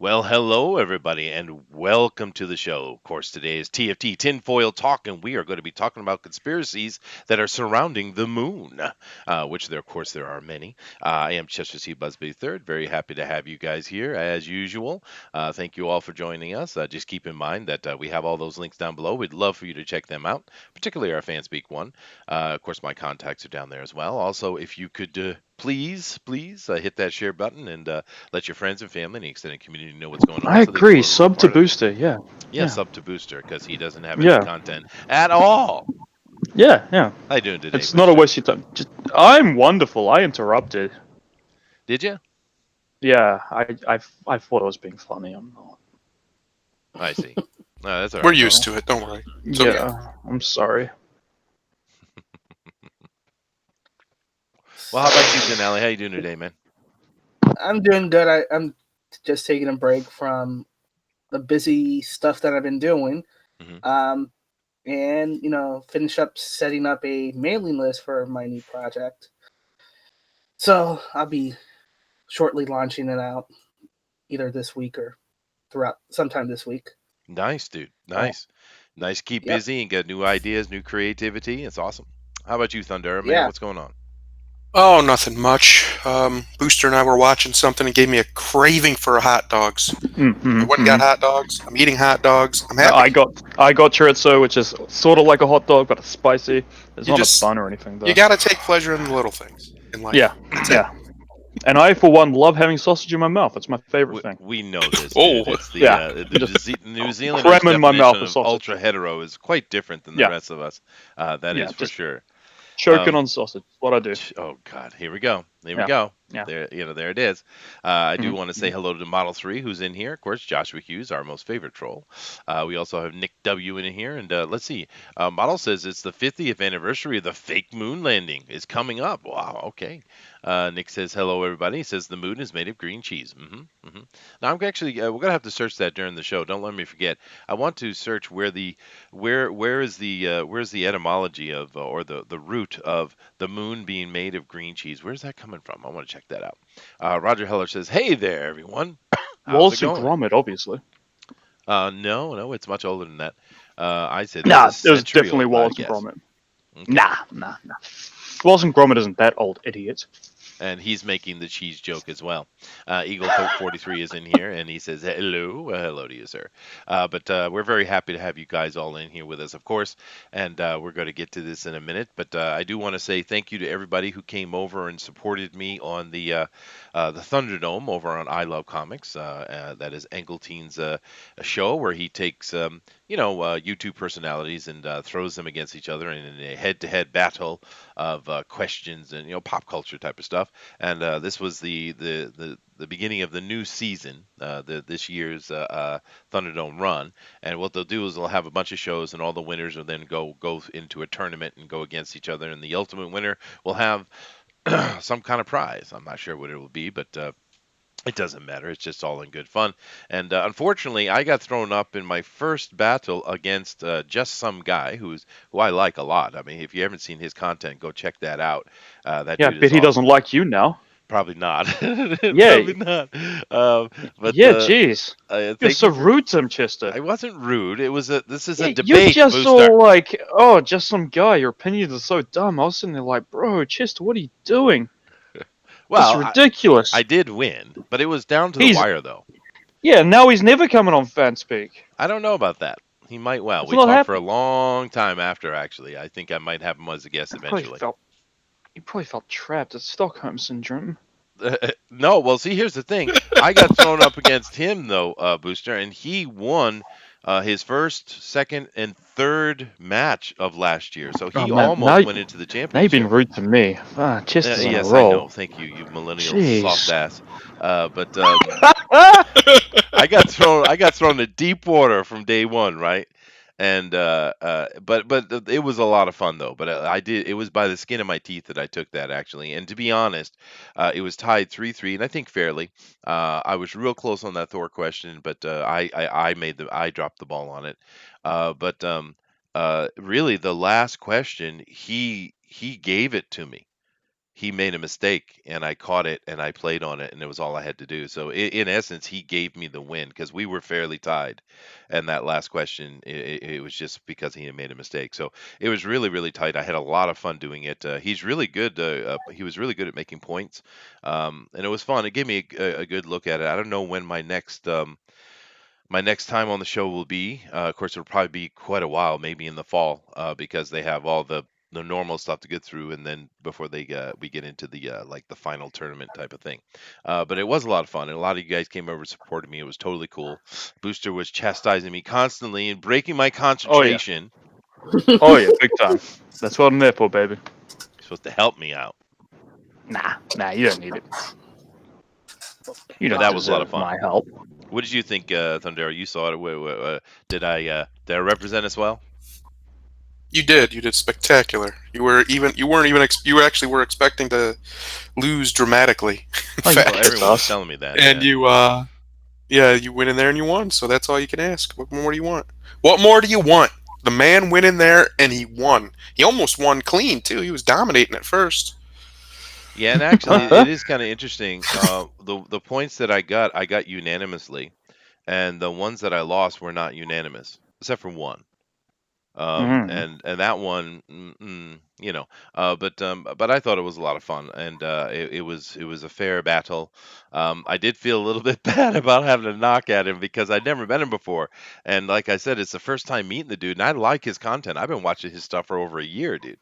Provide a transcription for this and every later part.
Well, hello, everybody, and welcome to the show. Of course, today is TFT Tinfoil Talk, and we are going to be talking about conspiracies that are surrounding the moon, which, of course, there are many. I am Chester C. Busby III. Very happy to have you guys here, as usual. Thank you all for joining us. Just keep in mind that we have all those links down below. We'd love for you to check them out, particularly our FanSpeak one. Of course, my contacts are down there as well. Also, if you could please hit that share button and let your friends and family and the extended community know what's going on I so they can agree. grow to be Sub to part of it. booster. Yeah. Yeah, Yeah. sub to Booster because he doesn't have any Yeah. content at all. Yeah. Yeah. How you doing today, It's not a Booster? waste of time. I'm wonderful. I interrupted. Did you? Yeah. I thought I was being funny. I'm not. I see. No, that's all We're right. used Oh. to it. Don't worry. It's okay. Yeah. I'm sorry. Well, how about you, Denali? How you doing today, man? I'm doing good. I'm just taking a break from the busy stuff that I've been doing. Hmm. Um, and finish up setting up a mailing list for my new project. So I'll be shortly launching it out either this week or throughout sometime this week. Nice, dude. Oh. Nice. Nice. Keep Yep. busy and get new ideas, new creativity. It's awesome. How about you, Thunder, man? Yeah. What's going on? Oh, nothing much. Booster and I were watching something and gave me a craving for hot dogs. I went and got hot dogs. I'm eating hot dogs. I'm happy. I got chorizo, which is sort of like a hot dog, but it's spicy. It's You not a just bun or anything you though. gotta take pleasure in the little things in life. Yeah. That's it. Yeah. And I, for one, love having sausage in my mouth. It's my favorite We, thing. we know this, Oh, dude. It's the Yeah. the Just New Zealanders' cram in my mouth definition with of sausage. ultra hetero is quite different than the Yeah. rest of us. That Yeah. is for Just sure. choking Um, on sausage. That's what I do. Oh God, here we go. Here we Yeah. go. Yeah. There it is. I do want to say Mhm. hello to Model 3, who's in here. Of course, Joshua Hughes, our most favorite troll. We also have Nick W in here, and let's see. Model says it's the 50th anniversary of the fake moon landing is coming up. Wow. Okay. Nick says hello, everybody. He says the moon is made of green cheese. Now I'm actually we're gonna have to search that during the show. Don't let me forget. I want to search where's the etymology of or the root of the moon being made of green cheese. Where's that coming from? I want to check that out. Roger Heller says, "Hey there, everyone. How's it Wallace and going?" Gromit, obviously. No, it's much older than that. I said it's a Nah, it was century definitely old, I Wallace and guess. Gromit. Okay. Nah. Wallace and Gromit isn't that old, idiot. And he's making the cheese joke as well. Eagle 43 is in here, and he says, "Hello, hello to you, sir." But we're very happy to have you guys all in here with us, of course, and we're going to get to this in a minute. But I do want to say thank you to everybody who came over and supported me on the Thunderdome over on I Love Comics. That is Engelteen's a show where he takes YouTube personalities and throws them against each other in a head-to-head battle of questions and pop culture type of stuff. And this was the beginning of the new season, this year's Thunderdome run. And what they'll do is they'll have a bunch of shows, and all the winners will then go into a tournament and go against each other. And the ultimate winner will have some kind of prize. I'm not sure what it will be, but it doesn't matter. It's just all in good fun. And unfortunately, I got thrown up in my first battle against just some guy who I like a lot. I mean, if you haven't seen his content, go check that out. That Yeah, dude is bet he doesn't awesome. like you now. Probably not. Yeah, Probably not. But yeah, jeez. You're thank so you for. rude to him, Chester. I wasn't rude. It was a. This is a Yeah, you're debate, just Booster. all like, oh, just some guy. Your opinions are so dumb. I was sitting there like, bro, Chester, what are you doing? This is Well, I ridiculous. did win, but it was down to the He's, wire, though. yeah, now he's never coming on Fanspeak. I don't know about that. He might well. It's We not talked for a happening. long time after, actually. I think I might have him as a guest He probably eventually. felt, he probably felt trapped. It's Stockholm syndrome. No, well, see, here's the thing. I got thrown up against him, though, Booster, and he won his first, second, and third match of last year. So Oh he man, almost went into the now you've been championship. rude to me. Ah, Chester's on a Yes, I know. roll. Thank you, you millennial soft Jeez. ass. But I got thrown to deep water from day one, right? And but it was a lot of fun though. But I did it was by the skin of my teeth that I took that actually. And to be honest, it was tied 3-3, and I think fairly. I was real close on that Thor question, but I dropped the ball on it. But really the last question he gave it to me. he made a mistake and I caught it and I played on it and it was all I had to do. So in essence, he gave me the win because we were fairly tied. And that last question, it was just because he had made a mistake. So it was really, really tight. I had a lot of fun doing it. He's really good. He was really good at making points. And it was fun. It gave me a good look at it. I don't know when my next time on the show will be. Of course, it'll probably be quite a while, maybe in the fall, because they have all the normal stuff to get through, and then before we get into the like the final tournament type of thing. But it was a lot of fun, and a lot of you guys came over and supported me. It was totally cool. Booster was chastising me constantly and breaking my Oh yeah. concentration. Oh yeah, big time. That's what I'm there for, baby. You're supposed to help me out, Nah, you don't need it. You but don't that was a lot of deserve fun. my help. What did you think, Thundera? You saw it. Did I represent us well? You did. You did spectacular. You weren't even. You actually were expecting to lose dramatically. In Oh, you Well, fact, everyone was us. telling me that. and Yeah. yeah, you went in there and you won. So that's all you can ask. What more do you want? What more do you want? The man went in there and he won. He almost won clean too. He was dominating at first. Yeah, and actually, it is kind of interesting. The points that I got unanimously, and the ones that I lost were not unanimous, except for one. Mm. And that one, but I thought it was a lot of fun, and it was a fair battle. I did feel a little bit bad about having to knock at him because I'd never met him before, and like I said, it's the first time meeting the dude, and I like his content. I've been watching his stuff for over a year, dude.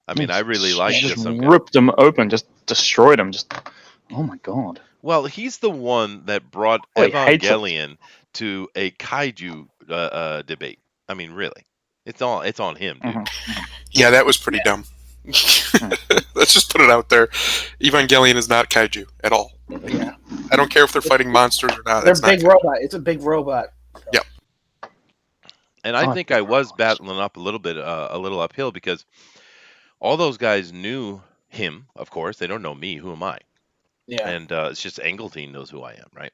I mean, I really You like just Just Some Guy. ripped them open, just destroyed them. Just oh my god. Well, he's the one that brought Oh, he hates us. Evangelion to a kaiju debate. I mean, really, it's on him, dude. Mhm, Yeah, that was pretty dumb. mhm. Let's just put it out there. Evangelion is not kaiju at all. Yeah, I don't care if they're fighting monsters or not. they're It's not. big robot. It's a big robot. Yep. And I Oh, think I was battling up a little uphill because all those guys knew him. Of course, they don't know me. Who am I? Yeah, And it's just Engeltine knows who I am, right?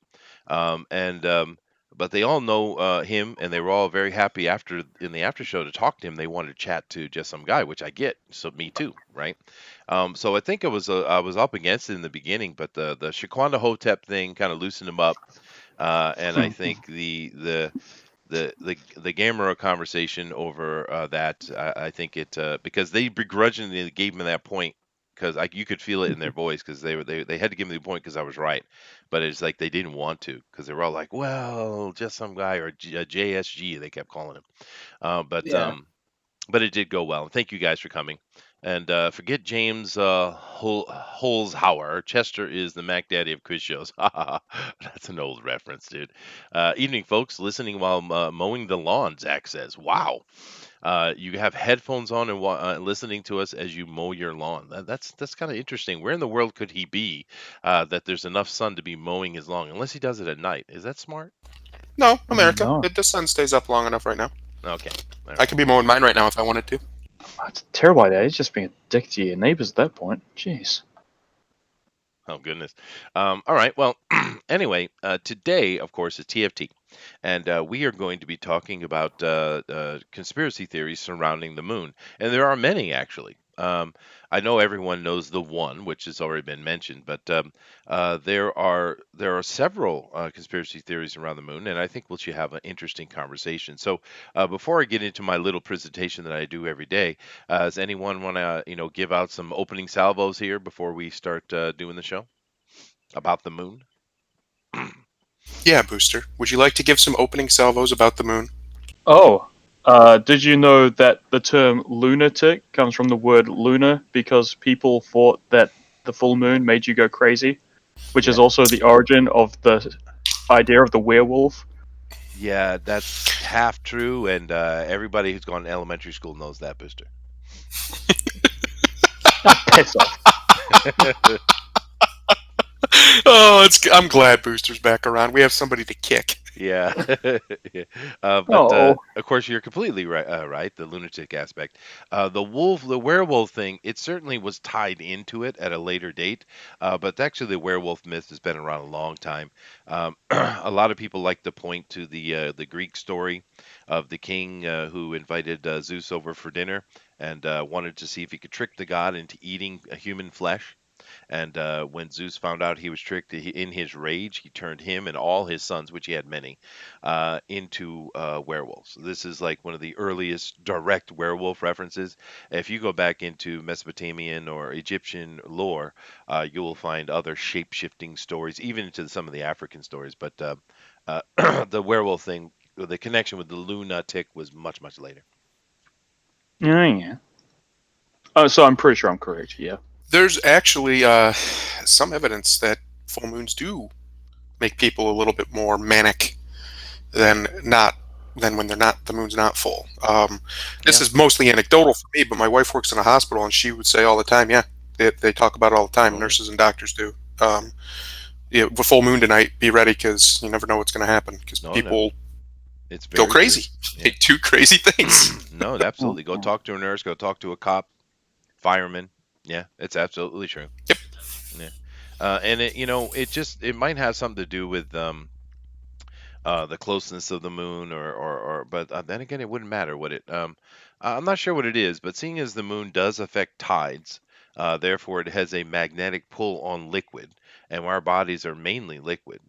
And but they all know him, and they were all very happy after in the after show to talk to him. They wanted to chat to Just Some Guy, which I get. So me too, right? So I think I was up against it in the beginning, but the Shaquanda Hotep thing kind of loosened him up, and I think the Gamera conversation over that, I think it because they begrudgingly gave me that point because you could feel it in their voice because they had to give me the point because I was right, but it's like they didn't want to because they were all like, well, Just Some Guy or JSG they kept calling him, uh, but yeah. um, but it did go well. And thank you guys for coming. And forget James Holzhauer. Chester is the Mac Daddy of quiz shows. That's an old reference, dude. Evening, folks. Listening while mowing the lawn, Zach says. Wow. You have headphones on and listening to us as you mow your lawn. That's kind of interesting. Where in the world could he be that there's enough sun to be mowing his lawn? Unless he does it at night. Is that smart? No, oh my America. god. The sun stays up long enough right now. Okay. All I right. could be mowing mine right now if I wanted to. That's a terrible idea. He's just being a dick to your neighbors at that point. Jeez. Oh goodness. All right. Well, anyway, today, of course, is TFT, and we are going to be talking about conspiracy theories surrounding the moon, and there are many actually. I know everyone knows the one, which has already been mentioned, but there are several conspiracy theories around the moon, and I think we should have an interesting conversation. So, before I get into my little presentation that I do every day, does anyone want to, give out some opening salvos here before we start doing the show about the moon? Yeah, Booster. Would you like to give some opening salvos about the moon? Oh, did you know that the term lunatic comes from the word lunar because people thought that the full moon made you go crazy, which is Yeah, also the origin of the idea of the werewolf? yeah, that's half true, and everybody who's gone to elementary school knows that, Booster. Ah, piss off. Oh, I'm glad Booster's back around. We have somebody to kick. Yeah. Yeah. But Oh, of course, you're completely right. Right, the lunatic aspect, the werewolf thing. It certainly was tied into it at a later date, but actually, the werewolf myth has been around a long time. A lot of people like to point to the Greek story of the king who invited Zeus over for dinner, and wanted to see if he could trick the god into eating a human flesh. And when Zeus found out he was tricked, in his rage, he turned him and all his sons, which he had many, into werewolves. This is like one of the earliest direct werewolf references. If you go back into Mesopotamian or Egyptian lore, you will find other shape shifting stories, even into some of the African stories. But the werewolf thing, the connection with the lunatic was much, much later. Yeah, yeah. Oh, so I'm pretty sure I'm correct. Yeah. There's actually some evidence that full moons do make people a little bit more manic than not than when they're not the moon's not full. This Yeah. is mostly anecdotal for me, but my wife works in a hospital and she would say all the time, yeah, they talk about it all the time. Oh, yeah. Nurses and doctors do. Yeah, with full moon tonight, be ready because you never know what's going to happen because No, no. people It's go very true. crazy. Yeah. They do crazy things. No, absolutely. Go talk to a nurse. Go talk to a cop, fireman. Yeah, it's absolutely true. Yep. Yeah, and it might have something to do with the closeness of the moon, but then again, it wouldn't matter what it. I'm not sure what it is, but seeing as the moon does affect tides, therefore it has a magnetic pull on liquid, and our bodies are mainly liquid.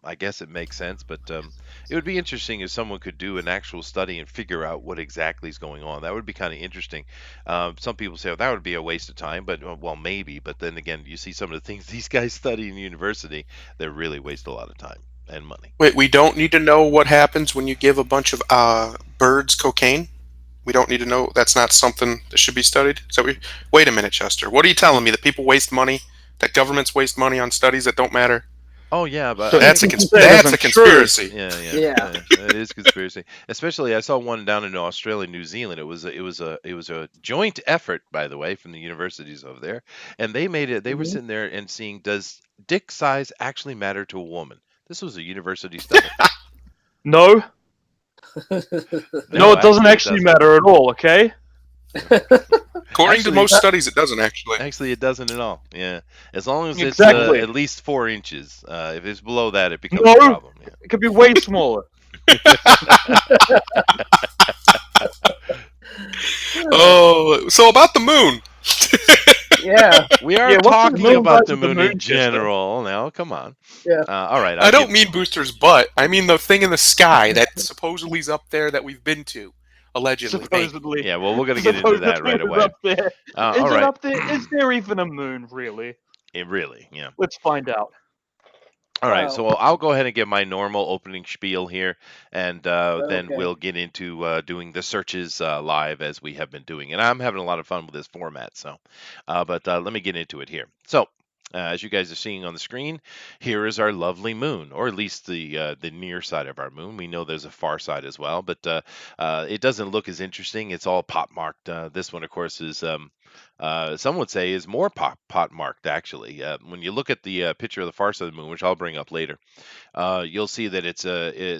I guess it makes sense, but it would be interesting if someone could do an actual study and figure out what exactly is going on. That would be kind of interesting. Some people say, well, that would be a waste of time, but well, maybe. But then again, you see some of the things these guys study in university, they really waste a lot of time and money. Wait, we don't need to know what happens when you give a bunch of birds cocaine? We don't need to know. That's not something that should be studied. So wait a minute, Chester. What are you telling me? That people waste money? That governments waste money on studies that don't matter? Oh yeah, but So I That's think a you say it that's a isn't true. conspiracy. Yeah. it is conspiracy. Especially, I saw one down in Australia, New Zealand. It was a joint effort, by the way, from the universities over there, and they made it. They were Mhm. sitting there and seeing, does dick size actually matter to a woman? This was a university study. No, no, it doesn't Actually, it actually doesn't. matter at all. Okay. According to Actually, most studies, it doesn't actually. Actually, it doesn't at all. Yeah, as long as it's Exactly. at least 4 inches. If it's below that, it becomes a No, problem. it could be way smaller. Oh, so about the moon. Yeah. We are Yeah, what's the talking moon about like the with the moon moon, in Chester? general. Now, come on. Yeah. All right, I I'll don't give. mean Booster's butt. I mean the thing in the sky that supposedly is up there that we've been to, allegedly. Maybe. Supposedly. Yeah, well, we're gonna get into that Supposedly right it was away. up there. All Is it right. up there? Is there even a moon, really? It really, yeah. Let's find out. All right, Wow. so I'll go ahead and give my normal opening spiel here, and then Okay. we'll get into doing the searches live as we have been doing. And I'm having a lot of fun with this format, so. But let me get into it here. So, as you guys are seeing on the screen, here is our lovely moon, or at least the near side of our moon. We know there's a far side as well, but it doesn't look as interesting. It's all pot marked. This one, of course, is. Some would say is more pot marked actually. When you look at the picture of the far side of the moon, which I'll bring up later, you'll see that it's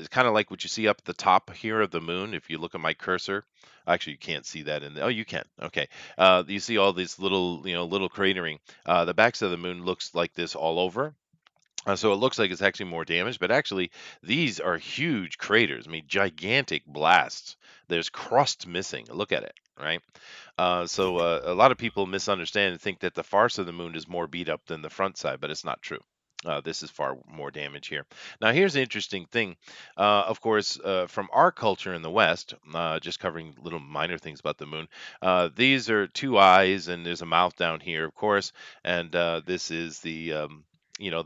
kind of like what you see up at the top here of the moon. If you look at my cursor, actually you can't see that oh, you can. Okay, you see all these little cratering. The backs of the moon looks like this all over. So it looks like it's actually more damage, but actually these are huge craters. I mean, gigantic blasts. There's crust missing. Look at it, right? So a lot of people misunderstand and think that the far side of the moon is more beat up than the front side, but it's not true. This is far more damage here. Now, here's the interesting thing. Of course, from our culture in the West, just covering little minor things about the moon, these are two eyes and there's a mouth down here, of course, and this is the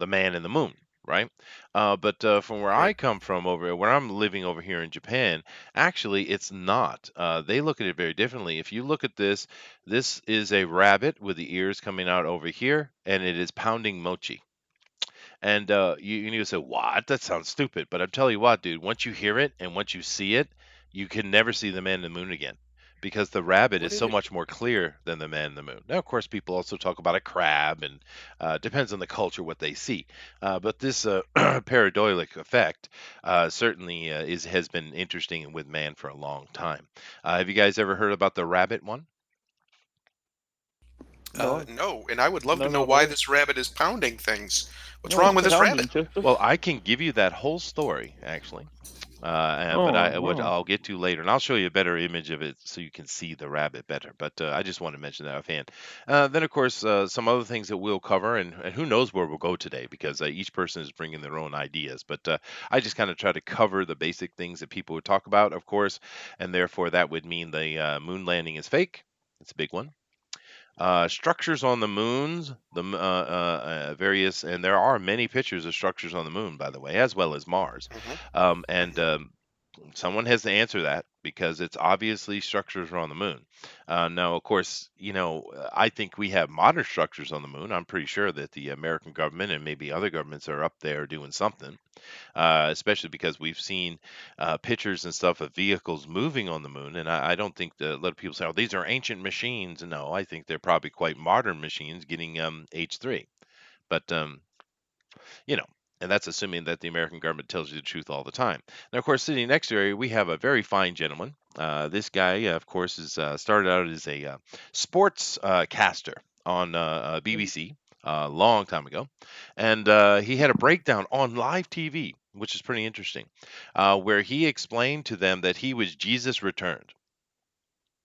man in the moon, right? But from where Right. I come from, where I'm living over here in Japan, actually, it's not. They look at it very differently. If you look at this, this is a rabbit with the ears coming out over here, and it is pounding mochi. And you need to say, "What? That sounds stupid." But I'm telling you what, dude. Once you hear it and once you see it, you can never see the man in the moon again, because the rabbit What is is so it? much more clear than the man in the moon. Now, of course, people also talk about a crab, and depends on the culture what they see. But this pareidoilic effect certainly has been interesting with man for a long time. Have you guys ever heard about the rabbit one? No, No, and I would love to no, know not why really. this rabbit is pounding things. What's Why is wrong it with this rabbit? pounding, Chester? Well, I can give you that whole story, actually. But Oh, what wow. I'll get to later, and I'll show you a better image of it so you can see the rabbit better. But I just want to mention that offhand. Then, of course, some other things that we'll cover, and who knows where we'll go today because each person is bringing their own ideas. But I just kind of try to cover the basic things that people would talk about, of course, and therefore that would mean the moon landing is fake. It's a big one. Structures on the moons, various, and there are many pictures of structures on the moon, by the way, as well as Mars. Hmm. And Someone has to answer that because it's obviously structures are on the moon. Now, of course, I think we have modern structures on the moon. I'm pretty sure that the American government and maybe other governments are up there doing something, especially because we've seen pictures and stuff of vehicles moving on the moon. And I don't think that a lot of people say, oh, these are ancient machines. No, I think they're probably quite modern machines getting H3. But you know, and that's assuming that the American government tells you the truth all the time. Now, of course, sitting next to her, we have a very fine gentleman. This guy, of course, is started out as a sports caster on BBC a long time ago, and he had a breakdown on live TV, which is pretty interesting, where he explained to them that he was Jesus returned.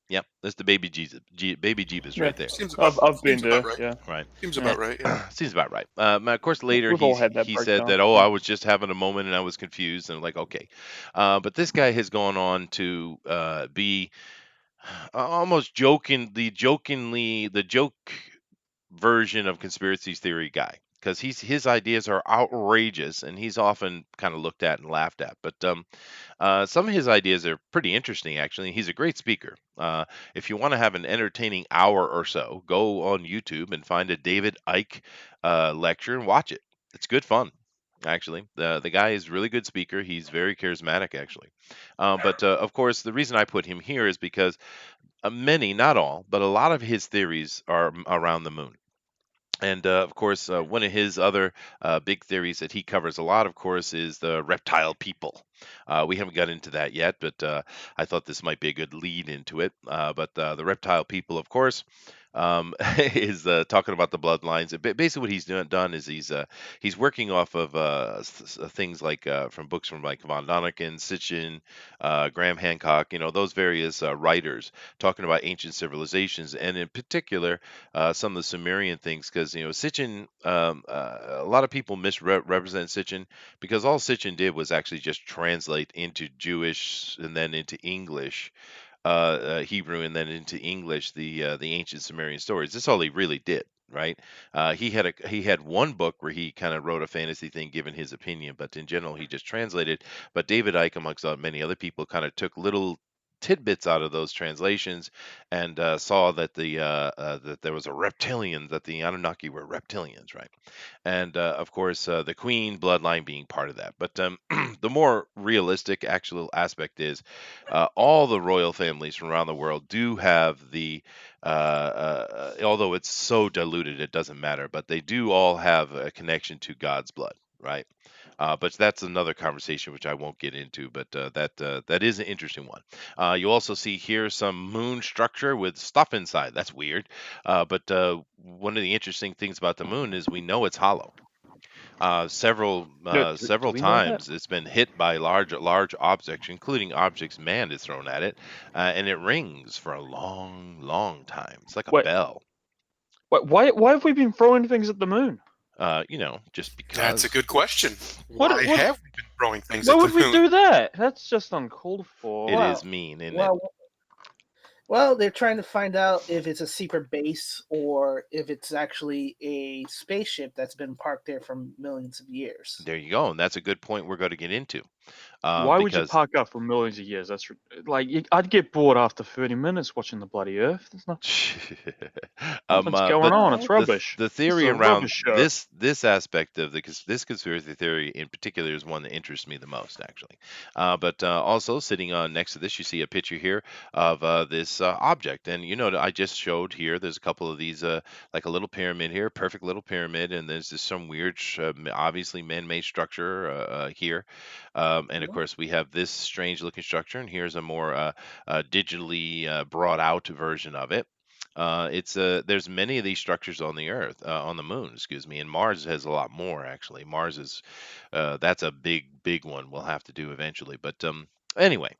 Yep, that's the baby Jesus, baby Jeebus Yeah, right there. I've been Seems about there. right. Yeah, Right. Seems yeah. about right. Yeah. Seems about right. Of course, later We've all had that he said breakdown. that, oh, Yeah. I was just having a moment and I was confused, and I'm like, okay. But this guy has gone on to be almost jokingly the joke version of conspiracy theory guy because his ideas are outrageous and he's often kind of looked at and laughed at. But some of his ideas are pretty interesting, actually. He's a great speaker. If you want to have an entertaining hour or so, go on YouTube and find a David Icke lecture and watch it. It's good fun, actually. The guy is a really good speaker. He's very charismatic, actually. But of course, the reason I put him here is because many, not all, but a lot of his theories are around the moon. And of course, one of his other big theories that he covers a lot, of course, is the reptile people. We haven't got into that yet, but I thought this might be a good lead into it. But the reptile people, of course, is talking about the bloodlines. Basically, what done is he's working off of things like from books from like von Däniken, Sitchin, Graham Hancock, those various writers talking about ancient civilizations, and in particular some of the Sumerian things, because Sitchin, a lot of people misrepresent Sitchin because all Sitchin did was actually just translate into Jewish and then into English, Hebrew, and then into English the ancient Sumerian stories. That's all he really did. Right. He had one book where he kind of wrote a fantasy thing, given his opinion, but in general he just translated. But David Icke, amongst many other people, kind of took little tidbits out of those translations and saw that that there was a reptilian, that the Anunnaki were reptilians, right? And of course, the Queen bloodline being part of that. But the more realistic actual aspect is all the royal families from around the world do have although it's so diluted, it doesn't matter, but they do all have a connection to God's blood, right? But that's another conversation which I won't get into. But that is an interesting one. You also see here some moon structure with stuff inside. That's weird. But One of the interesting things about the moon is we know it's hollow. Do Several we know that? times it's been hit by large objects, including objects man has thrown at it, and it rings for a long time. It's like a Wait, bell. why have we been throwing things at the moon? Just That's a because good question. What Why what? have we been throwing things Why at would the we moon? do that? That's just uncalled for. it is Well, mean, isn't it? well, well, they're trying to find out if it's a secret base or if it's actually a spaceship that's been parked there for millions of years. There you go, and that's a good point we're going to get into, Why would you because park up for millions of years? I'd get bored after 30 minutes watching the bloody Earth. Nothing's going but on. It's Well, rubbish. the This is theory a around rubbish show. this aspect of this conspiracy theory in particular is one that interests me the most, actually. But Also sitting on next to this, you see a picture here of this object, and I just showed here. There's a couple of these, like a little pyramid here, perfect little pyramid, and there's just some weird, obviously man-made structure here, and of course we have this strange-looking structure, and here's a more digitally brought out version of it. It's there's many of these structures on the Earth, on the Moon, excuse me, and Mars has a lot more actually. Mars is that's a big one we'll have to do eventually. But anyway,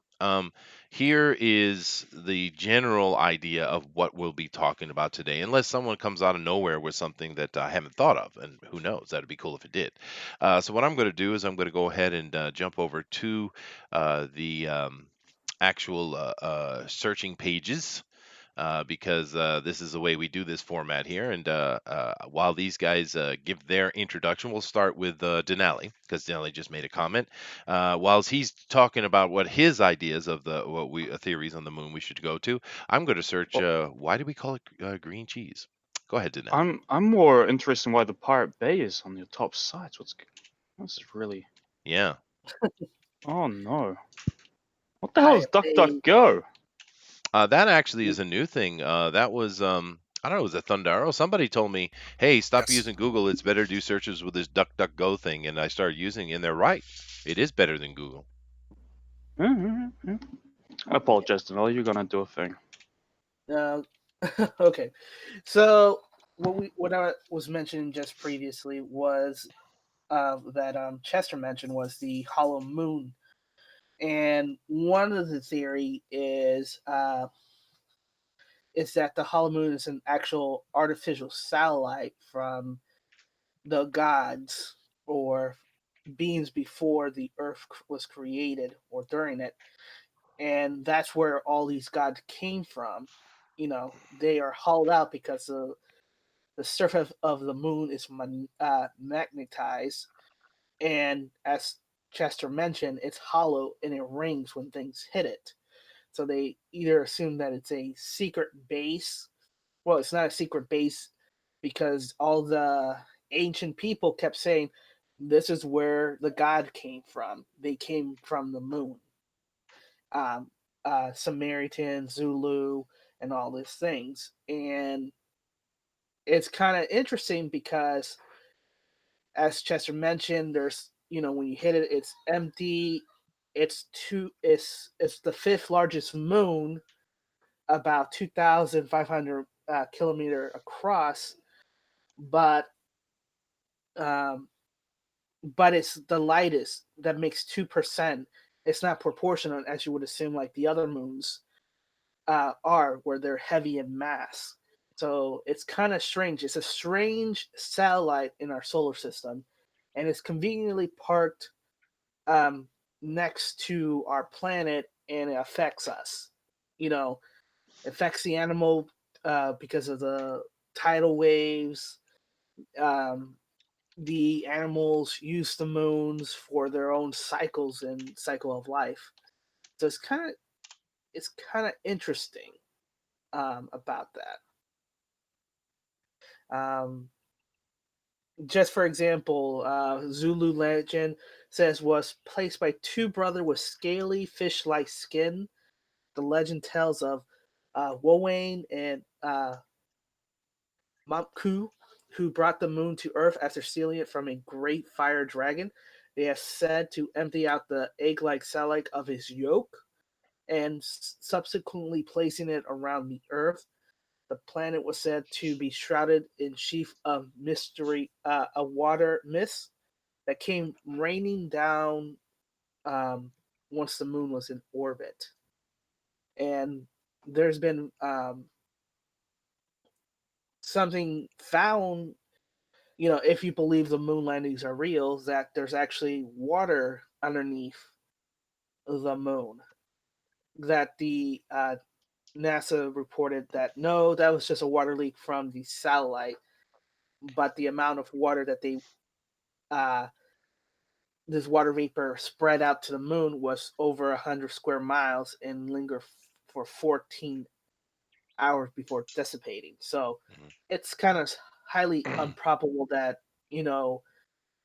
here is the general idea of what we'll be talking about today, unless someone comes out of nowhere with something that I haven't thought of, and who knows, that'd be cool if it did. So what I'm going to do is I'm going to go ahead and jump over to the actual searching pages, because this is the way we do this format here. And while these guys give their introduction, we'll start with Denali, because Denali just made a comment. While he's talking about what his ideas of the what we theories on the moon we should go to, I'm going to search. Well, Why do we call it green cheese? Go ahead, Denali. I'm more interested in why the Pirate Bay is on your top sites. What's really? Yeah. Oh no! What the hell is Pirate Bay. DuckDuckGo? That actually is a new thing. That was I don't know, was it Thundaro? Somebody told me, "Hey, stop Yes. using Google. It's better to do searches with this DuckDuckGo thing." And I started using it, and they're right. It is better than Google. I apologize, Denali. You're gonna do a thing. Uh, okay, so what I was mentioning just previously was that Chester mentioned was the hollow moon, and one of the theory is that the hollow moon is an actual artificial satellite from the gods or beings before the earth was created or during it, and that's where all these gods came from. They are hollowed out because the surface of the moon is magnetized, and as Chester mentioned, it's hollow and it rings when things hit it. So they either assume that it's a secret base. Well, it's not a secret base because all the ancient people kept saying this is where the god came from. They came from the moon. Um, Samaritan, Zulu, and all these things. And it's kind of interesting because, as Chester mentioned, there's when you hit it, it's empty. It's the fifth largest moon, about 2,500 kilometer across, but um, but it's the lightest. That makes 2%. It's not proportional as you would assume, like the other moons are, where they're heavy in mass. So it's kind of strange. It's a strange satellite in our solar system, and it's conveniently parked um, next to our planet, and it affects us. You know, it affects the animal because of the tidal waves. Um, the animals use the moons for their own cycles and cycle of life. So it's kind of interesting about that. Just for example, Zulu legend says was placed by two brothers with scaly fish-like skin. The legend tells of Wowane and Mamku, who brought the moon to Earth after stealing it from a great fire dragon. They are said to empty out the egg-like satellite of his yoke and subsequently placing it around the Earth. The planet was said to be shrouded in sheaf of mystery, a water mist that came raining down um, once the moon was in orbit. And there's been something found, if you believe the moon landings are real, that there's actually water underneath the moon. That the NASA reported that no, that was just a water leak from the satellite, but the amount of water that uh, this water vapor spread out to the moon was over 100 square miles and lingered for 14 hours before dissipating. So it's kind of highly Mhm. improbable that you know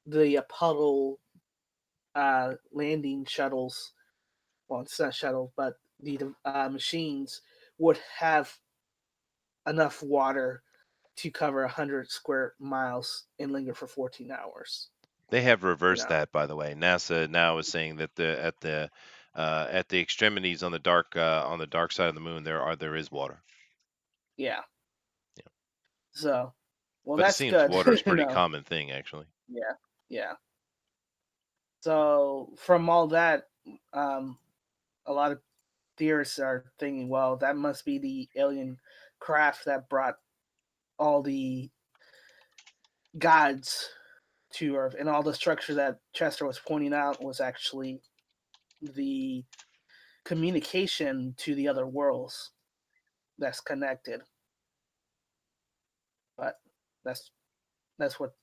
the Apollo landing shuttles, well, it's not shuttle, but the machines would have enough water to cover 100 square miles and linger for 14 hours. They have You reversed know, that, by the way. NASA now is saying that at the extremities on the dark side of the moon there is water. yeah. So, well, But it that's seems good. water is a you pretty know. common thing, actually. Yeah. Yeah. So from all that, um, a lot of theorists are thinking, well, that must be the alien craft that brought all the gods to Earth, and all the structure that Chester was pointing out was actually the communication to the other worlds that's connected. But that's that's what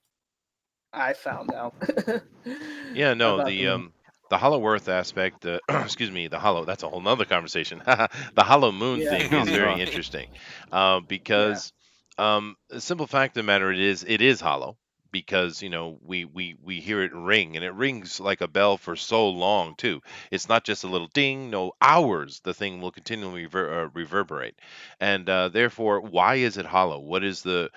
I found out Yeah, no, about the moon. the hollow Earth aspect, excuse me, the hollow. That's a whole nother conversation. The hollow moon Yeah, thing Oh is very no. interesting, yeah, because the simple fact of the matter it is hollow because we hear it ring and it rings like a bell for so long too. It's not just a little ding. No, hours the thing will continually reverberate, and therefore, why is it hollow? What is the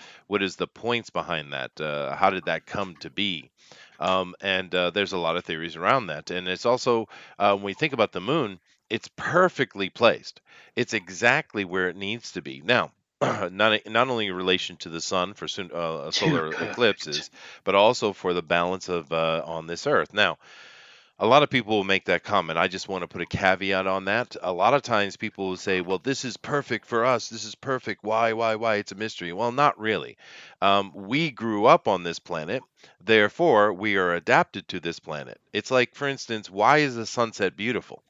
points behind that? How did that come to be? And there's a lot of theories around that. And it's also, when we think about the moon, it's perfectly placed. It's exactly where it needs to be. Now, not only in relation to the sun for Too solar perfect. eclipses, but also for the balance of on this Earth. Now, a lot of people will make that comment. I just want to put a caveat on that. A lot of times people will say, well, this is perfect for us. This is perfect. Why? It's a mystery. Well, not really. We grew up on this planet. Therefore, we are adapted to this planet. It's like, for instance, why is the sunset beautiful?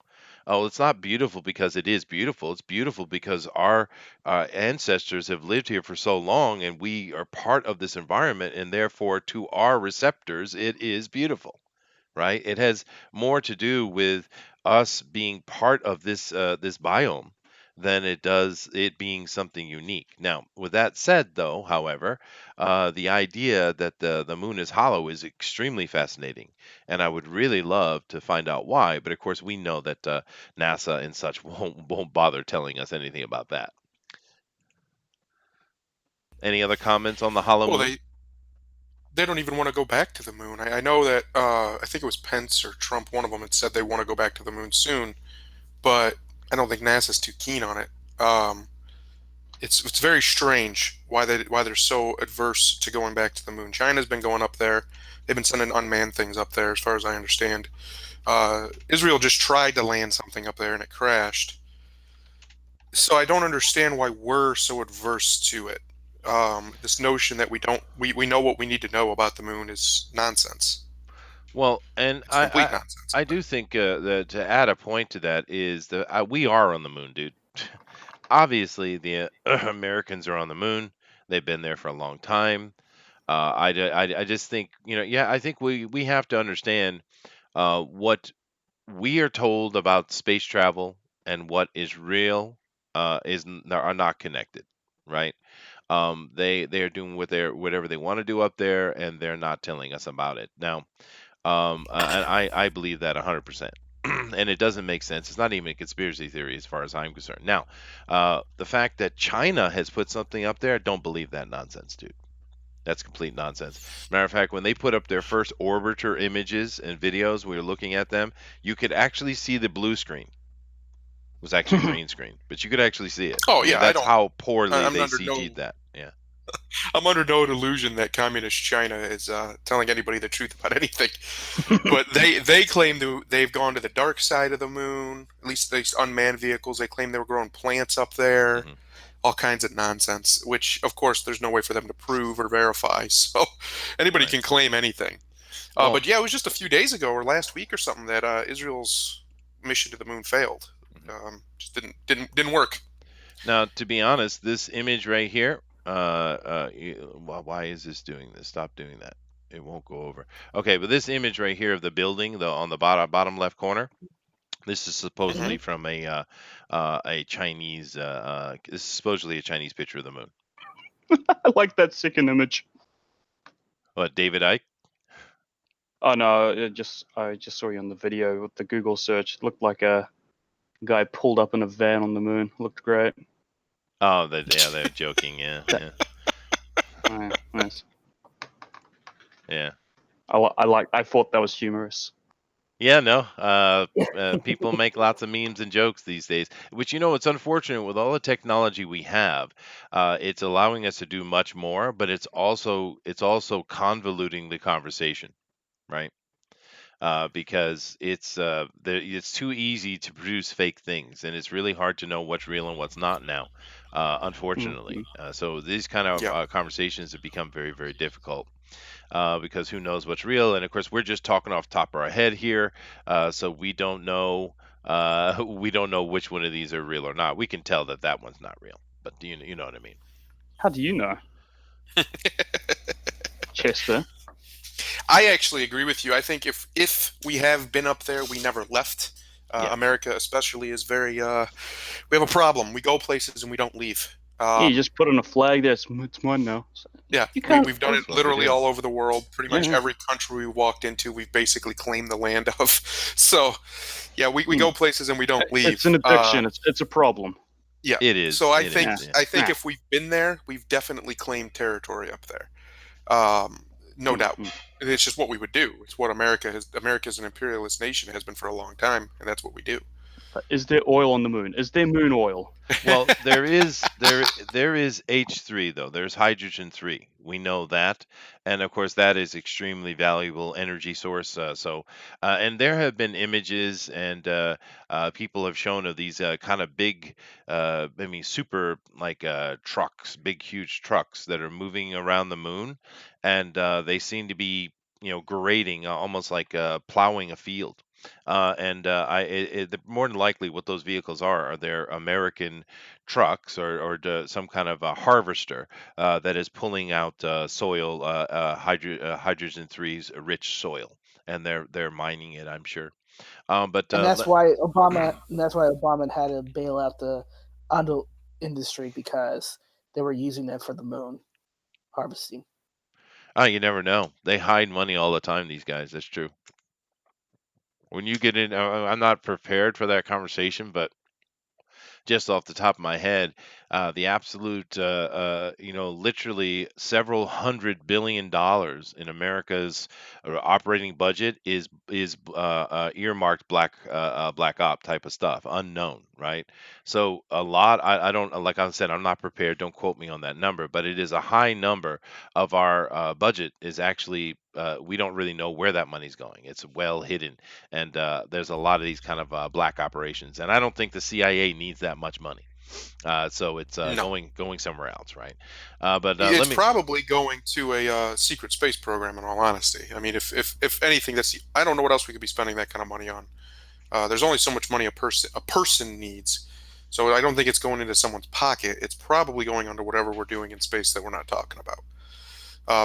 Oh, it's not beautiful because it is beautiful. It's beautiful because our ancestors have lived here for so long and we are part of this environment. And therefore, to our receptors, it is beautiful, right? It has more to do with us being part of this biome than it does it being something unique. Now, with that said, though, however, the idea that the moon is hollow is extremely fascinating, and I would really love to find out why. But of course, we know that NASA and such won't bother telling us anything about that. Any other comments on the hollow Well, moon? they don't even want to go back to the moon. I know that I think it was Pence or Trump, one of them had said they want to go back to the moon soon, but I don't think NASA's too keen on it. Um, it's very strange why they're so adverse to going back to the moon. China's been going up there. They've been sending unmanned things up there, as far as I understand. Israel just tried to land something up there and it crashed. So I don't understand why we're so adverse to it. This notion that we know what we need to know about the moon is nonsense. Well, and It's I complete I, nonsense. I do think that to add a point to that is that we are on the moon, dude. Obviously, the Americans are on the moon. They've been there for a long time. I just think, yeah, I think we have to understand what we are told about space travel and what is real are not connected, right? They are doing whatever they want to do up there, and they're not telling us about it now. And I believe that 100%. And it doesn't make sense. It's not even a conspiracy theory as far as I'm concerned. Now, the fact that China has put something up there, don't believe that nonsense, dude. That's complete nonsense. Matter of fact, when they put up their first orbiter images and videos, we were looking at them, you could actually see the blue screen. It was actually green screen, but you could actually see it. Oh I mean, yeah, I that's don't. how poorly I'm they under CG'd no. that. Yeah. I'm under no delusion that communist China is telling anybody the truth about anything. But they claim they've gone to the dark side of the moon. At least these unmanned vehicles. They claim they were growing plants up there. Hmm. All kinds of nonsense. Which of course there's no way for them to prove or verify. So anybody Right. can claim anything. Well, But yeah, it was just a few days ago or last week or something that Israel's mission to the moon failed. mhm. Just didn't work. Now, to be honest, this image right here, why is this doing this? Stop doing that. It won't go over. Okay, but this image right here of the building, the on the bottom left corner, this is supposedly Hmm. from a Chinese. This is supposedly a Chinese picture of the moon. I like that second image. What, David Icke? Oh no, I just saw you on the video with the Google search. It looked like a guy pulled up in a van on the moon. Looked great. Oh, yeah, they're joking. Yeah, That, yeah, nice. yeah. I thought that was humorous. Yeah, no. People make lots of memes and jokes these days, which it's unfortunate with all the technology we have. It's allowing us to do much more, but it's also convoluting the conversation, right? Because it's too easy to produce fake things, and it's really hard to know what's real and what's not now, unfortunately. Mm-hmm. So these kind of Yeah. conversations have become very, very difficult because who knows what's real? And of course, we're just talking off the top of our head here, so we don't know. We don't know which one of these are real or not. We can tell that that one's not real, but you know what I mean? How do you know, Chester? I actually agree with you. I think if we have been up there, we never left. Yeah. America, especially, is very. We have a problem. We go places and we don't leave. Yeah, you just put on a flag there. It's mine now. Yeah, You can't. we've done it That's what we literally do. all over the world. Pretty much Yeah. every country we walked into, we've basically claimed the land of. So, yeah, we go places and we don't leave. It's an addiction. It's a problem. Yeah. It is. So I It think is. Yeah. I think Yeah. if we've been there, we've definitely claimed territory up there. No doubt. Mhm. It's just what we would do. It's what America has. America's an imperialist nation, has been for a long time, and that's what we do. Is there oil on the moon? Is there moon oil? Well, there is H3 though. There's hydrogen 3. We know that, and of course that is extremely valuable energy source. And there have been images and people have shown of these kind of big, super like trucks, big huge trucks that are moving around the moon, and they seem to be grading, almost like plowing a field. More than likely, what those vehicles are they're American trucks or some kind of a harvester that is pulling out soil, hydrogen threes rich soil, and they're mining it, I'm sure. But and that's why Obama had to bail out the auto industry because they were using it for the moon harvesting. you never know. They hide money all the time. These guys. That's true. When you get in, I'm not prepared for that conversation, but just off the top of my head, the absolute, literally several $100 billion in America's operating budget is earmarked black op type of stuff, unknown, right? So a lot. I don't like I said, I'm not prepared. Don't quote me on that number, but it is a high number of our budget is actually. We don't really know where that money's going. It's well hidden, and there's a lot of these kind of black operations, and I don't think the CIA needs that much money. So it's No, going somewhere else, right? But let it's me. probably going to a secret space program. In all honesty, I mean, if anything, I don't know what else we could be spending that kind of money on. There's only so much money a person needs. So I don't think it's going into someone's pocket. It's probably going onto whatever we're doing in space that we're not talking about.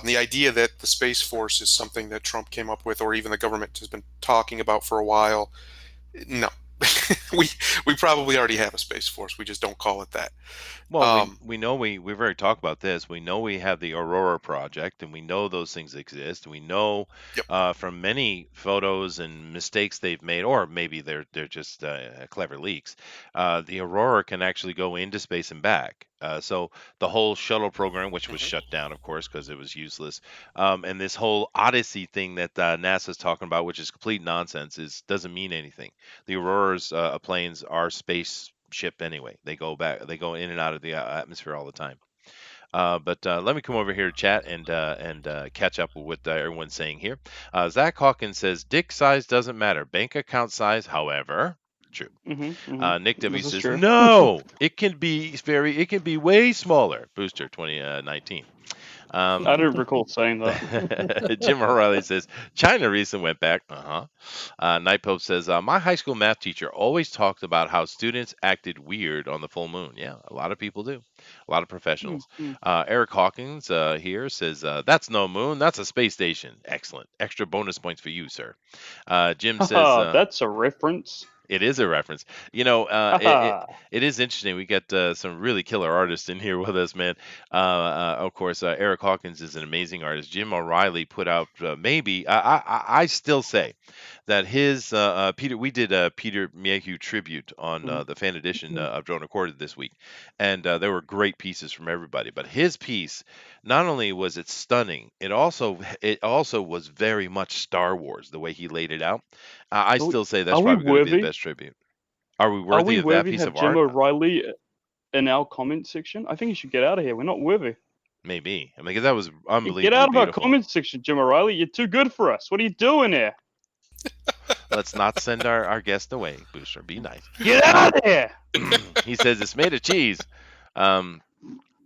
The idea that the Space Force is something that Trump came up with, or even the government has been talking about for a while, no. we we probably already have a Space Force. We just don't call it that. Well, we Um, we know we've already talked about this. We know we have the Aurora project, and we know those things exist. We know yep. from many photos and mistakes they've made, or maybe they're just clever leaks. The Aurora can actually go into space and back. So the whole shuttle program, which was Hmm. shut down, of course, because it was useless, and this whole Odyssey thing that NASA's talking about, which is complete nonsense, doesn't mean anything. The Aurora's planes are spaceship anyway. They go in and out of the atmosphere all the time. But let me come over here to chat and catch up with what everyone's saying here. Zach Hawkins says dick size doesn't matter. Bank account size, however, true. Nick W This is says true. no. It can be way smaller. Booster 2019. I don't recall saying that. Jim O'Reilly says China recently went back. Night Pope says my high school math teacher always talked about how students acted weird on the full moon. Yeah, a lot of people do. A lot of professionals. Mhm. Eric Hawkins here says that's no moon. That's a space station. Excellent. Extra bonus points for you, sir. Jim says Haha, that's a reference. It is a reference. You know, Haha. it is interesting. We got some really killer artists in here with us, man. Of course, Eric Hawkins is an amazing artist. Jim O'Reilly put out maybe I still say that his Peter. We did a Peter Mayhew tribute on the fan edition of Drone Recorded this week, and there were great pieces from everybody. But his piece, not only was it stunning, it also was very much Star Wars the way he laid it out. I Are we, still say that's are we probably going to be the worthy? best tribute. Are we Are we worthy of that worthy to piece have of Jim art? O'Reilly in our comment section? I think you should get out of here. We're not worthy. Maybe. I mean, because that was Get unbelievably out of our beautiful. comment section, Jim O'Reilly. You're too good for us. What are you doing here? Let's not send our guest away, Booster. Be nice. Get out of here! He says it's made of cheese. Um,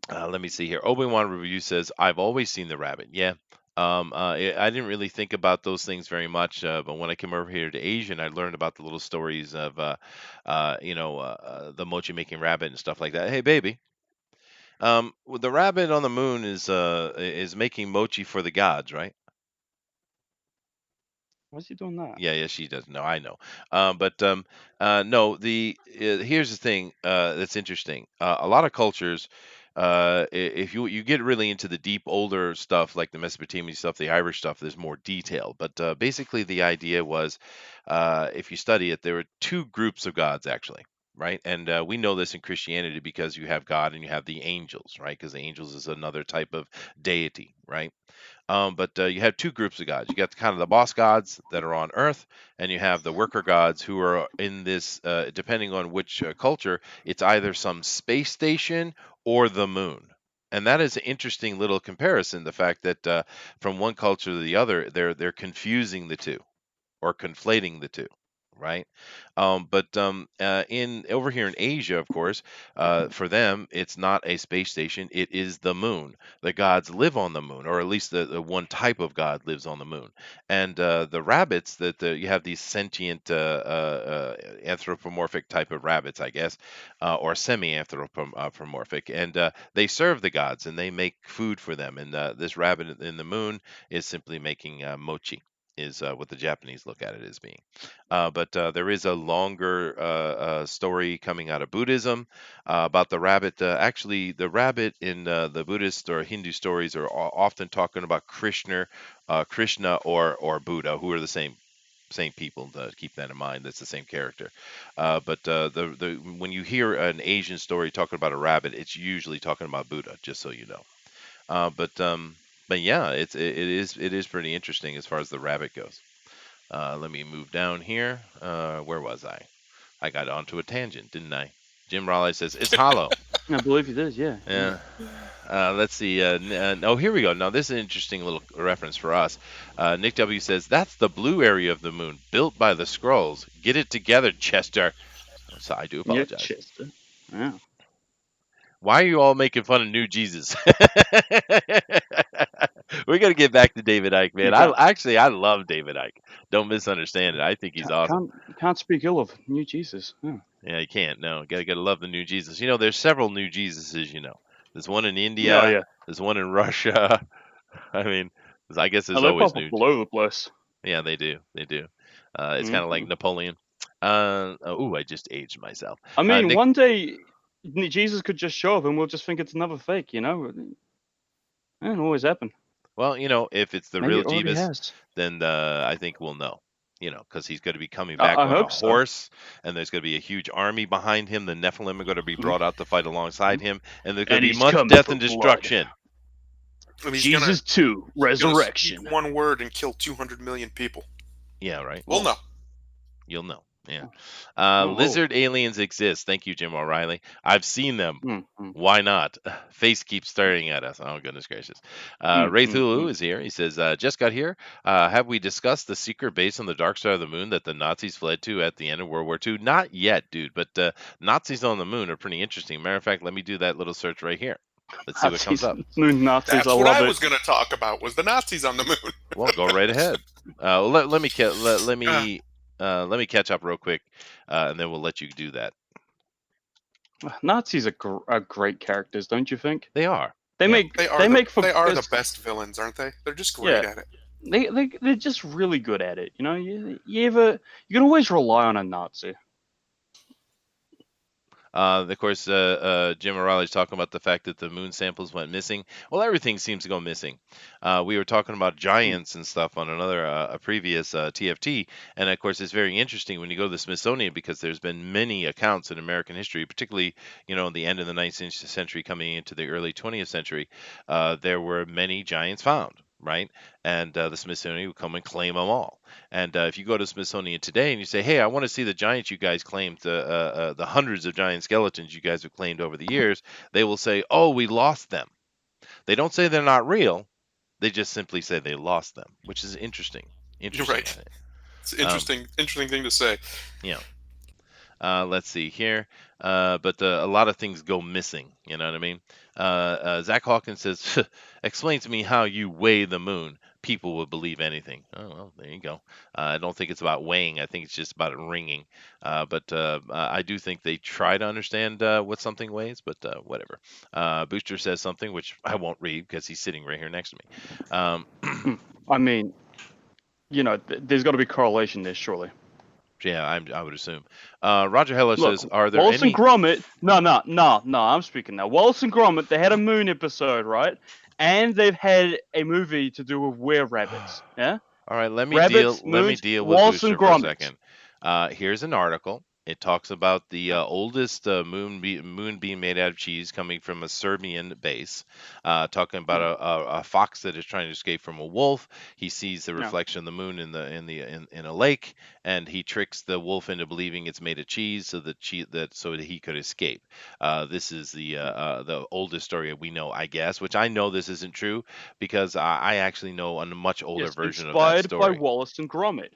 let me see here. Obi-Wan Review says, I've always seen the rabbit. Yeah. I didn't really think about those things very much, but when I came over here to Asia, and I learned about the little stories of, the mochi making rabbit and stuff like that. Hey, baby, the rabbit on the moon is making mochi for the gods, right? Why's he doing that? Yeah, yeah, she does. No, I know. But no, here's the thing that's interesting. A lot of cultures, if you get really into the deep older stuff like the Mesopotamian stuff, the Irish stuff, there's more detail. But basically, the idea was, if you study it, there were two groups of gods actually. Right, and we know this in Christianity because you have God and you have the angels, right? Because the angels is another type of deity, right? But you have two groups of gods. You got kind of the boss gods that are on Earth, and you have the worker gods who are in this. Depending on which culture, it's either some space station or the moon. And that is an interesting little comparison. The fact that from one culture to the other, they're confusing the two or conflating the two, right? But in over here in Asia, of course, for them, it's not a space station; it is the moon. The gods live on the moon, or at least the one type of god lives on the moon. And the rabbits you have these sentient anthropomorphic type of rabbits, I guess, or semi-anthropomorphic, and they serve the gods and they make food for them. And this rabbit in the moon is simply making mochi is what the Japanese look at it as being. But there is a longer story coming out of Buddhism about the rabbit. Actually, the rabbit in the Buddhist or Hindu stories are often talking about Krishna or Buddha, who are the same people. To keep that in mind, that's the same character. But the when you hear an Asian story talking about a rabbit, it's usually talking about Buddha. Just so you know. But yeah, it is pretty interesting as far as the rabbit goes. Let me move down here. Where was I? I got onto a tangent, didn't I? Jim Raleigh says it's hollow. I believe it is, yeah. Yeah. Let's see. Oh, here we go. Now this is an interesting little reference for us. Nick W says that's the blue area of the moon, built by the Skrulls. Get it together, Chester. So I do Yeah, apologize. Chester. Yeah. Why are you all making fun of New Jesus? We're gonna get back to David Icke, You man. I love David Icke. Don't misunderstand it. I think he's awesome. can't speak ill of new Jesus. Yeah. Yeah, you can't. No, gotta love the new Jesus. There's several new Jesuses. There's one in Yeah, India. yeah. There's one in Russia. I mean, I guess there's And they always pop up new. all over the place. Yeah, they do. They do. It's kind of like Mm-hmm. Napoleon. I just aged myself. I mean, Nick, one day Jesus could just show up and we'll just think it's another fake, you know? It don't always happen. well, if it's the Maybe real it already Jeebus, has. then I think we'll know. Because he's going to be coming back I on a hope so. horse, and there's going to be a huge army behind him. The Nephilim are going to be brought out to fight alongside him, and there's going And to be he's much coming death for and blood. destruction. And he's Jesus 2, gonna Resurrection. speak one word and kill 200 million people. Yeah, right. Well, no. You'll know. Yeah. Oh. Lizard aliens exist. Thank you, Jim O'Reilly. I've seen them. Mm-hmm. Why not? Face keeps staring at us. Oh, goodness gracious. Ray Thulu is here. He says, just got here. Have we discussed the secret base on the dark side of the moon that the Nazis fled to at the end of World War II? Not yet, dude. But Nazis on the moon are pretty interesting. Matter of fact, let me do that little search right here. Let's see what comes up. Moon Nazis, That's I what love I it. was going to talk about, was the Nazis on the moon. Well, go right ahead. Let me catch up real quick, and then we'll let you do that. Nazis are great characters, don't you think? They are. They Yeah. make They are the best villains, aren't they? They're just great Yeah. at it. They're just really good at it. You know, you can always rely on a Nazi. Of course, Jim O'Reilly's talking about the fact that the moon samples went missing. Well, everything seems to go missing. We were talking about Mm. giants and stuff on another a previous TFT, and of course, it's very interesting when you go to the Smithsonian because there's been many accounts in American history, particularly the end of the 19th century coming into the early 20th century. There were many giants found. Right, and the Smithsonian would come and claim them all. And if you go to Smithsonian today and you say, "Hey, I want to see the giants you guys claimed, the hundreds of giant skeletons you guys have claimed over the years," they will say, "Oh, we lost them." They don't say they're not real. They just simply say they lost them, which is interesting. You're Interesting, I right. think. It's an Um, interesting thing to say. yeah. Let's see here. But a lot of things go missing. You know what I mean? Zach Hawkins says, "Explain to me how you weigh the moon. People will believe anything." Oh, well, there you go. I don't think it's about weighing. I think it's just about it ringing. But I do think they try to understand what something weighs, but whatever. Booster says something which I won't read because he's sitting right here next to me. Um, I mean, there's got to be correlation there, surely. yeah, I would assume. Roger Heller Look, says, "Are there Wallace and any?" Gromit. No. I'm speaking now. Wallace and Gromit. They had a moon episode, right? And they've had a movie to do with were rabbits. Yeah, All right, let me deal. rabbits, Let me moons, deal with Wallace and Booster for a Gromit. second. Here's an article. It talks about the Yeah, oldest moon being made out of cheese coming from a Serbian base. Talking about yeah, a fox that is trying to escape from a wolf. He sees the yeah. reflection of the moon in a lake, and he tricks the wolf into believing it's made of cheese, so that he could escape. This is the oldest story we know, I guess. Which I know this isn't true because I actually know a much older Yes, version of that inspired by story. Wallace and Gromit.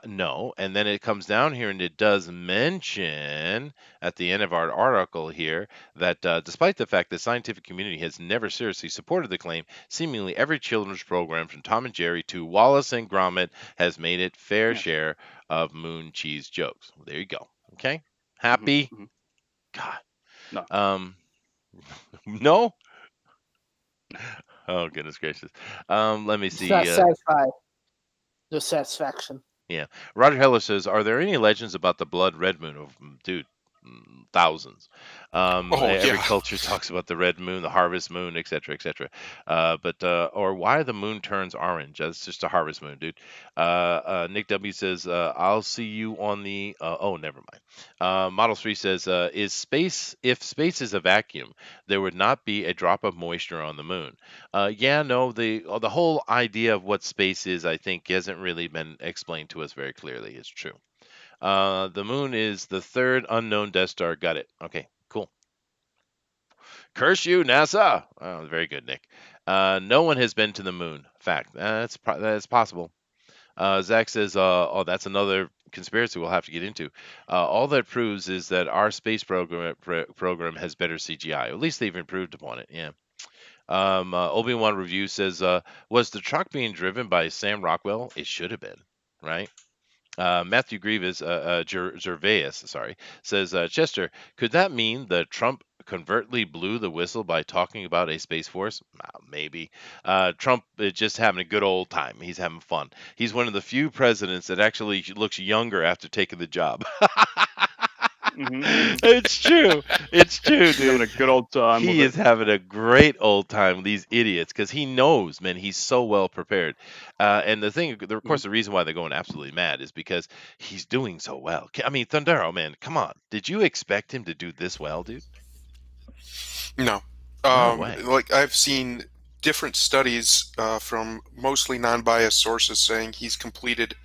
No, and then it comes down here and it does mention at the end of our article here that despite the fact the scientific community has never seriously supported the claim, seemingly every children's program from Tom and Jerry to Wallace and Gromit has made it fair Yes. share of moon cheese jokes. Well, there you go. Okay, Hmm. happy? Hmm. God. No, Um, no. no. Oh goodness gracious. Let me It's not see. satisfied. No satisfaction. Yeah. Roger Heller says, "Are there any legends about the blood red moon?" Of dude, thousands. Oh Every yeah. culture talks about the red moon, the harvest moon, etc., etc. But or why the moon turns orange? That's just a harvest moon, dude. Nick W says, "I'll see you on the." Oh, never mind. Model 3 says, "Is space if space is a vacuum, there would not be a drop of moisture on the moon." Yeah, no, the whole idea of what space is, I think, hasn't really been explained to us very clearly. It's true. The moon is the third unknown Death Star. Got it. Okay, cool. Curse you, NASA. Oh, very good, Nick. No one has been to the moon. Fact. That's possible. Zach says, "Oh, that's another conspiracy we'll have to get into. All that proves is that our space program has better CGI. At least they've improved upon it. Yeah." Obi-Wan Review says, "Was the truck being driven by Sam Rockwell? It should have been, right?" Matthew Grievous, Gervais, sorry, says, "Chester, could that mean that Trump covertly blew the whistle by talking about a space force? Maybe. Trump is just having a good old time. He's having fun. He's one of the few presidents that actually looks younger after taking the job." Hmm. Hmm. It's true. It's true, He's having dude. a good old time with He it. is having a great old time with these idiots because he knows, man, he's so well prepared. And the thing, of Hmm. course, the reason why they're going absolutely mad is because he's doing so well. I mean, Thundero, man, come on. Did you expect him to do this well, dude? No. No way. Like I've seen different studies from mostly non-biased sources saying he's completed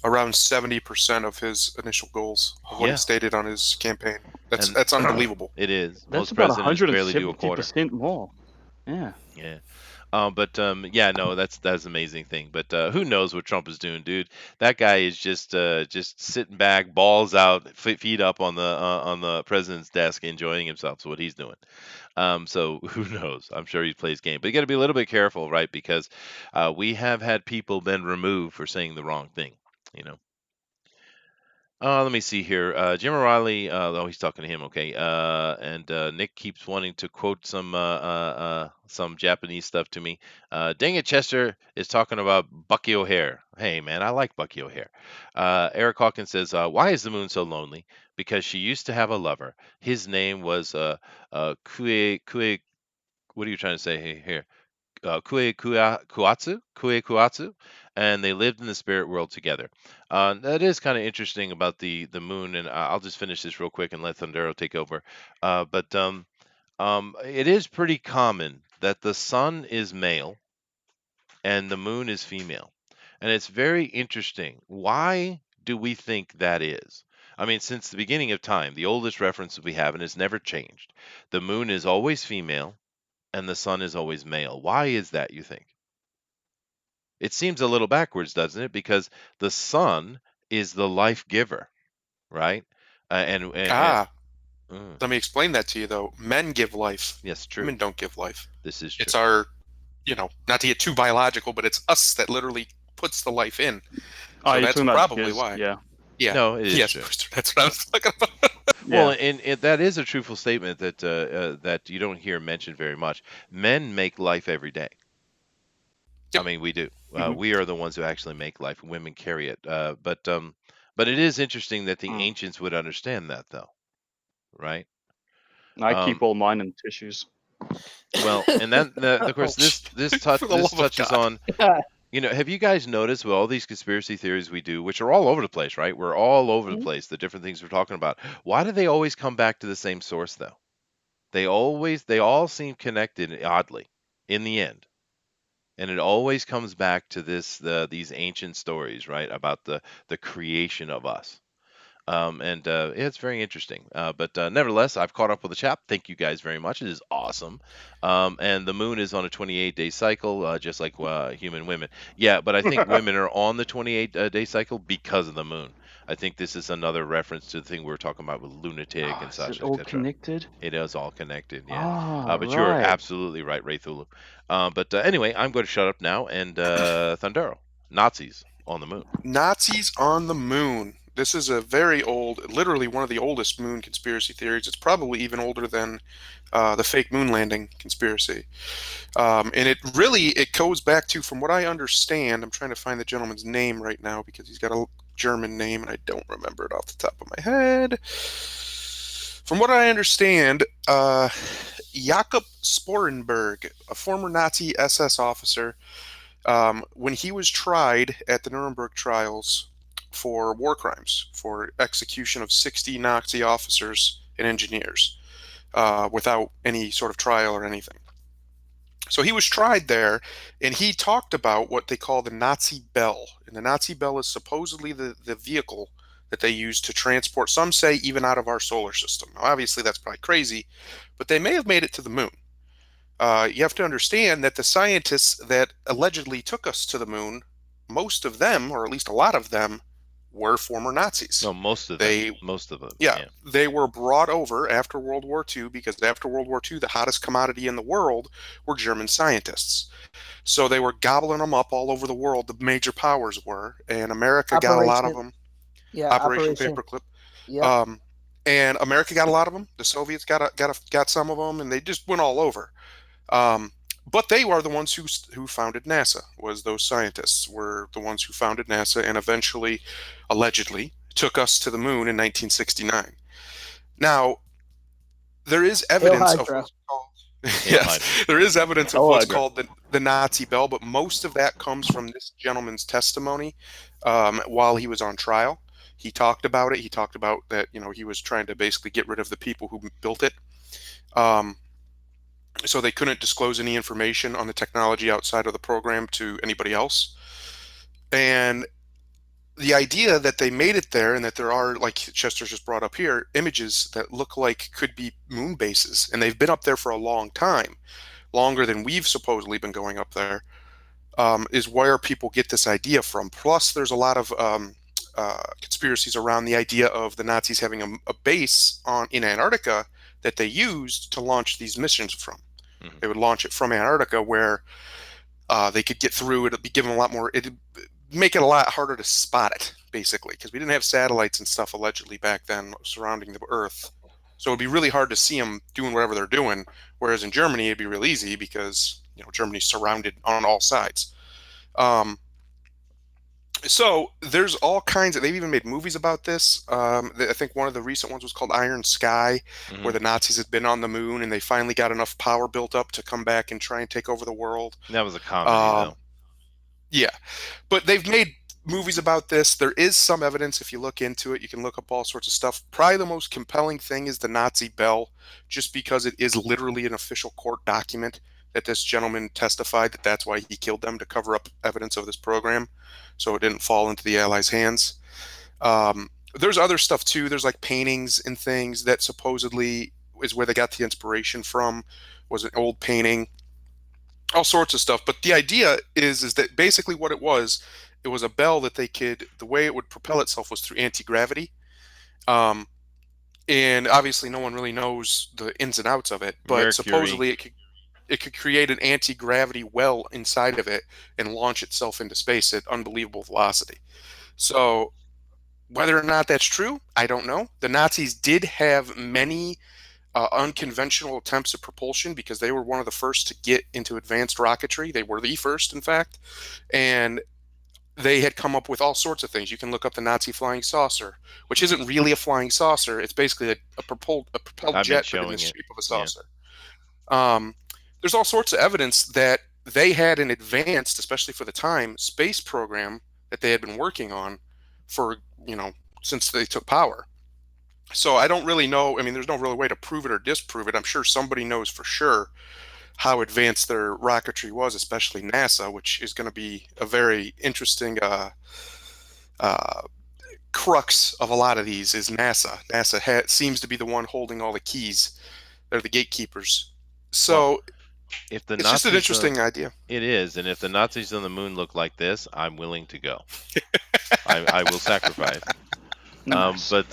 around 70% of his initial goals of what he Yeah. stated on his campaign. That's And that's unbelievable. it is. That's Most about presidents barely do a quarter. 170% more. Yeah. Yeah. But yeah, no, that's an amazing thing. But who knows what Trump is doing, dude? That guy is just sitting back, balls out, feet up on the president's desk, enjoying himself. So what he's doing. So who knows? I'm sure he plays game, but you got to be a little bit careful, right? Because we have had people been removed for saying the wrong thing. You know. Let me see here. Jim O'Reilly. Oh, he's talking to him. Okay. And Nick keeps wanting to quote some Japanese stuff to me. Dang it, Chester is talking about Bucky O'Hare. Hey, man, I like Bucky O'Hare. Eric Hawkins says, "Why is the moon so lonely? Because she used to have a lover. His name was Kue. What are you trying to say here? Kue Kuatsu, and they lived in the spirit world together. That is kind of interesting about the moon, and I'll just finish this real quick and let Thundero take over. But it is pretty common that the sun is male and the moon is female, and it's very interesting. Why do we think that is? I mean, since the beginning of time, the oldest reference we have, and it's never changed. The moon is always female and the sun is always male. Why is that, you think? It seems a little backwards, doesn't it? Because the sun is the life giver, right? And Ah, mm, let me explain that to you though. Men give life. yes, true. Women don't give life. This is true. It's our, not to get too biological, but it's us that literally puts the life in. Oh, So you're that's talking about probably his, why. yeah. Yeah. No, it is Yes, true. Brewster. That's what I was talking about. Well, Yeah. and that is a truthful statement that you don't hear mentioned very much. Men make life every day. I Yep. mean, we do. Hmm. We are the ones who actually make life. Women carry it. But it is interesting that the Mm. ancients would understand that, though, right? I Um, keep all mine in tissues. Well, and then of course Ouch. For the this love of touches God. on, have you guys noticed with all these conspiracy theories we do, which are all over the place, right? We're all over the place, the different things we're talking about. Why do they always come back to the same source though? They all seem connected oddly in the end. And it always comes back to these ancient stories, right? About the creation of us. Yeah, it's very interesting. But nevertheless, I've caught up with the chat. Thank you guys very much. It is awesome. And the moon is on a 28-day cycle, just like human women. Yeah, but I think women are on the 28-day cycle because of the moon. I think this is another reference to the thing we were talking about with lunatic Oh, and is such, it all etc. connected? It is all connected, yeah. Ah, But you're right. absolutely right, Raythulu. But anyway, I'm going to shut up now. And Thundero, Nazis on the moon. Nazis on the moon. This is a very old, literally one of the oldest moon conspiracy theories. It's probably even older than the fake moon landing conspiracy. And it goes back to, from what I understand, I'm trying to find the gentleman's name right now because he's got a German name and I don't remember it off the top of my head. From what I understand, Jakob Sporenberg, a former Nazi SS officer, when he was tried at the Nuremberg trials for war crimes, for execution of 60 Nazi officers and engineers without any sort of trial or anything. So he was tried there, and he talked about what they call the Nazi Bell. And the Nazi Bell is supposedly the vehicle that they use to transport, some say, even out of our solar system. Now, obviously, that's probably crazy, but they may have made it to the moon. You have to understand that the scientists that allegedly took us to the moon, most of them, or at least a lot of them, were former Nazis. No, most of them. They, Most of them. yeah, Yeah. they were brought over after World War II because after World War II, the hottest commodity in the world were German scientists. So they were gobbling them up all over the world. The major powers were, and America got a lot of Operation, them. yeah, Operation Operation, Paperclip. yep. Um, and America got a lot of them. The Soviets got some of them, and they just went all over. Um, but they are the ones who founded NASA. Was those scientists were the ones who founded NASA and eventually, allegedly, took us to the moon in 1969. Now there is Hail evidence of Hydra. what's called Hail yes, Hydra. there is evidence of Oh, what's Hydra. called the Nazi Bell, but most of that comes from this gentleman's testimony while he was on trial. He talked about it. He talked about that he was trying to basically get rid of the people who built it. Um, so they couldn't disclose any information on the technology outside of the program to anybody else. And the idea that they made it there and that there are, like Chester just brought up here, images that look like could be moon bases, and they've been up there for a long time, longer than we've supposedly been going up there, is where people get this idea from. Plus, there's a lot of conspiracies around the idea of the Nazis having a base in Antarctica that they used to launch these missions from. Mhm. They would launch it from Antarctica, where they could get through. It'd be given a lot more. It'd make it a lot harder to spot it basically, because we didn't have satellites and stuff allegedly back then surrounding the Earth. So it'd be really hard to see them doing whatever they're doing. Whereas in Germany, it'd be real easy because Germany's surrounded on all sides. Um, so there's all kinds of. They've even made movies about this. I think one of the recent ones was called Iron Sky, where Hmm. the Nazis had been on the moon and they finally got enough power built up to come back and try and take over the world. That was a comedy, Um, though. yeah, but they've made movies about this. There is some evidence if you look into it. You can look up all sorts of stuff. Probably the most compelling thing is the Nazi bell, just because it is literally an official court document that this gentleman testified that that's why he killed them, to cover up evidence of this program, so it didn't fall into the Allies' hands. There's other stuff too. There's like paintings and things that supposedly is where they got the inspiration from. Was an old painting, all sorts of stuff. But the idea is that basically what it was a bell that they could. The way it would propel itself was through anti-gravity. Um, and obviously, no one really knows the ins and outs of it. But Mercury. supposedly, it could create an anti-gravity well inside of it and launch itself into space at unbelievable velocity. So whether or not that's true, I don't know. The Nazis did have many unconventional attempts at propulsion because they were one of the first to get into advanced rocketry. They were the first, in fact. And they had come up with all sorts of things. You can look up the Nazi flying saucer, which Hmm. isn't really a flying saucer. It's basically a propelled I've been jet, but in the showing it. shape of a Yeah. saucer. Um, there's all sorts of evidence that they had an advanced, especially for the time, space program that they had been working on for, since they took power. So I don't really know. I mean, there's no real way to prove it or disprove it. I'm sure somebody knows for sure how advanced their rocketry was, especially NASA, which is going to be a very interesting uh, crux of a lot of these is NASA. NASA seems to be the one holding all the keys. They're the gatekeepers. Well, So if the it's just an Nazis, interesting idea. it is, and if the Nazis on the moon look like this, I'm willing to go. I will sacrifice. Nice. But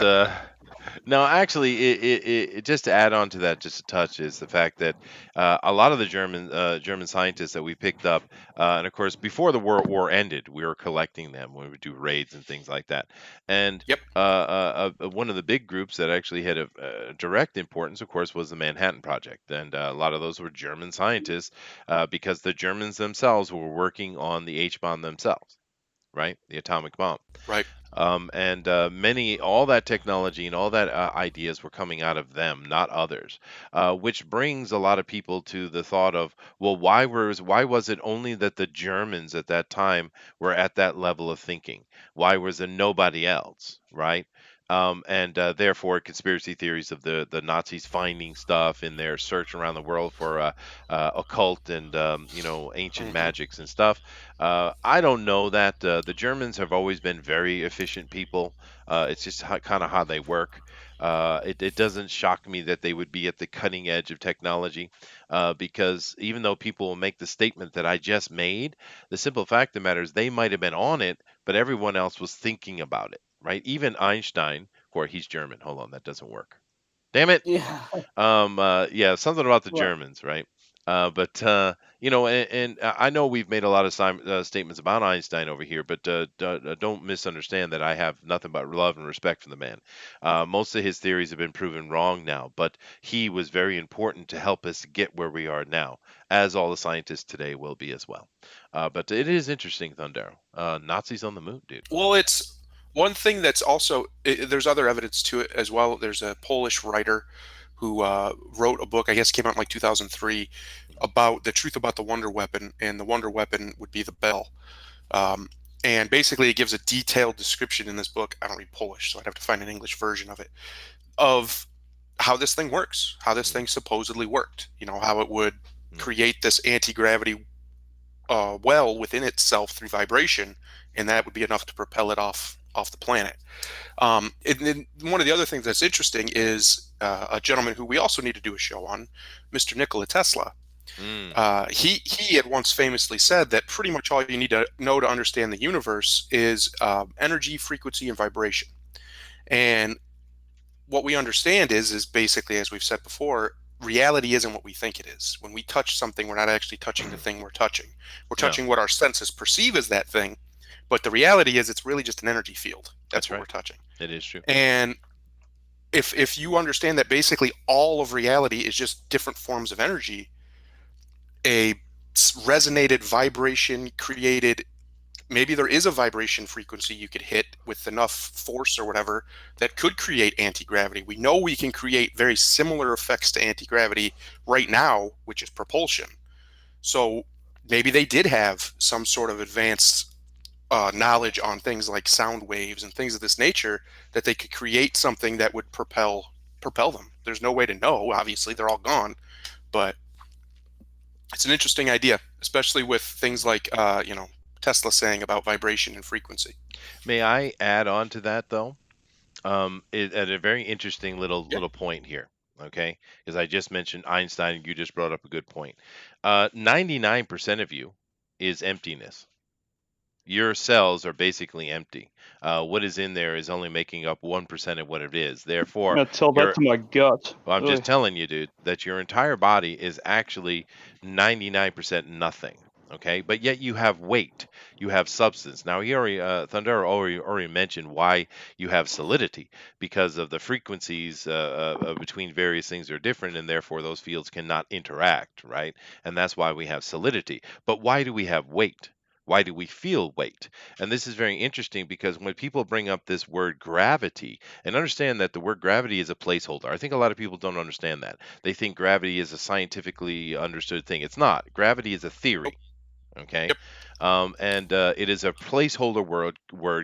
no, actually, just to add on to that, just a touch, is the fact that a lot of the German scientists that we picked up, and of course, before the World War ended, we were collecting them when we would do raids and things like that. And Yep. one of the big groups that actually had a direct importance, of course, was the Manhattan Project, and a lot of those were German scientists because the Germans themselves were working on the H bomb themselves, right? The atomic bomb. Right. And all that technology and all that ideas were coming out of them, not others, which brings a lot of people to the thought of, well, why was it only that the Germans at that time were at that level of thinking? Why was there nobody else, right? And therefore, conspiracy theories of the Nazis finding stuff in their search around the world for occult and ancient Hmm. magics and stuff. I don't know that the Germans have always been very efficient people. It's just kind of how they work. It doesn't shock me that they would be at the cutting edge of technology, because even though people will make the statement that I just made, the simple fact of the matter is they might have been on it, but everyone else was thinking about it, right? Even Einstein, or he's German. Hold on, that doesn't work. Damn it. Yeah. Yeah, something about the What? Germans, right? But and I know we've made a lot of statements about Einstein over here, but don't misunderstand that I have nothing but love and respect for the man. Most of his theories have been proven wrong now, but he was very important to help us get where we are now, as all the scientists today will be as well. But it is interesting, Thunder. Nazis on the moon, dude. Well, it's one thing that's also there's other evidence to it as well. There's a Polish writer who wrote a book. I guess it came out in like 2003 about the truth about the wonder weapon, and the wonder weapon would be the bell. Um, and basically, it gives a detailed description in this book. I don't read Polish, so I'd have to find an English version of it, of how this thing works, how this Mm, thing supposedly worked. How it would mm, create this anti-gravity well within itself through vibration, and that would be enough to propel it off the planet. And then one of the other things that's interesting is a gentleman who we also need to do a show on, Mr. Nikola Tesla. mm. He had once famously said that pretty much all you need to know to understand the universe is energy, frequency, and vibration. And what we understand is basically, as we've said before, reality isn't what we think it is. When we touch something, we're not actually touching the thing we're touching. We're No. touching what our senses perceive as that thing, But the reality is it's really just an energy field. That's That's what right. we're touching. It is true. And if you understand that basically all of reality is just different forms of energy, a resonated vibration created, maybe there is a vibration frequency you could hit with enough force or whatever that could create anti-gravity. We know we can create very similar effects to anti-gravity right now, which is propulsion. So maybe they did have some sort of advanced knowledge on things like sound waves and things of this nature that they could create something that would propel them. There's no way to know. Obviously, they're all gone, but it's an interesting idea, especially with things like Tesla saying about vibration and frequency. May I add on to that though? At a very interesting little Yeah. little point here. Okay, because I just mentioned Einstein, and you just brought up a good point. 99% of you is emptiness. Your cells are basically empty. What is in there is only making up 1% of what it is. I'm Therefore, gonna tell that your to my gut. well, I'm just Ugh. telling you, dude, that your entire body is actually 99% nothing. Okay, but yet you have weight, you have substance. Now, he already, Thunder already mentioned why you have solidity because of the frequencies between various things are different, and therefore those fields cannot interact, right? And that's why we have solidity. But why do we have weight? Why do we feel weight? And this is very interesting because when people bring up this word gravity, and understand that the word gravity is a placeholder. I think a lot of people don't understand that. They think gravity is a scientifically understood thing. It's not. Gravity is a Nope. theory. Okay. Yep. And it is a placeholder word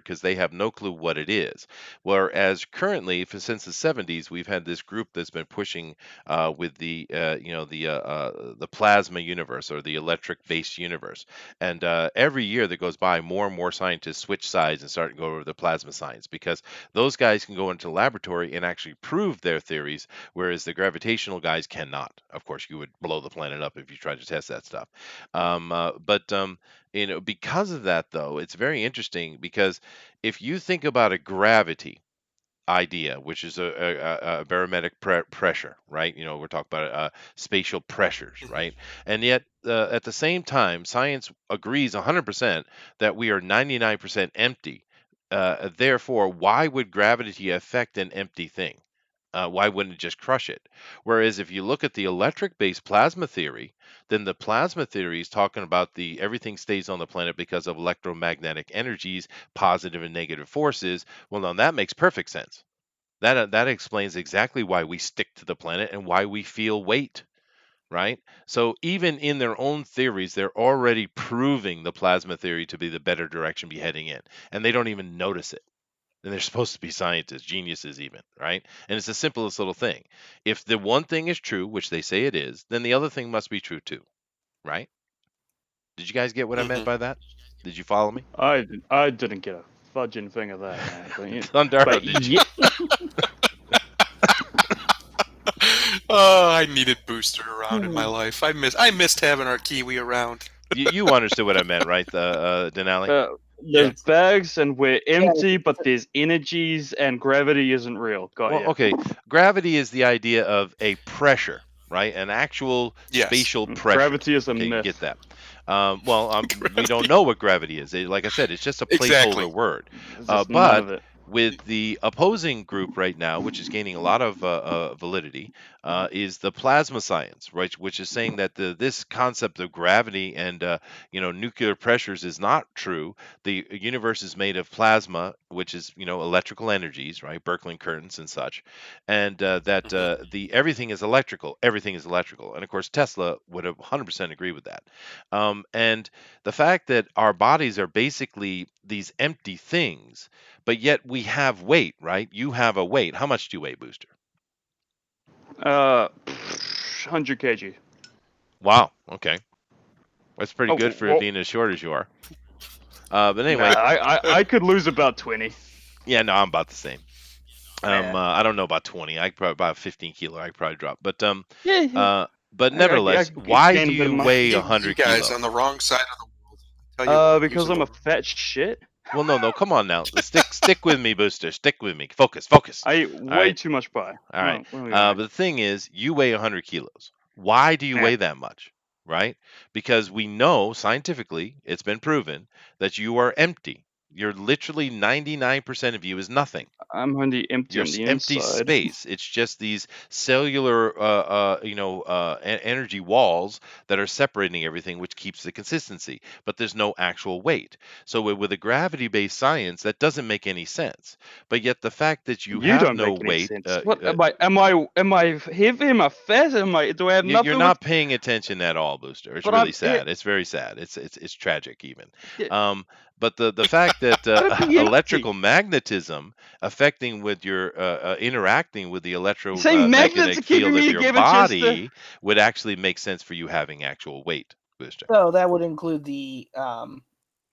because they have no clue what it is. Whereas currently, since the 70s, we've had this group that's been pushing with the plasma universe or the electric-based universe. And every year that goes by, more and more scientists switch sides and start to go over the plasma science because those guys can go into the laboratory and actually prove their theories, whereas the gravitational guys cannot. Of course, you would blow the planet up if you tried to test that stuff. But because of that, though, it's very interesting because if you think about a gravity idea, which is a barometric pressure, right? We're talking about spatial pressures, Mhm. right? And yet, at the same time, science agrees 100% that we are 99% empty. Therefore, why would gravity affect an empty thing? Why wouldn't it just crush it? Whereas if you look at the electric-based plasma theory, then the plasma theory is talking about the everything stays on the planet because of electromagnetic energies, positive and negative forces. Well, now that makes perfect sense. That explains exactly why we stick to the planet and why we feel weight, right? So even in their own theories, they're already proving the plasma theory to be the better direction to be heading in, and they don't even notice it. And they're supposed to be scientists, geniuses even, right? And it's the simplest little thing. If the one thing is true, which they say it is, then the other thing must be true too, right? Did you guys get what I meant Mhm. by that? Did you follow me? I didn't get a fudging thing of that, man. Thundaro, But did you? yeah, Oh, I needed Booster around in my life. I missed having our Kiwi around. You understood what I meant, right, Denali? there's Yes. bags and we're Yeah, empty, but there's energies and gravity isn't real. Got Well, ya. okay. Gravity is the idea of a pressure, right? An actual Yes. spatial pressure. Gravity is a Okay, you get myth. that. We don't Gravity. know what gravity is. Like I said, it's just a Exactly. placeholder word. There's just none But of it. with the opposing group right now, which is gaining a lot of validity, is the plasma science, right? Which is saying that this concept of gravity and nuclear pressures is not true. The universe is made of plasma, which is electrical energies, right? Birkeland currents and such, and that Hmm. the everything is electrical. Everything is electrical, and of course Tesla would have 100% agree with that. And the fact that our bodies are basically these empty things, but yet we have weight, right? You have a weight. How much do you weigh, Booster? 100 kg. Wow. Okay, that's pretty Oh, good for oh, being as short as you are. But nah, anyway, I could lose about 20. yeah, no, I'm about the same. man. I don't know about 20. I could probably about 15 kilo. I could probably drop. Yeah, yeah. Uh, but I nevertheless, why do gained a bit of you muscle. weigh You 100 guys on kilos? the wrong side of the world. I tell you what, Because using I'm the a fat shit. Well, no, come on now. Stick with me, Booster. Stick with me. Focus. I eat All way right, too much pie. all right. What are we going But the thing is, you weigh 100 kilos. Why do you Yeah. weigh that much? Right? Because we know scientifically, it's been proven that you are empty. You're literally 99% of you is nothing. I'm on the empty You're on the empty inside. space. It's just these cellular, energy walls that are separating everything, which keeps the consistency. But there's no actual weight. So with a gravity-based science, that doesn't make any sense. But yet the fact that you You have don't no make any weight, sense. What am I? Am I heavy? Am I fat? Do I have you're nothing? What? not paying attention at all, Booster. It's But really I'm. sad. It's very sad. It's tragic even. Yeah, Um, but the fact that I'd be empty. electrical magnetism affecting with your interacting with the You say magnets are electromagnetic keeping field me of your together, Chester? body would actually make sense for you having actual weight, Booster. So that would include the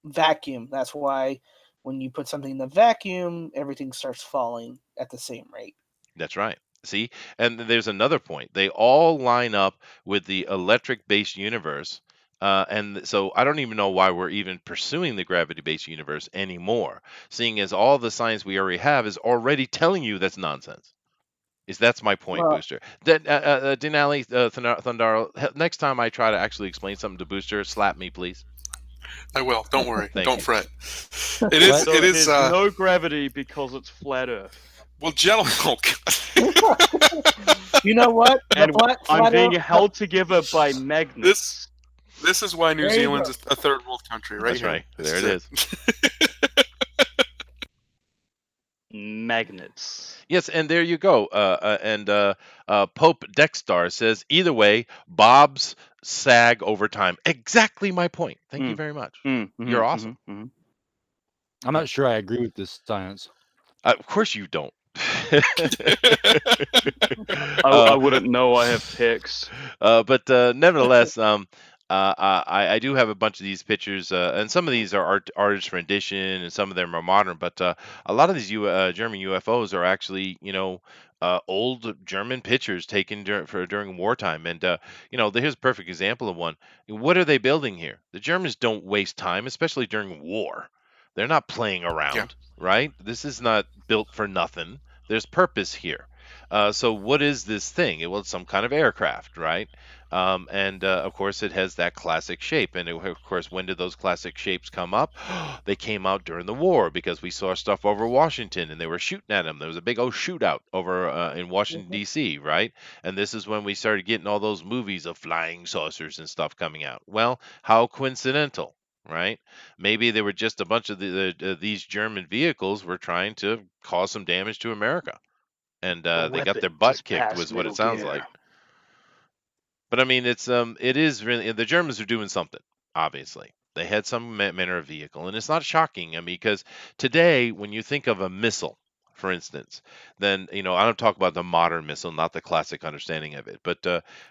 vacuum. That's why when you put something in the vacuum, everything starts falling at the same rate. That's right. See, and there's another point. They all line up with the electric-based universe, and so I don't even know why we're even pursuing the gravity-based universe anymore, seeing as all the science we already have is already telling you that's nonsense. That's my point, Well, Booster. Then, Denali, Thundar, next time I try to actually explain something to Booster, slap me, please. I will. Don't worry. Thank Don't you. fret. It is. So It is. there's no gravity because it's flat Earth. Well, gentlemen. Oh, God. you know what? The And flat I'm being Earth- held together by magnets. This is why New There you Zealand's go. a third world country, right That's here. right. This There it is. Magnets. Yes, and there you go. Pope Dexstar says, either way, Bob's sag over time. Exactly my point. Thank you very much. You're awesome. I'm not sure I agree with this science. Of course you don't. I wouldn't know. I have pics. But nevertheless, I do have a bunch of these pictures, and some of these are artist rendition, and some of them are modern. But a lot of these German UFOs are actually, old German pictures taken during wartime. And here's a perfect example of one. What are they building here? The Germans don't waste time, especially during war. They're not playing around, right? This is not built for nothing. There's purpose here. So what is this thing? Well, it's some kind of aircraft, right? And of course, it has that classic shape. And of course, when did those classic shapes come up? They came out during the war because we saw stuff over Washington and they were shooting at them. There was a big old shootout over in Washington, D.C., right? And this is when we started getting all those movies of flying saucers and stuff coming out. Well, how coincidental, right? Maybe they were just a bunch of these German vehicles were trying to cause some damage to America. And they got their butt kicked, was what it sounds like. But I mean, it is really the Germans are doing something. Obviously, they had some manner of vehicle, and it's not shocking. I mean, because today, when you think of a missile, for instance, then I don't talk about the modern missile, not the classic understanding of it. But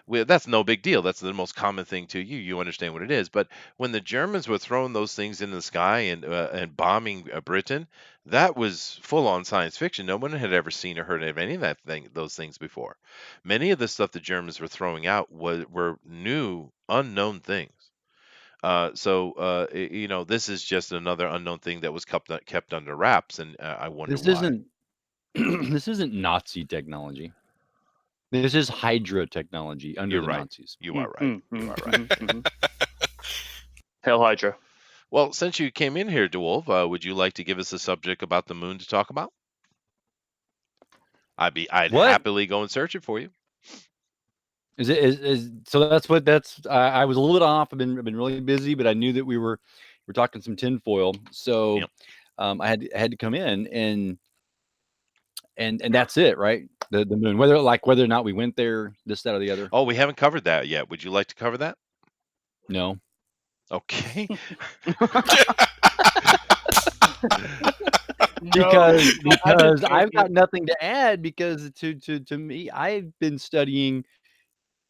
that's no big deal. That's the most common thing to you. You understand what it is. But when the Germans were throwing those things in the sky and bombing Britain, that was full on science fiction. No one had ever seen or heard of any of those things before. Many of the stuff the Germans were throwing out were new, unknown things. This is just another unknown thing that was kept under wraps, and I wonder This why. isn't this isn't Nazi technology. This is Hydra technology under You're the right. Nazis. You are right. You are right. Hell Hydra. Well, since you came in here, DeWolf, would you like to give us a subject about the moon to talk about? I'd What? happily go and search it for you. So that's I was a little bit off. I've been really busy, but I knew that we're talking some tinfoil. So Yep. I had to come in and that's it, right? The moon, whether or not we went there, this, that, or the other. Oh, we haven't covered that yet. Would you like to cover that? No. Okay. because I've got nothing to add, because to me, I've been studying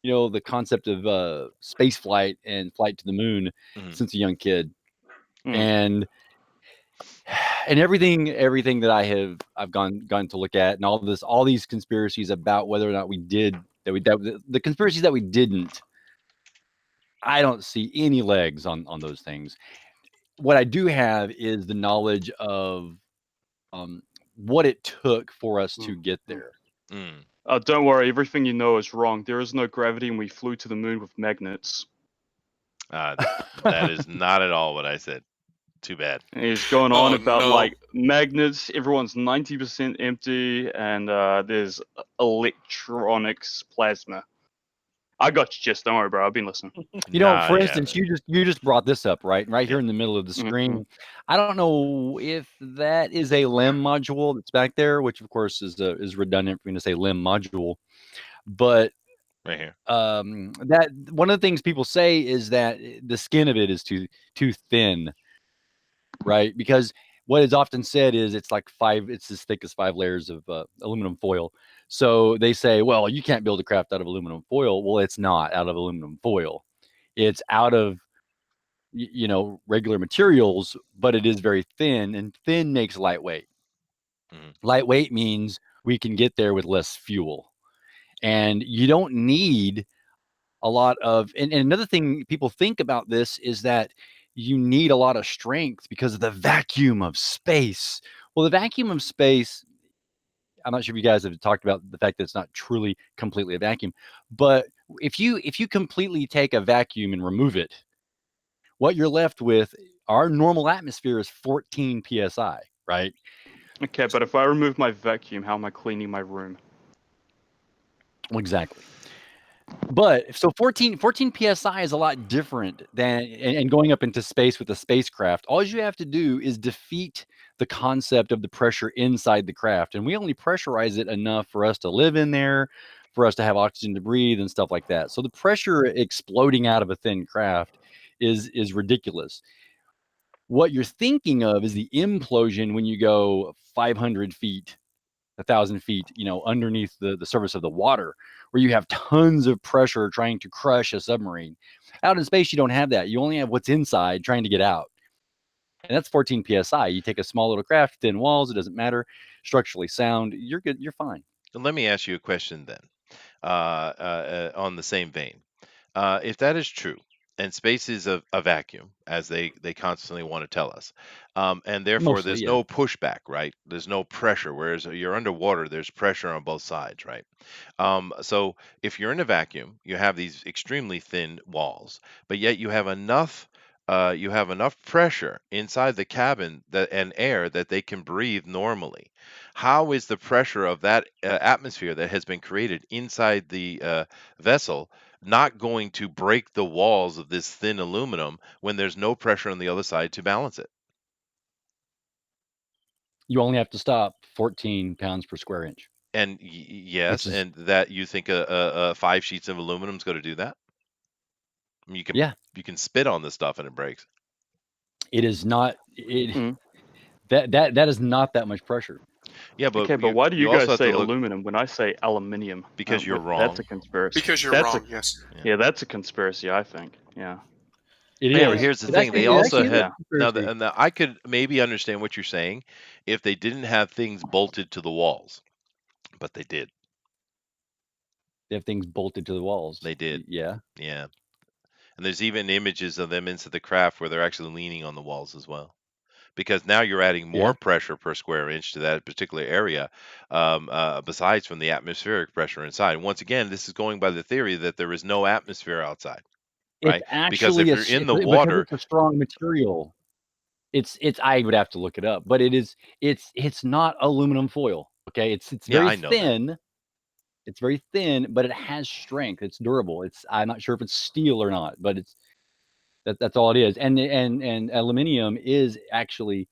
the concept of space flight and flight to the moon since a young kid. And everything that I've gone to look at, and all these conspiracies about whether or not we did the conspiracies that we didn't, I don't see any legs on those things. What I do have is the knowledge of what it took for us to get there. Don't worry, everything you know is wrong. There is no gravity, and we flew to the moon with magnets. That is not at all what I said. Too bad. And he's going Oh, on about no. like magnets. Everyone's 90% empty, and there's electronics plasma. I got you, just don't worry, bro. I've been listening. Nah, For you instance, haven't. you just brought this up, right Yeah. here in the middle of the Mhm. screen. I don't know if that is a LEM module that's back there, which of course is redundant for me to say LEM module, but Right here. that one of the things people say is that the skin of it is too thin, right? Because what is often said is it's as thick as 5 layers of aluminum foil. So they say, well, you can't build a craft out of aluminum foil. Well, it's not out of aluminum foil. It's out of regular materials, but it is very thin, and thin makes lightweight. Mhm. Lightweight means we can get there with less fuel, and you don't need a lot of. And another thing people think about this is that you need a lot of strength because of the vacuum of space. Well, the vacuum of space. I'm not sure if you guys have talked about the fact that it's not truly completely a vacuum, but if you completely take a vacuum and remove it, what you're left with, our normal atmosphere is 14 psi, right? Okay, but if I remove my vacuum, how am I cleaning my room? Exactly. But so 14 psi is a lot different than and going up into space with a spacecraft. All you have to do is defeat the concept of the pressure inside the craft, and we only pressurize it enough for us to live in there, for us to have oxygen to breathe and stuff like that. So the pressure exploding out of a thin craft is ridiculous. What you're thinking of is the implosion when you go 500 feet, 1,000 feet, underneath the surface of the water, where you have tons of pressure trying to crush a submarine. Out in space, you don't have that. You only have what's inside trying to get out. And that's 14 psi. You take a small little craft, thin walls, it doesn't matter, structurally sound, you're good, you're fine. And let me ask you a question then, on the same vein. If that is true, and space is a vacuum, as they constantly want to tell us, and therefore Mostly, there's yeah. no pushback, right? There's no pressure, whereas you're underwater, there's pressure on both sides, right? So if you're in a vacuum, you have these extremely thin walls, but yet you have enough pressure inside the cabin that and air that they can breathe normally. How is the pressure of that atmosphere that has been created inside the vessel not going to break the walls of this thin aluminum when there's no pressure on the other side to balance it? You only have to stop 14 pounds per square inch, And which yes, is, and that you think five sheets of aluminum is going to do that? I mean, yeah, you can spit on this stuff and it breaks. it is not, it, Mm. that is not that much pressure. Yeah, but Okay, but why do you you also guys have to say look aluminum when I say aluminium? because you're That's a wrong. conspiracy. Because you're That's a wrong, yes. yeah, that's a conspiracy. I think. Yeah. It Yeah, but is. here's the It thing: actually, they it also actually is a Yeah. had conspiracy. and I could maybe understand what you're saying if they didn't have things bolted to the walls, but they did. They have things bolted to the walls. They did. Yeah. Yeah. And there's even images of them into the craft where they're actually leaning on the walls as well. Because now you're adding more Yeah. pressure per square inch to that particular area, besides from the atmospheric pressure inside. And once again, this is going by the theory that there is no atmosphere outside, It's right? Because actually if you're in the because water, it's a strong material. It's I would have to look it up, but it's not aluminum foil. Okay. It's yeah, very I know that. thin. It's very thin, but it has strength. It's durable. I'm not sure if it's steel or not, but that's all it is. And aluminium is actually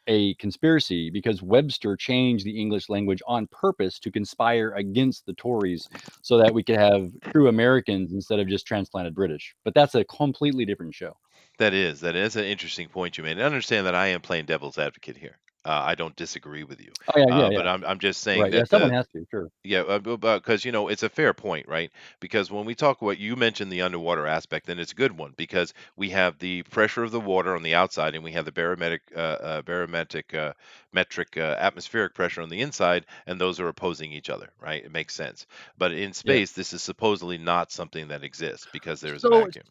a conspiracy because Webster changed the English language on purpose to conspire against the Tories so that we could have true Americans instead of just transplanted British. But that's a completely different show. That is an interesting point you made. And understand that I am playing devil's advocate here. I don't disagree with you, Oh, yeah, yeah, but yeah. I'm just saying Right. Yeah, that someone has to, sure. yeah, because it's a fair point, right? Because when we talk about you mentioned the underwater aspect, and it's a good one because we have the pressure of the water on the outside, and we have the metric atmospheric pressure on the inside, and those are opposing each other, right? It makes sense. But in Yeah. space, this is supposedly not something that exists because there is a So vacuum.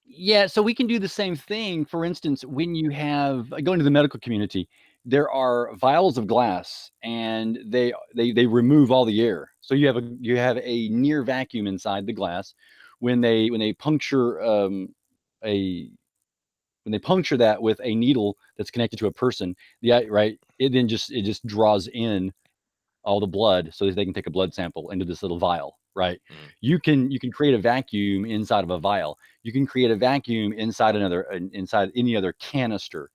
yeah, so we can do the same thing. For instance, when you have going to the medical community, there are vials of glass, and they remove all the air. So you have a near vacuum inside the glass. When they puncture a puncture that with a needle that's connected to a person, it just draws in all the blood so that they can take a blood sample into this little vial, right? Mm. You can create a vacuum inside of a vial. You can create a vacuum inside any other canister.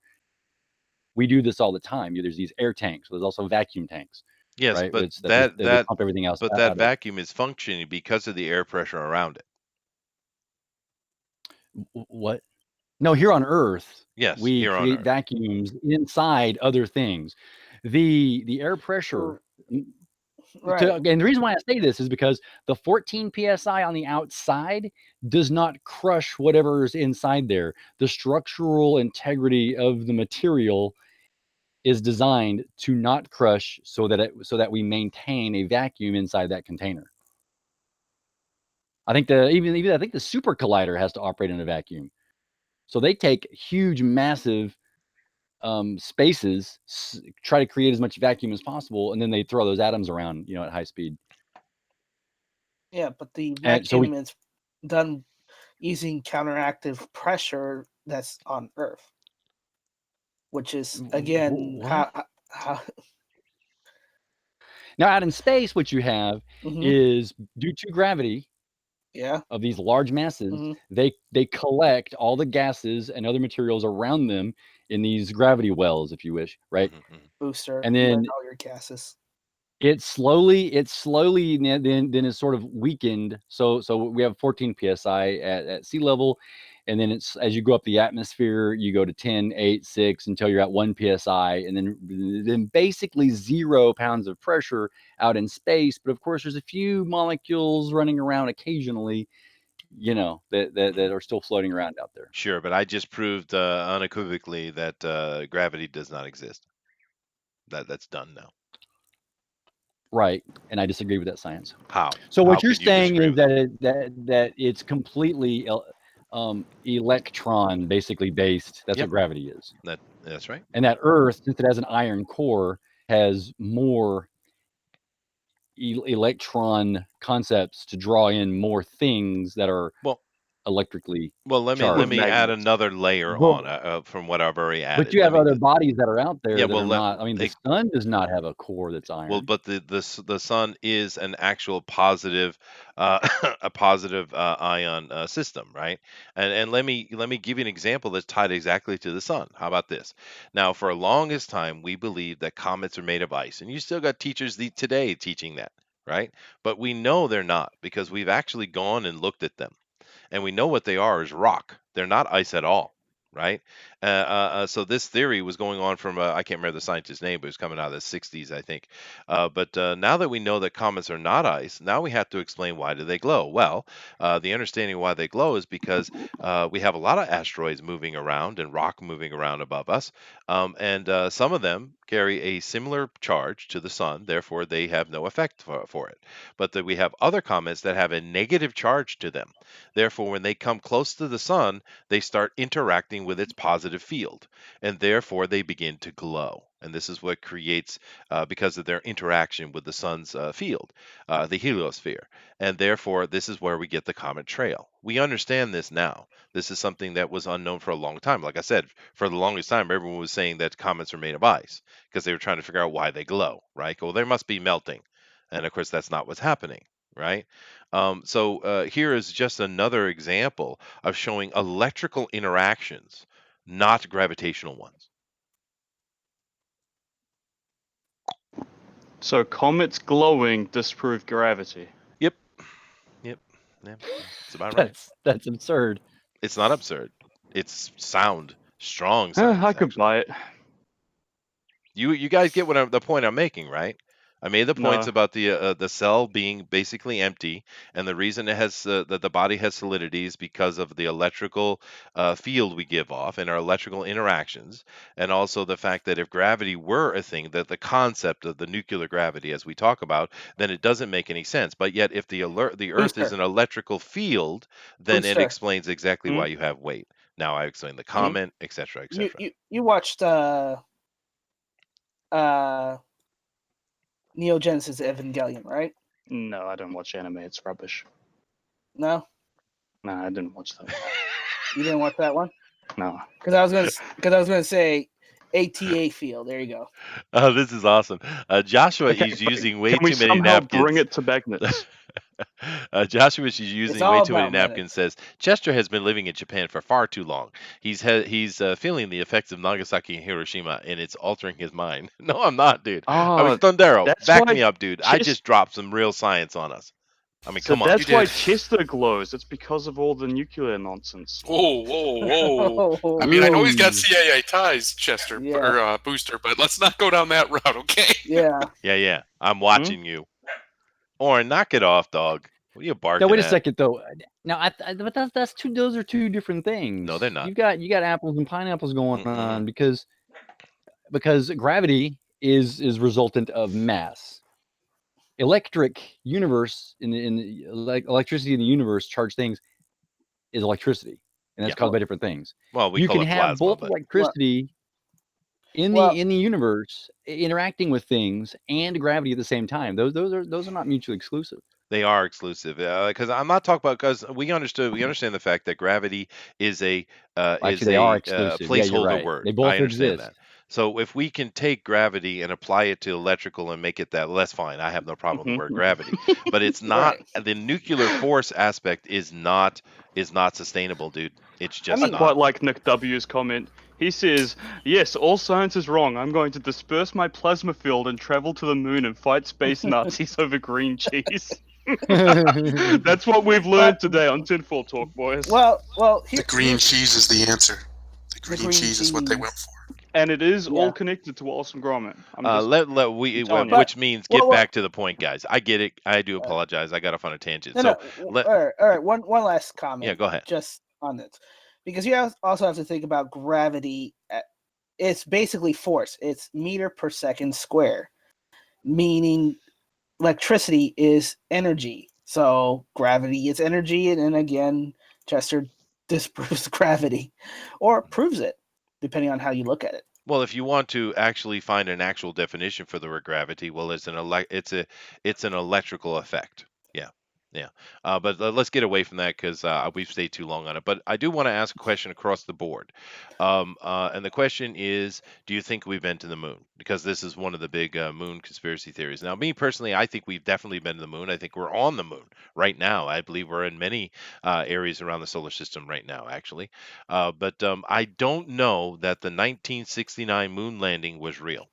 We do this all the time. There's these air tanks. There's also vacuum tanks, Yes, right? but That they pump everything else out that of. vacuum is functioning because of the air pressure around it. What? No, here on Earth, Yes, we here on create Earth. vacuums inside other things. The air pressure. Right. And the reason why I say this is because the 14 psi on the outside does not crush whatever's inside there. The structural integrity of the material is designed to not crush, so that we maintain a vacuum inside that container. I think I think the super collider has to operate in a vacuum. So they take huge, massive spaces, try to create as much vacuum as possible, and then they throw those atoms around, at high speed. Yeah, but the And so vacuum is done using counteractive pressure that's on Earth, which is again what? how Now, out in space, what you have is, due to gravity yeah. of these large masses, they collect all the gases and other materials around them in these gravity wells, if you wish, right? Booster, And burn then all your gases. it slowly then is sort of weakened. So we have 14 psi at sea level, and then it's, as you go up the atmosphere, you go to 10, 8, 6 until you're at 1 psi, and then basically 0 pounds of pressure out in space. But of course, there's a few molecules running around occasionally, that are still floating around out there. Sure, but I just proved unequivocally that gravity does not exist. That's done now. Right, and I disagree with that science. How? So How what you're could you saying disagree is with it? that it's completely electron basically based. That's Yep, what gravity is, that's right. and that Earth, since it has an iron core, has more electron concepts to draw in more things that are Well, electrically let With charged. me add magnets. another layer on from what I've already But added. you Let have me other bodies that are out yeah, there that well are not. I mean, the sun does not have a core that's well, iron. but the sun is an actual positive, a positive ion system, right? And let me give you an example that's tied exactly to the sun. How about this? Now, for a longest time, we believed that comets are made of ice, and you still got teachers today teaching that, right? But we know they're not because we've actually gone and looked at them, and we know what they are is rock. They're not ice at all, right? So this theory was going on from I can't remember the scientist's name, but it was coming out of the 60s, I think. But now that we know that comets are not ice, now we have to explain why do they glow. Well, the understanding why they glow is because we have a lot of asteroids moving around and rock moving around above us, and some of them carry a similar charge to the sun, therefore they have no effect for it. But that we have other comets that have a negative charge to them. Therefore, when they come close to the sun, they start interacting with its positive field, and therefore they begin to glow. And this is what creates, because of their interaction with the sun's field, the heliosphere. And therefore, this is where we get the comet trail. We understand this now. This is something that was unknown for a long time. Like I said, for the longest time, everyone was saying that comets are made of ice because they were trying to figure out why they glow, right? Well, they must be melting. And of course, that's not what's happening, right? So here is just another example of showing electrical interactions, not gravitational ones. So comets glowing disprove gravity. Yep, yep, yeah, it's about right. That's absurd. It's not absurd. It's sound, strong science, I could actually. buy it. You guys get the point I'm making, right? I made the points No. about the cell being basically empty, and the reason it has that the body has solidity is because of the electrical field we give off and our electrical interactions, and also the fact that if gravity were a thing, that the concept of the nuclear gravity, as we talk about, then it doesn't make any sense. But yet, if the Earth is Booster. an electrical field, then it Booster. explains exactly Hmm? why you have weight. Now I explain the Hmm? comment, etc., You etc. you you watched uh Neo Genesis Evangelion, right? No, I don't watch anime. It's rubbish. No, No, I didn't watch that. you didn't watch that one. No. Because I was gonna say ATA field. There you go. Oh, this is awesome. Joshua Okay, is but using way can we too many somehow bring napkins. it to magnets? Joshua is It's using way all too many about napkins. minutes. Says Chester has been living in Japan for far too long. He's feeling the effects of Nagasaki and Hiroshima, and it's altering his mind. No, I'm not, dude. I mean, Oh, Thundero, that's back why me up, dude. I Chester. just dropped some real science on us. I mean, So come on. You that's why did. Chester glows. It's because of all the nuclear nonsense. Whoa, whoa, whoa! I mean, I know he's got CIA ties, Chester Yeah. or Booster, but let's not go down that route, okay? Yeah. Yeah. I'm watching you. Orin, knock it off, dog. What are you Now barking wait a at? second though. Now, but that's two. Those are two different things. No, they're not. You got apples and pineapples going Mm-mm. on because gravity is resultant of mass. Electric universe like electricity in the universe charged things is electricity, and that's Yeah. caused by different things. Well, we You call can it have plasma, both but electricity Well, in the universe interacting with things and gravity at the same time. Those are not mutually exclusive. they are exclusive. Because I'm not talking about because we understand the fact that gravity is Actually, they are a exclusive. Yeah, you're placeholder right. word. They I both understand exist. that. So if we can take gravity and apply it to electrical and make it that, well, that's fine. I have no problem with the word gravity. But it's not right. the nuclear force aspect is not sustainable, dude. It's I just I mean, not. quite like Nick W's comment. He says, "Yes, all science is wrong. I'm going to disperse my plasma field and travel to the moon and fight space Nazis over green cheese." That's what we've learned but today on Tinfoil Talk, boys. well, The green here's cheese is the answer. The the green green cheese is what they went cheese. for. And it is Yeah. all connected to Wallace and Gromit. I'm We telling you. But which means get well, back to the point, guys. I get it. I do uh, apologize. I got off on a tangent. no, So no. let All right. One last yeah, comment, go ahead. just on this, because also have to think about gravity. It's basically force. It's meter per second square, meaning electricity is energy. So gravity is energy, and then again, Chester disproves gravity, or proves it, depending on how you look at it. Well, if you want to actually find an actual definition for the word gravity, well, it's an electrical effect. Yeah, yeah. But let's get away from that because we've stayed too long on it. But I do want to ask a question across the board, and the question is, do you think we've been to the moon? Because this is one of the big moon conspiracy theories. Now, me personally, I think we've definitely been to the moon. I think we're on the moon right now. I believe we're in many areas around the solar system right now, actually. But I don't know that the 1969 moon landing was real,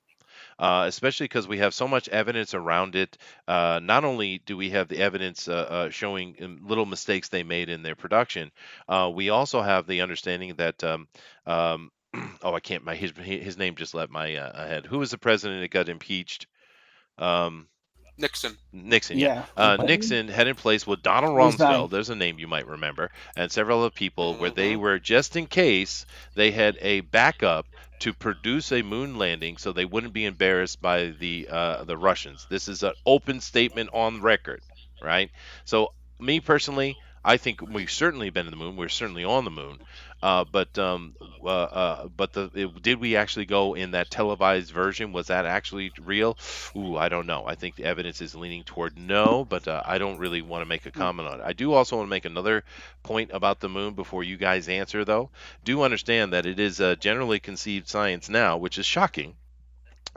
especially because we have so much evidence around it. Not only do we have the evidence showing little mistakes they made in their production, we also have the understanding that. Oh, I can't. His name just left my head. Who was the president that got impeached? Um, Nixon. Nixon, yeah. Yeah, Nixon had in place with Donald resigned. Rumsfeld, there's a name you might remember, and several other people where they Hmm. were, just in case, they had a backup to produce a moon landing so they wouldn't be embarrassed by the Russians. This is an open statement on record, right? So, me personally, I think we've certainly been to the moon. We're certainly on the moon. Did we actually go in that televised version? Was that actually real? Ooh, I don't know. I think the evidence is leaning toward no, but I don't really want to make a comment on it. I do also want to make another point about the moon before you guys answer, though. Do understand that it is generally conceived science now, which is shocking,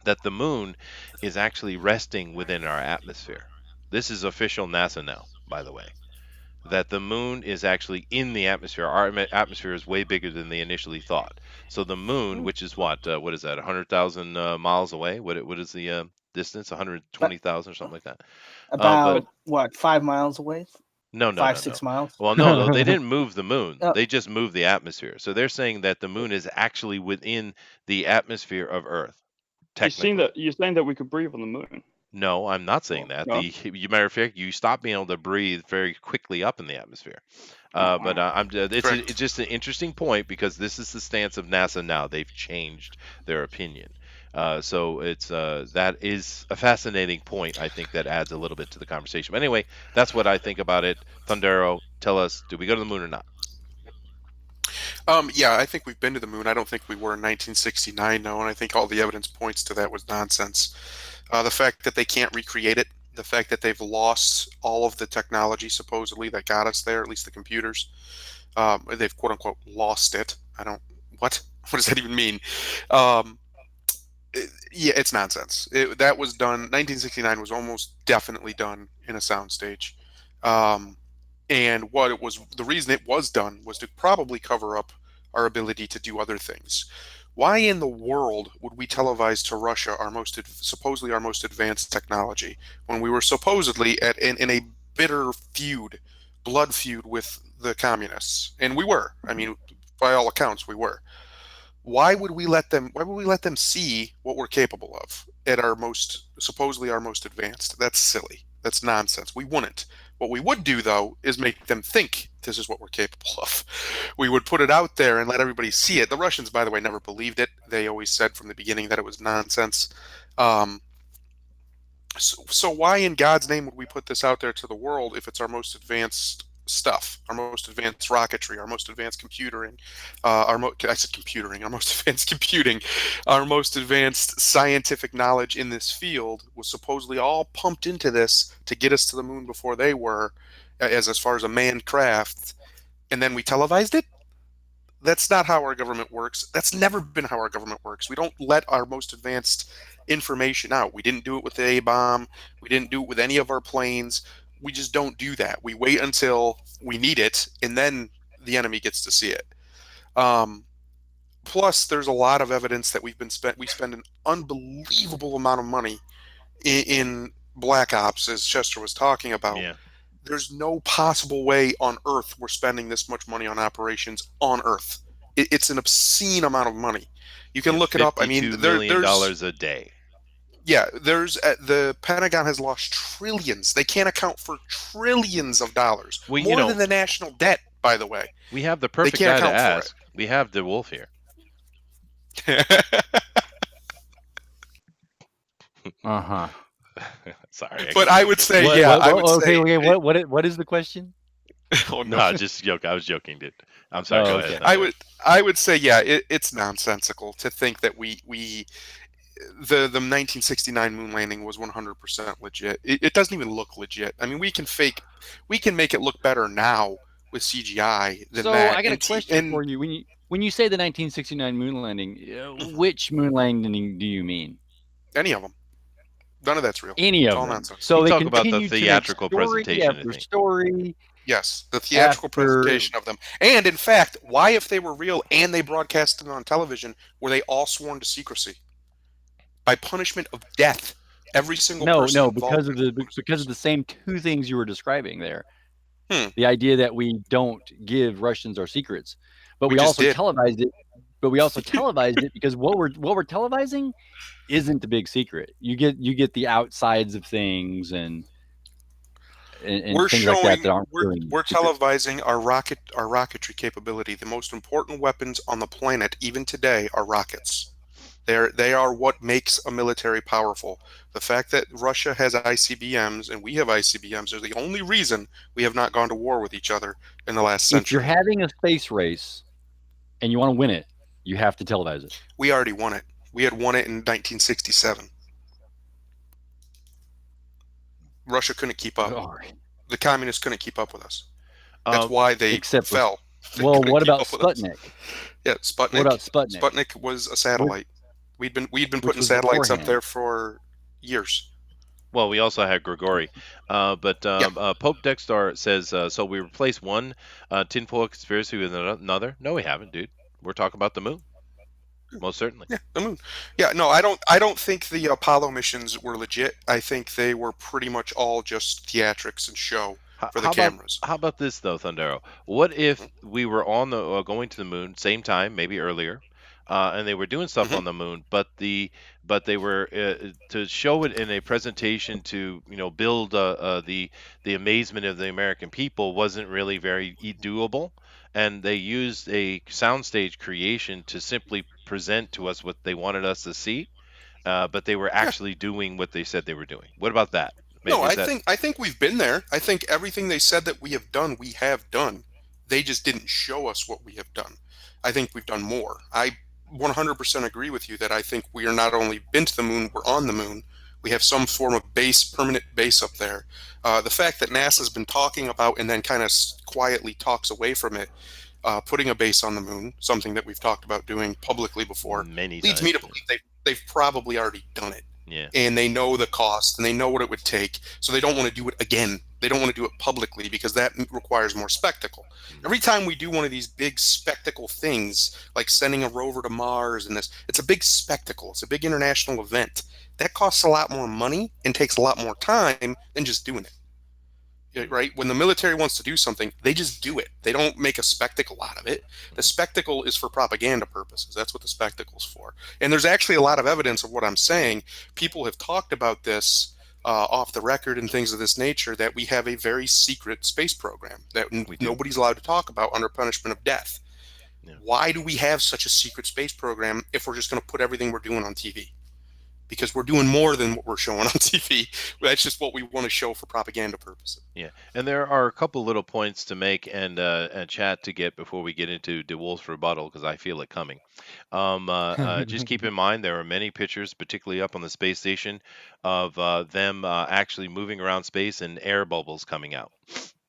that the moon is actually resting within our atmosphere. This is official NASA now, by the way, that the moon is actually in the atmosphere. Our atmosphere is way bigger than they initially thought. So the moon, which is what is that, 100,000 miles away? What is the distance? But 120,000 or something like that. But about what, 5 miles away? no, no, Five, no, six no. miles. Well, no, they didn't move the moon. Oh, They just moved the atmosphere. So they're saying that the moon is actually within the atmosphere of Earth, technically. You're saying that we could breathe on the moon. No, I'm not saying Oh, that. no. You matter of fact, you stop being able to breathe very quickly up in the atmosphere. Oh, But it's Correct. just an interesting point because this is the stance of NASA now. They've changed their opinion. So that is a fascinating point. I think that adds a little bit to the conversation. But anyway, that's what I think about it. Thundero, tell us, do we go to the moon or not? Yeah, I think we've been to the moon. I don't think we were in 1969, no, and I think all the evidence points to that was nonsense. The fact that they can't recreate it, the fact that they've lost all of the technology supposedly that got us there, at least the computers, they've quote unquote lost it. I don't. What? What does that even mean? Um, yeah, it's nonsense. That was done. 1969 was almost definitely done in a soundstage. Um, and what it was, the reason it was done was to probably cover up our ability to do other things. Why in the world would we televise to Russia our supposedly our most advanced technology when we were supposedly in a bitter feud, blood feud with the communists? And we were. I mean, by all accounts, we were. Why would we let them see what we're capable of at our most supposedly our most advanced? That's silly. That's nonsense. We wouldn't. What we would do though is make them think this is what we're capable of. We would put it out there and let everybody see it. The Russians, by the way, never believed it. They always said from the beginning that it was nonsense. um, so why in God's name would we put this out there to the world if it's our most advanced stuff, our most advanced rocketry, our most advanced computing, I said computering, our most advanced computing, our most advanced scientific knowledge in this field was supposedly all pumped into this to get us to the moon before they were, as far as a manned craft, and then we televised it? That's not how our government works. That's never been how our government works. We don't let our most advanced information out. We didn't do it with the A bomb. We didn't do it with any of our planes. We just don't do that. We wait until we need it, and then the enemy gets to see it. Um, Plus, there's a lot of evidence that we spend an unbelievable amount of money in Black Ops, as Chester was talking about. Yeah. There's no possible way on Earth we're spending this much money on operations on Earth. It's an obscene amount of money. You can Yeah, look it up. I mean, $52 million a day. the Pentagon has lost trillions. They can't account for trillions of dollars, Well, more than the national debt. By the way, we have the they perfect can't guy to account for ask. We have the wolf here. it. Uh-huh. Sorry. But I would say, What, yeah, what, I what, would okay, say, okay, what is the question? oh no, No, just joke. I was joking, dude. I'm sorry. Oh, Go ahead, okay. I Thunder. would say, yeah, it's nonsensical to think that the 1969 moon landing was 100% legit. It doesn't even look legit. I mean, we can make it look better now with CGI than So that. I got a question for you. When you say the 1969 moon landing, which moon landing do you mean? any of them, none of that's real. Any It's of all them. nonsense. So You they talk about the continued to make theatrical story presentation, I after think. story Yes, the theatrical after. presentation of them. And in fact, why, if they were real and they broadcasted on television, were they all sworn to secrecy by punishment of death? Every single No, person no, involved in those because of movies. the same two things you were describing there. Hmm. The idea that we don't give Russians our secrets, but We we just also did. televised it. But we also televised it because what we're televising isn't the big secret. You get the outsides of things and We're things like that showing aren't we're really we're secret. televising our rocketry capability. The most important weapons on the planet, even today, are rockets. They are what makes a military powerful. The fact that Russia has ICBMs and we have ICBMs is the only reason we have not gone to war with each other in the last If you're century. having a space race and you want to win it, you have to televise it. We already won it. We had won it in 1967. Russia couldn't keep up. All right. The communists couldn't keep up with us. That's Um, why they Except for fell. They well, couldn't what keep about up with us. Sputnik? Yeah, What about Sputnik. Sputnik, Sputnik was a satellite. We'd been which putting was satellites up beforehand? there for years. well, we also had Grigori, but Yeah, Pope Dexter says so. We replace one tinfoil conspiracy with another. No, we haven't, dude. We're talking about the moon, most certainly. yeah, the moon. Yeah, no, I don't think the Apollo missions were legit. I think they were pretty much all just theatrics and show How, for the how about cameras. how about this though, Thundero? What if we were on the going to the moon same time, maybe earlier, and they were doing stuff Hmm. on the moon, but they were to show it in a presentation to build the amazement of the American people wasn't really very doable, and they used a soundstage creation to simply present to us what they wanted us to see, but they were Yeah. actually doing what they said they were doing. What about that? No, Is I that think I think we've been there. I think everything they said that we have done, we have done. They just didn't show us what we have done. I think we've done more. I 100% agree with you that I think we are not only been to the moon, we're on the moon. We have some form of base, permanent base up there. The fact that NASA's been talking about and then kind of quietly talks away from it, putting a base on the moon, something that we've talked about doing publicly before, Many leads me times. to believe they've probably already done it. Yeah. And they know the cost and they know what it would take. So they don't want to do it again. They don't want to do it publicly because that requires more spectacle. Every time we do one of these big spectacle things, like sending a rover to Mars and this, it's a big spectacle. It's a big international event. That costs a lot more money and takes a lot more time than just doing it. Right? When the military wants to do something, they just do it. They don't make a spectacle out of it. The spectacle is for propaganda purposes. That's what the spectacle's for. And there's actually a lot of evidence of what I'm saying. People have talked about this off the record and things of this nature, that we have a very secret space program that nobody's allowed to talk about under punishment of death. Yeah. Why do we have such a secret space program if we're just going to put everything we're doing on TV? Because we're doing more than what we're showing on TV. That's just what we want to show for propaganda purposes. Yeah, and there are a couple little points to make and chat to get before we get into DeWolf's rebuttal, because I feel it coming. Just keep in mind there are many pictures, particularly up on the space station, of them actually moving around space and air bubbles coming out.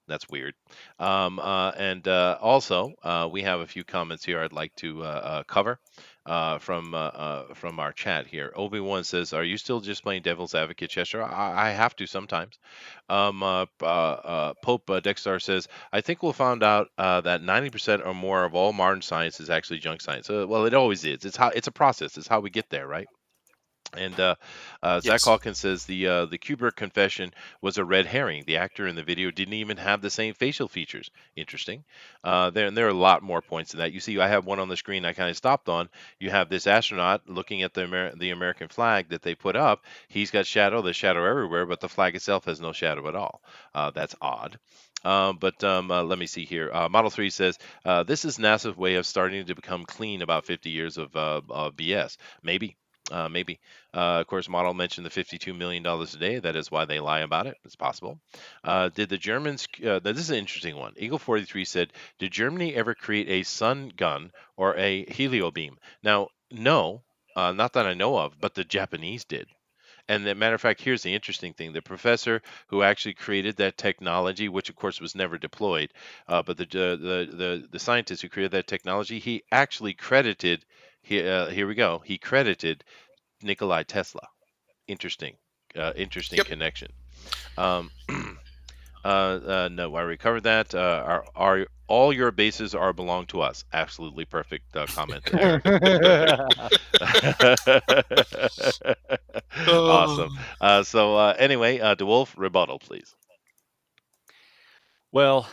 That's weird. And also, we have a few comments here I'd like to cover from our chat here. Obi-Wan says, "Are you still just playing devil's advocate, Chester?" I have to sometimes. Pope Dexter says, "I think we'll find out that 90% or more of all modern science is actually junk science." Well, it always is. It's a process. It's how we get there, right? And Zach Yes. Hawkins says the Kubrick confession was a red herring. The actor in the video didn't even have the same facial features. Interesting. There are a lot more points to that. You see, I have one on the screen I kind of stopped on. You have this astronaut looking at the American flag that they put up. He's got shadow. There's shadow everywhere, but the flag itself has no shadow at all. That's odd. But let me see here. Model 3 says, this is NASA's way of starting to become clean about 50 years of BS. Maybe. Maybe. Of course, Model mentioned the $52 million a day. That is why they lie about it. It's possible. Did the Germans, this is an interesting one. Eagle 43 said, did Germany ever create a sun gun or a helio beam? Now, no, not that I know of, but the Japanese did. And as a matter of fact, here's the interesting thing. The professor who actually created that technology, which of course was never deployed, but the scientist who created that technology, he actually credited, here we go, he credited Nikolai Tesla. Interesting. Interesting Yep. connection. Um, no, I recovered that. Are all your bases are belong to us? Absolutely perfect comment, Eric. Awesome. Anyway, DeWolf, rebuttal, please. Well,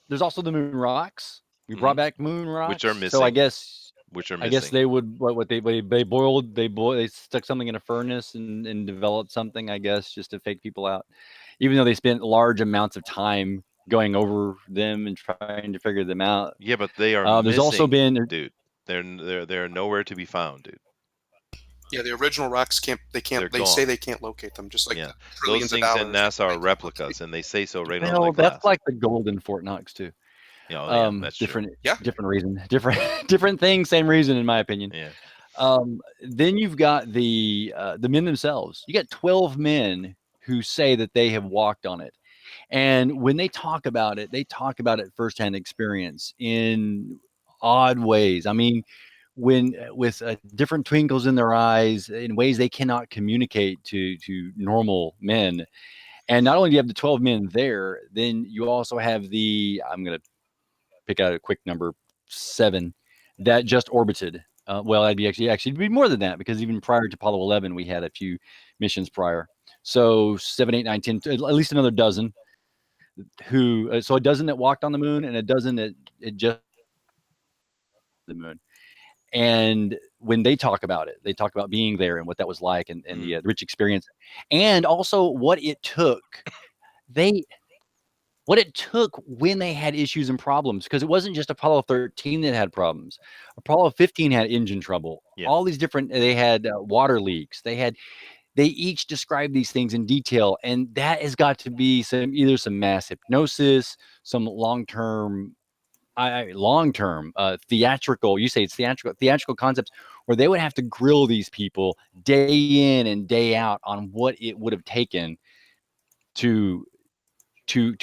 there's also the moon rocks. We brought back moon rocks, Which are So I missing. guess Which are I guess missing. they would they stuck something in a furnace and developed something, I guess, just to fake people out, even though they spent large amounts of time going over them and trying to figure them out. Yeah, but they are There's missing, also been dude. They're nowhere to be found, dude. Yeah, the original rocks can't. They can't. They're They say gone. they can't locate them. Just like Yeah, the those trillions of things in dollars. NASA are they can't replicas, locate. and they say so right on the well, glass. that's like the gold in Fort Knox too. Yeah, that's Different true. Yeah. different reason, different thing, same reason in my opinion. Yeah. Then you've got the men themselves. You got 12 men who say that they have walked on it. And when they talk about it, they talk about it firsthand experience in odd ways. I mean, when with different twinkles in their eyes, in ways they cannot communicate to normal men. And not only do you have the 12 men there, then you also have the, I'm going to pick out a quick number, 7 that just orbited. Well, I'd be actually it'd be more than that, because even prior to Apollo 11, we had a few missions prior. So 7, 8, 9, 10, at least another dozen who, so a dozen that walked on the moon and a dozen that it just the moon. And when they talk about it, they talk about being there and what that was like, and the rich experience, and also what it took. What it took when they had issues and problems, because it wasn't just Apollo 13 that had problems. Apollo 15 had engine trouble. Yeah. All these different, they had water leaks. They each described these things in detail, and that has got to be either some mass hypnosis, some long-term theatrical, you say it's theatrical concepts, where they would have to grill these people day in and day out on what it would have taken to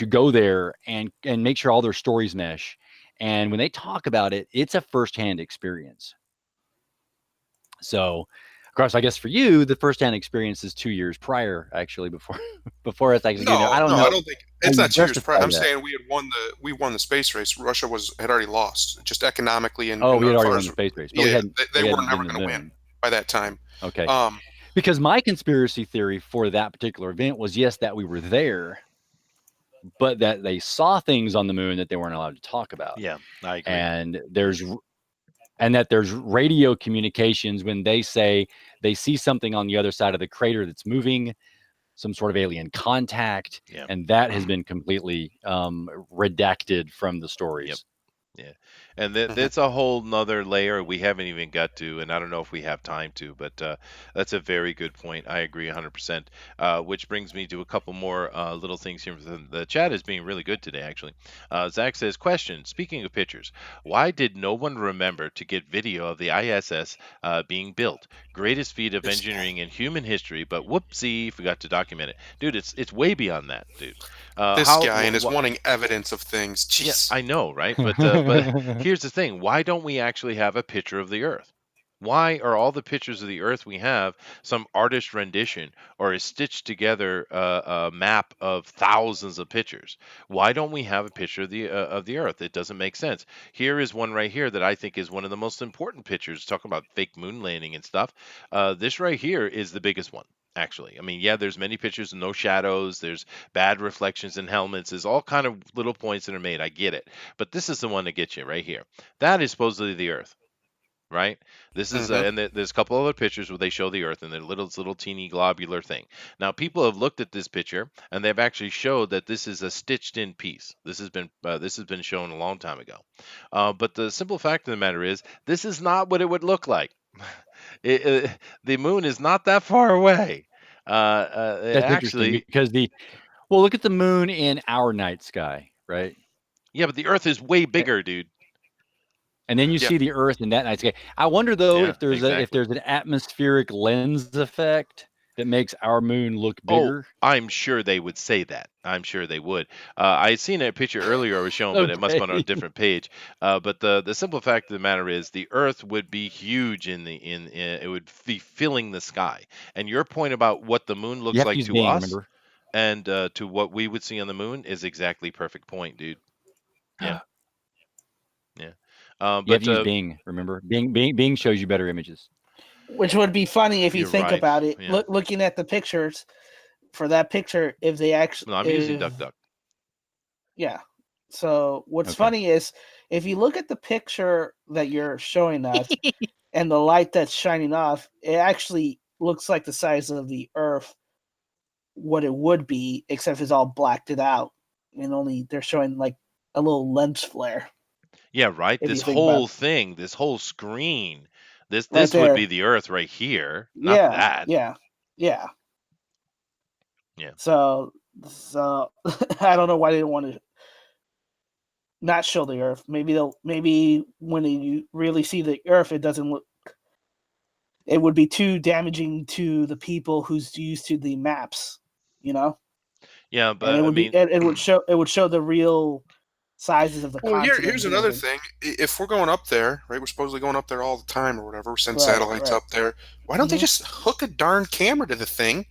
go there and make sure all their stories mesh. And when they talk about it, it's a firsthand experience. So, of course, I guess for you, the firsthand experience is 2 years prior, actually, before before it's actually getting there. No, I don't no, I know don't think how it's you not 2 years justify prior. I'm that. saying we won the space race. Russia had already lost, just economically Oh, and we had as already far won as the space race, but yeah, they we were hadn't never been to the going to win moon. by that time. Okay, Um, because my conspiracy theory for that particular event was yes, that we were there, but that they saw things on the moon that they weren't allowed to talk about, Yeah, I agree. and that there's radio communications when they say they see something on the other side of the crater that's moving, some sort of alien contact, Yeah. and that has been completely redacted from the Yep. stories. Yeah, and mhm. that's a whole nother layer we haven't even got to, and I don't know if we have time to, but that's a very good point. I agree 100%. Which brings me to a couple more little things here. The chat is being really good today, actually. Zach says, question, speaking of pictures, why did no one remember to get video of the ISS being built? Greatest feat of This guy, engineering in human history, but whoopsie, forgot to document it. Dude, it's way beyond that, dude. this How, guy, and is wanting evidence of things. yeah, Jeez. I know, right? But here's the thing: why don't we actually have a picture of the Earth? Why are all the pictures of the Earth we have some artist rendition or a stitched together map of thousands of pictures? Why don't we have a picture of the Earth? It doesn't make sense. Here is one right here that I think is one of the most important pictures. Talking about fake moon landing and stuff. This right here is the biggest one. Actually, I mean, yeah, there's many pictures and no shadows. There's bad reflections in helmets. There's all kind of little points that are made. I get it, but this is the one that gets you right here. That is supposedly the Earth, right? This is Hmm. and there's a couple other pictures where they show the Earth and the little teeny globular thing. Now, people have looked at this picture and they've actually showed that this is a stitched-in piece. This has been shown a long time ago. But the simple fact of the matter is, this is not what it would look like. The moon is not that far away. That's interesting Actually, because look at the moon in our night sky, right? yeah, but the Earth is way A- bigger, dude. And then you Yeah. see the Earth in that night sky. I wonder though Yeah, if exactly. there's an atmospheric lens effect that makes our moon look Oh, bigger. I'm sure they would say that. I'm sure they would. I had seen a picture earlier I was shown, but it must have been on a Okay. different page. But the simple fact of the matter is, the Earth would be huge in it would be filling the sky. And your point about what the moon You looks have to like use to Bing, us remember? and to what we would see on the moon is exactly perfect point, dude. Yeah, yeah. You have But to use Bing, remember? Bing shows you better images. Which would be funny if you you're think right. about it. Yeah. Looking at the pictures for that picture, if they actually, No, I'm using DuckDuck. yeah. So what's Okay. funny is if you look at the picture that you're showing us and the light that's shining off, it actually looks like the size of the Earth, what it would be, except it's all blacked it out, and only they're showing like a little lens flare. Yeah, right. If you This think about whole it. thing, this whole screen, this Right this would be there, the Earth right here, not yeah, that. yeah, yeah. Yeah. So I don't know why they don't want to not show the Earth. Maybe when you really see the Earth, it doesn't look. It would be too damaging to the people who's used to the maps, you know. Yeah, And but I mean, it would show the real sizes of the Well, here's continents and another everything. thing. If we're going up there, right? We're supposedly going up there all the time or whatever. We send Right, satellites right. up there. Why don't they Mhm. just hook a darn camera to the thing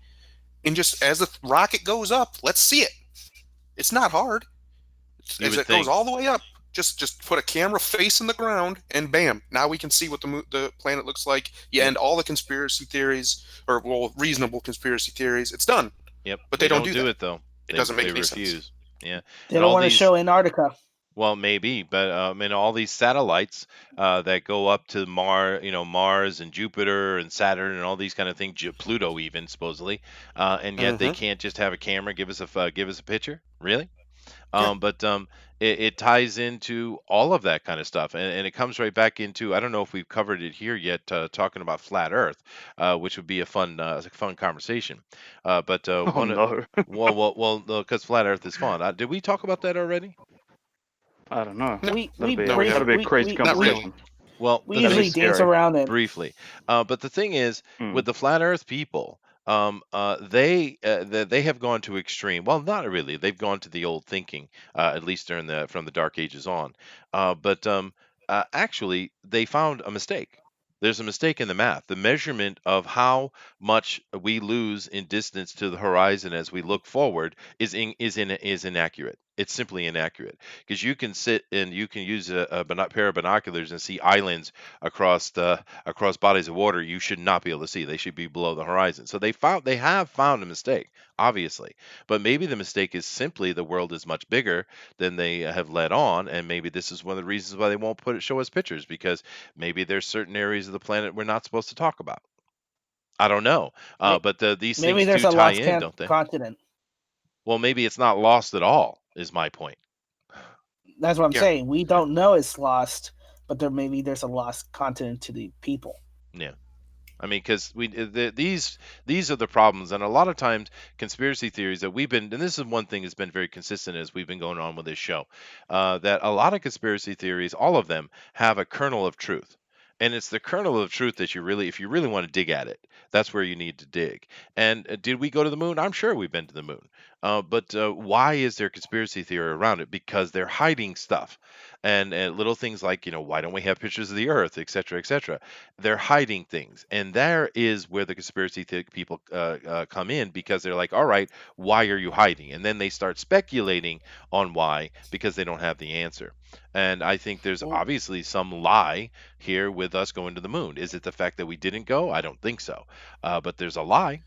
and just as the rocket goes up, let's see it. It's not hard. you As would it goes think. all the way up, just put a camera facing the ground and bam, now we can see what the planet looks like. You Yep. end all the conspiracy theories or well, reasonable conspiracy theories. It's done. Yep. But they They don't don't do do that. it though. It They doesn't make they any sense. refuse. Yeah. They And don't all want to these show Antarctica. well, maybe, but and all these satellites that go up to Mars and Jupiter and Saturn and all these kind of things, Pluto even supposedly, and yet they Hmm. can't just have a camera give us a picture, really? Yeah. But it ties into all of that kind of stuff, and it comes right back into I don't know if we've covered it here yet, talking about flat Earth, which would be a fun conversation. But Oh no. well, because flat Earth is fun. Did we talk about that already? I don't know. No, We no, we That'll haven't. be a brief crazy Not really. conversation. Well, we the That'd be thing usually dance scary. around it. briefly, but the thing is Hmm. with the flat Earth people. they have gone to extreme. Well, not really. They've gone to the old thinking, at least during the from the Dark Ages on. But actually, they found a mistake. There's a mistake in the math. The measurement of how much we lose in distance to the horizon as we look forward is inaccurate. It's simply inaccurate because you can sit and you can use a pair of binoculars and see islands across bodies of water you should not be able to see. They should be below the horizon. So they have found a mistake, obviously. But maybe the mistake is simply the world is much bigger than they have let on, and maybe this is one of the reasons why they won't show us pictures, because maybe there's certain areas of the planet we're not supposed to talk about. I don't know. But these Maybe things there's do a tie lost in, don't they? continent. Well, maybe it's not lost at all, is my point. That's what I'm Yeah. saying. We don't know it's lost, but there's a lost continent to the people. Yeah. I mean, because these are the problems, and a lot of times conspiracy theories that we've been, and this is one thing that's been very consistent as we've been going on with this show, that a lot of conspiracy theories, all of them, have a kernel of truth, and it's the kernel of truth that if you really want to dig at it, that's where you need to dig. And did we go to the moon? I'm sure we've been to the moon, but why is there conspiracy theory around it? Because they're hiding stuff, and little things like why don't we have pictures of the Earth, etc., etc. They're hiding things, and there is where the conspiracy people come in, because they're like, all right, why are you hiding? And then they start speculating on why, because they don't have the answer. And I think there's Well, obviously some lie here with us going to the moon. Is it the fact that we didn't go? I don't think so. But there's a lie,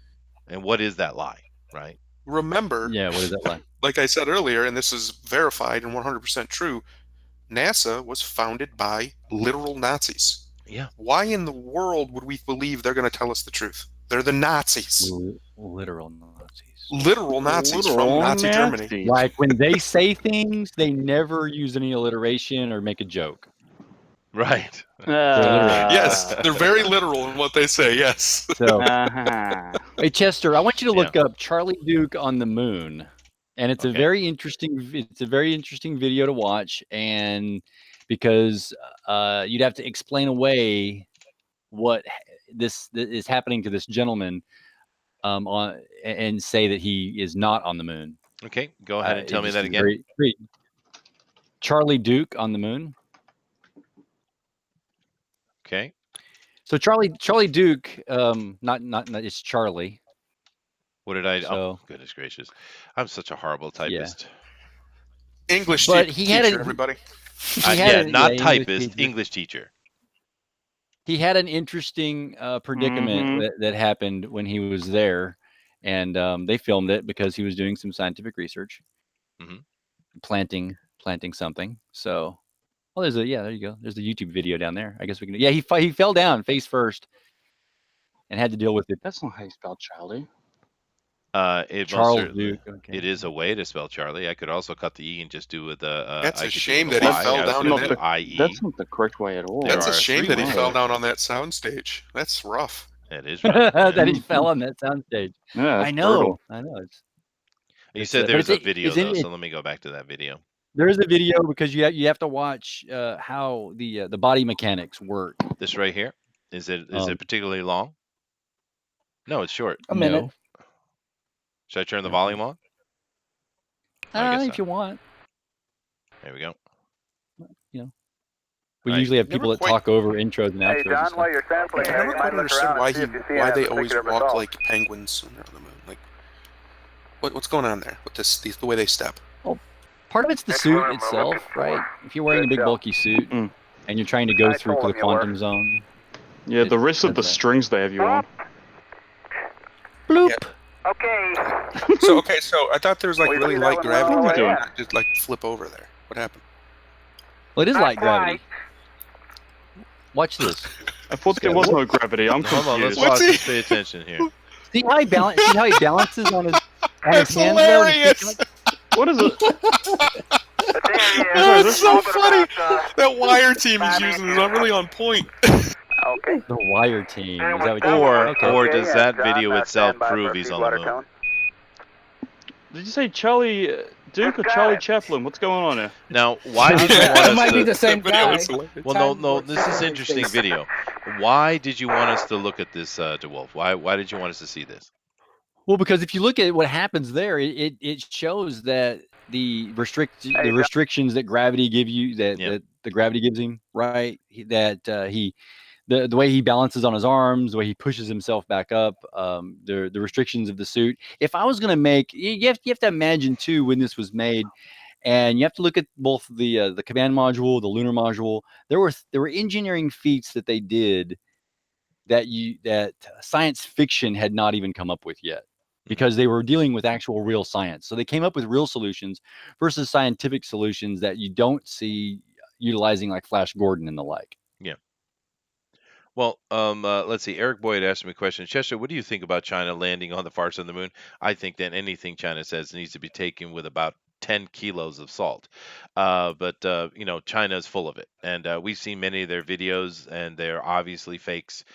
and what is that lie, right? remember, Yeah, what is that like? like I said earlier, and this is verified and 100% true, NASA was founded by literal Nazis. Yeah. Why in the world would we believe they're going to tell us the truth? They're the Nazis. Literal Nazis. Literal Nazis from Literal Nazi Germany. Nazis. Like when they say things, they never use any alliteration or make a joke. Right. Yes, they're very literal in what they say, yes. So, Uh-huh. hey Chester, I want you to Yeah. look up Charlie Duke on the moon, and it's Okay. a very interesting video to watch, and because you'd have to explain away what this is happening to this gentleman and say that he is not on the moon. Okay, go ahead and It tell me just that is again. Charlie Duke on the moon. Okay. So Charlie Duke, not it's Charlie. What did I? So- Oh, goodness gracious! I'm such a horrible typist. English But teacher, he had a- everybody. Not English typist, teacher. English teacher. He had an interesting predicament that happened when he was there, and they filmed it because he was doing some scientific research, Mhm. planting something. So, well, there you go. There's the YouTube video down there. I guess we can. Yeah, he fell down face first, and had to deal with it. That's not how you spell Charlie. It most Charles certainly Duke. Okay. it is a way to spell Charlie. I could also cut the E and just do with the. That's I a could do shame with that he Y. fell I was down gonna in do that. IE. That's not the correct way at all. There That's a are shame three that he ways. fell down on that soundstage. That's rough. That is right. That he fell on that soundstage. Yeah, that's I know. brutal. I know. You It's, said but there's it's- a video it's in- though, it- so let me go back to that video. There is a video because you have to watch how the body mechanics work. This right here. Is it Um, particularly long? No, it's short. A minute. No. Should I turn the No. volume on? I guess If not. you want. There we go. We Right. usually have Never people that quite- talk over intros and outros. Hey, and John, stuff. while you're sampling, I here, never you quite might look understood around why and see if you see why any they always particular walk results. like penguins when they're on the moon. Like, what's going on there with the way they step? Part of it's the Next suit one, we're itself, looking for. right? If you're wearing a Good big job. bulky suit Mm. and you're trying to go I through told the him you were. quantum zone. Yeah, the rest of the that's strings they have you on. Bloop. Okay. So I thought there was like Well, you really see that light one gravity. all the way Did in. it just like flip over there? What happened? Well, it is Not light gravity. quite. Watch this. I thought there was no gravity. I'm Hold on, let's confused. What's watch. he- Let's pay attention here. See how he balances on his That's hands there when he's hilarious. picking What is it? But there he is. Oh, it's it's A little so bit funny. about, That wire team he's using is not really on point. okay. the wire team. Is that what you Or- okay. or Okay, does yeah, that John, video itself stand by prove for he's feed on the water moon? cone. Did you say Charlie Duke or Got Charlie it. Chaplin? What's going on here? Now, why did you want That us might be to? the same That video guy. is hilarious. Well, Time no, works this is different interesting things. video. Why did you want us to look at this, DeWolf? Why did you want us to see this? Well, because if you look at what happens there, it shows that Hey, the restrictions that gravity give you Yeah. that the gravity gives him, right? That he the way he balances on his arms, the way he pushes himself back up, the restrictions of the suit. If I was going to make, you have to imagine too when this was made, and you have to look at both the command module, the lunar module. There were engineering feats that they did that science fiction had not even come up with yet, Mhm. because they were dealing with actual real science. So they came up with real solutions versus scientific solutions that you don't see utilizing like Flash Gordon and the like. Yeah. Well, let's see. Eric Boyd asked me a question. Chester, what do you think about China landing on the far side of the moon? I think that anything China says needs to be taken with about 10 kilos of salt. But China is full of it. And we've seen many of their videos, and they're obviously fakes.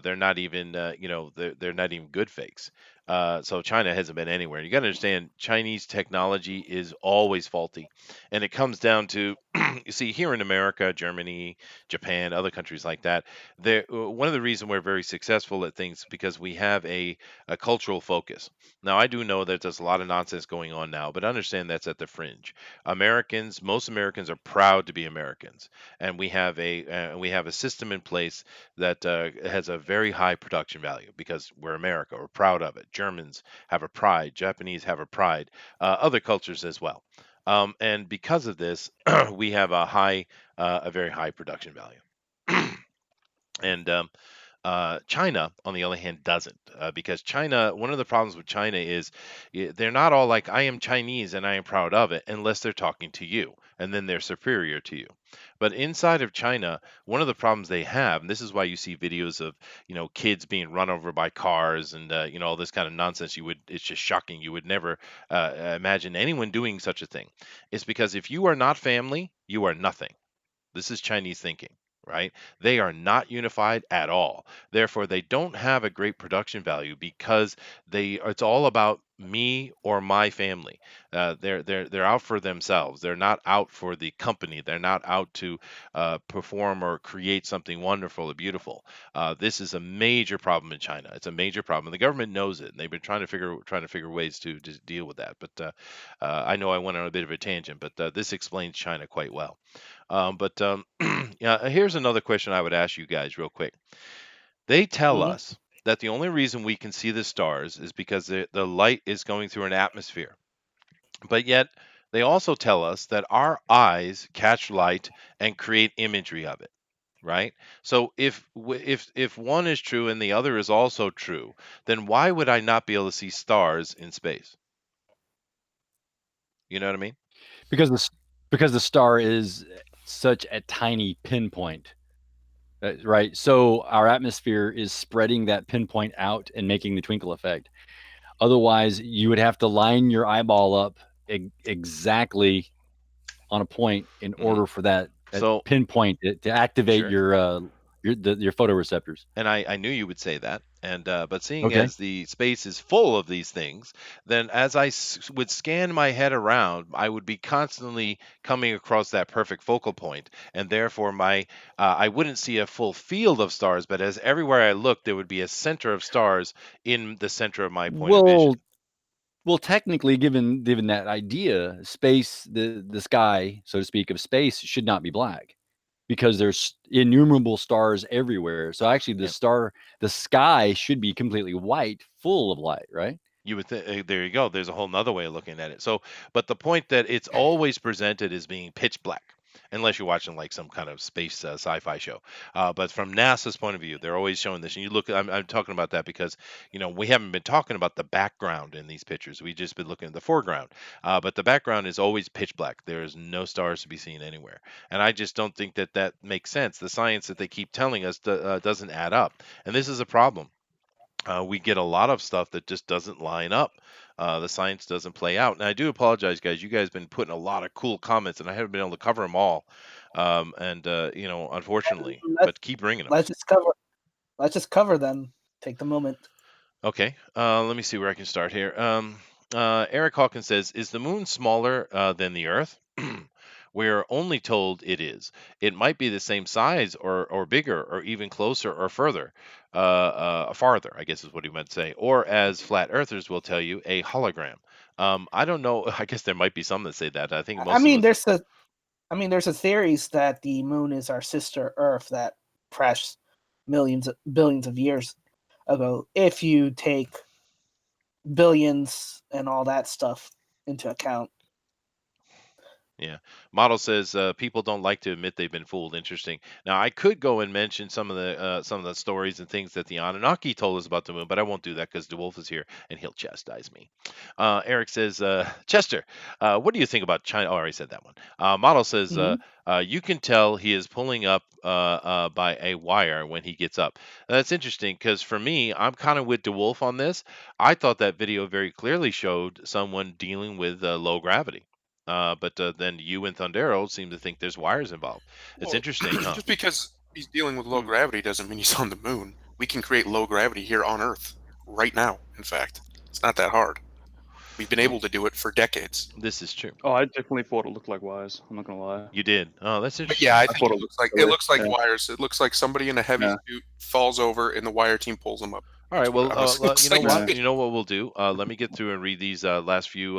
They're not even, they're not even good fakes. So China hasn't been anywhere. You got to understand, Chinese technology is always faulty. And it comes down to, you see, here in America, Germany, Japan, other countries like that, one of the reasons we're very successful at things because we have a cultural focus. Now, I do know that there's a lot of nonsense going on now, but understand that's at the fringe. Most Americans are proud to be Americans, and we have a system in place that has a very high production value because we're America. We're proud of it. Germans have a pride. Japanese have a pride. Other cultures as well. And because of this, we have a very high production value. And China, on the other hand, doesn't, because China. One of the problems with China is they're not all like I am Chinese and I am proud of it, unless they're talking to you, and then they're superior to you. But inside of China, one of the problems they have, and this is why you see videos of kids being run over by cars and all this kind of nonsense. It's just shocking. You would never imagine anyone doing such a thing. It's because if you are not family, you are nothing. This is Chinese thinking, right? They are not unified at all. Therefore, they don't have a great production value because it's all about me or my family. They're out for themselves. They're not out for the company. They're not out to perform or create something wonderful or beautiful. This is a major problem in China. It's a major problem. The government knows it, and they've been trying to figure ways to deal with that. But I know I went on a bit of a tangent, but this explains China quite well. But yeah, here's another question I would ask you guys real quick. They tell Hmm. us that the only reason we can see the stars is because the light is going through an atmosphere. But yet, they also tell us that our eyes catch light and create imagery of it, right? So if one is true and the other is also true, then why would I not be able to see stars in space? You know what I mean? because the star is such a tiny pinpoint, right? So our atmosphere is spreading that pinpoint out and making the twinkle effect. Otherwise, you would have to line your eyeball up exactly on a point in Hmm. order for that So pinpoint to activate sure. your photoreceptors. And I knew you would say that. And but seeing Okay. as the space is full of these things, then as would scan my head around, I would be constantly coming across that perfect focal point, and therefore I wouldn't see a full field of stars, but as everywhere I looked, there would be a center of stars in the center of my point of vision. Well, well, technically, given that idea, space, the sky, so to speak, of space should not be black, because there's innumerable stars everywhere. So actually, Yeah. the sky should be completely white, full of light, right? You would there you go. There's a whole nother way of looking at it. So, but the point that it's always presented as being pitch black, unless you're watching like some kind of space sci-fi show. But from NASA's point of view, they're always showing this. And you look, I'm talking about that because we haven't been talking about the background in these pictures. We've just been looking at the foreground. But the background is always pitch black. There is no stars to be seen anywhere. And I just don't think that that makes sense. The science that they keep telling us doesn't add up, and this is a problem. We get a lot of stuff that just doesn't line up. The science doesn't play out. And I do apologize, guys. You guys been putting a lot of cool comments, and I haven't been able to cover them all. And unfortunately, Let's but keep bringing them. let's just cover let's just cover them. Take the moment. Okay. Let me see where I can start here. Eric Hawkins says, "Is the moon smaller than the Earth?" We're only told it is. It might be the same size or bigger or even closer or farther, I guess is what he meant to say. Or as flat earthers will tell you, a hologram. I don't know. I guess there might be some that say that. I think I most of mean, those. there's a theories that the moon is our sister Earth that crashed billions of years ago. If you take billions and all that stuff into account. Yeah. Model says people don't like to admit they've been fooled. Interesting. Now I could go and mention some of the stories and things that the Anunnaki told us about the moon, but I won't do that because DeWolf is here and he'll chastise me. Eric says, Chester, what do you think about China? Oh, I already said that one. Model says, Mhm. you can tell he is pulling up by a wire when he gets up. That's interesting because for me, I'm kind of with DeWolf on this. I thought that video very clearly showed someone dealing with low gravity. But then you and Thundero seem to think there's wires involved. It's Well, interesting, huh? just because he's dealing with low Hmm. gravity doesn't mean he's on the moon. We can create low gravity here on Earth right now. In fact, it's not that hard. We've been Oh, able to do it for decades. this is true. Oh, I definitely thought it looked like wires. I'm not gonna lie. You did. Oh, that's But yeah, interesting. I I think thought it it looks looked like silly. yeah. wires. It looks like somebody in a heavy Yeah. suit falls over and the wire team pulls them up. All right. That's what it Well, honestly looks you know like what? to Yeah. me. You know what we'll do? Let me get through and read these last few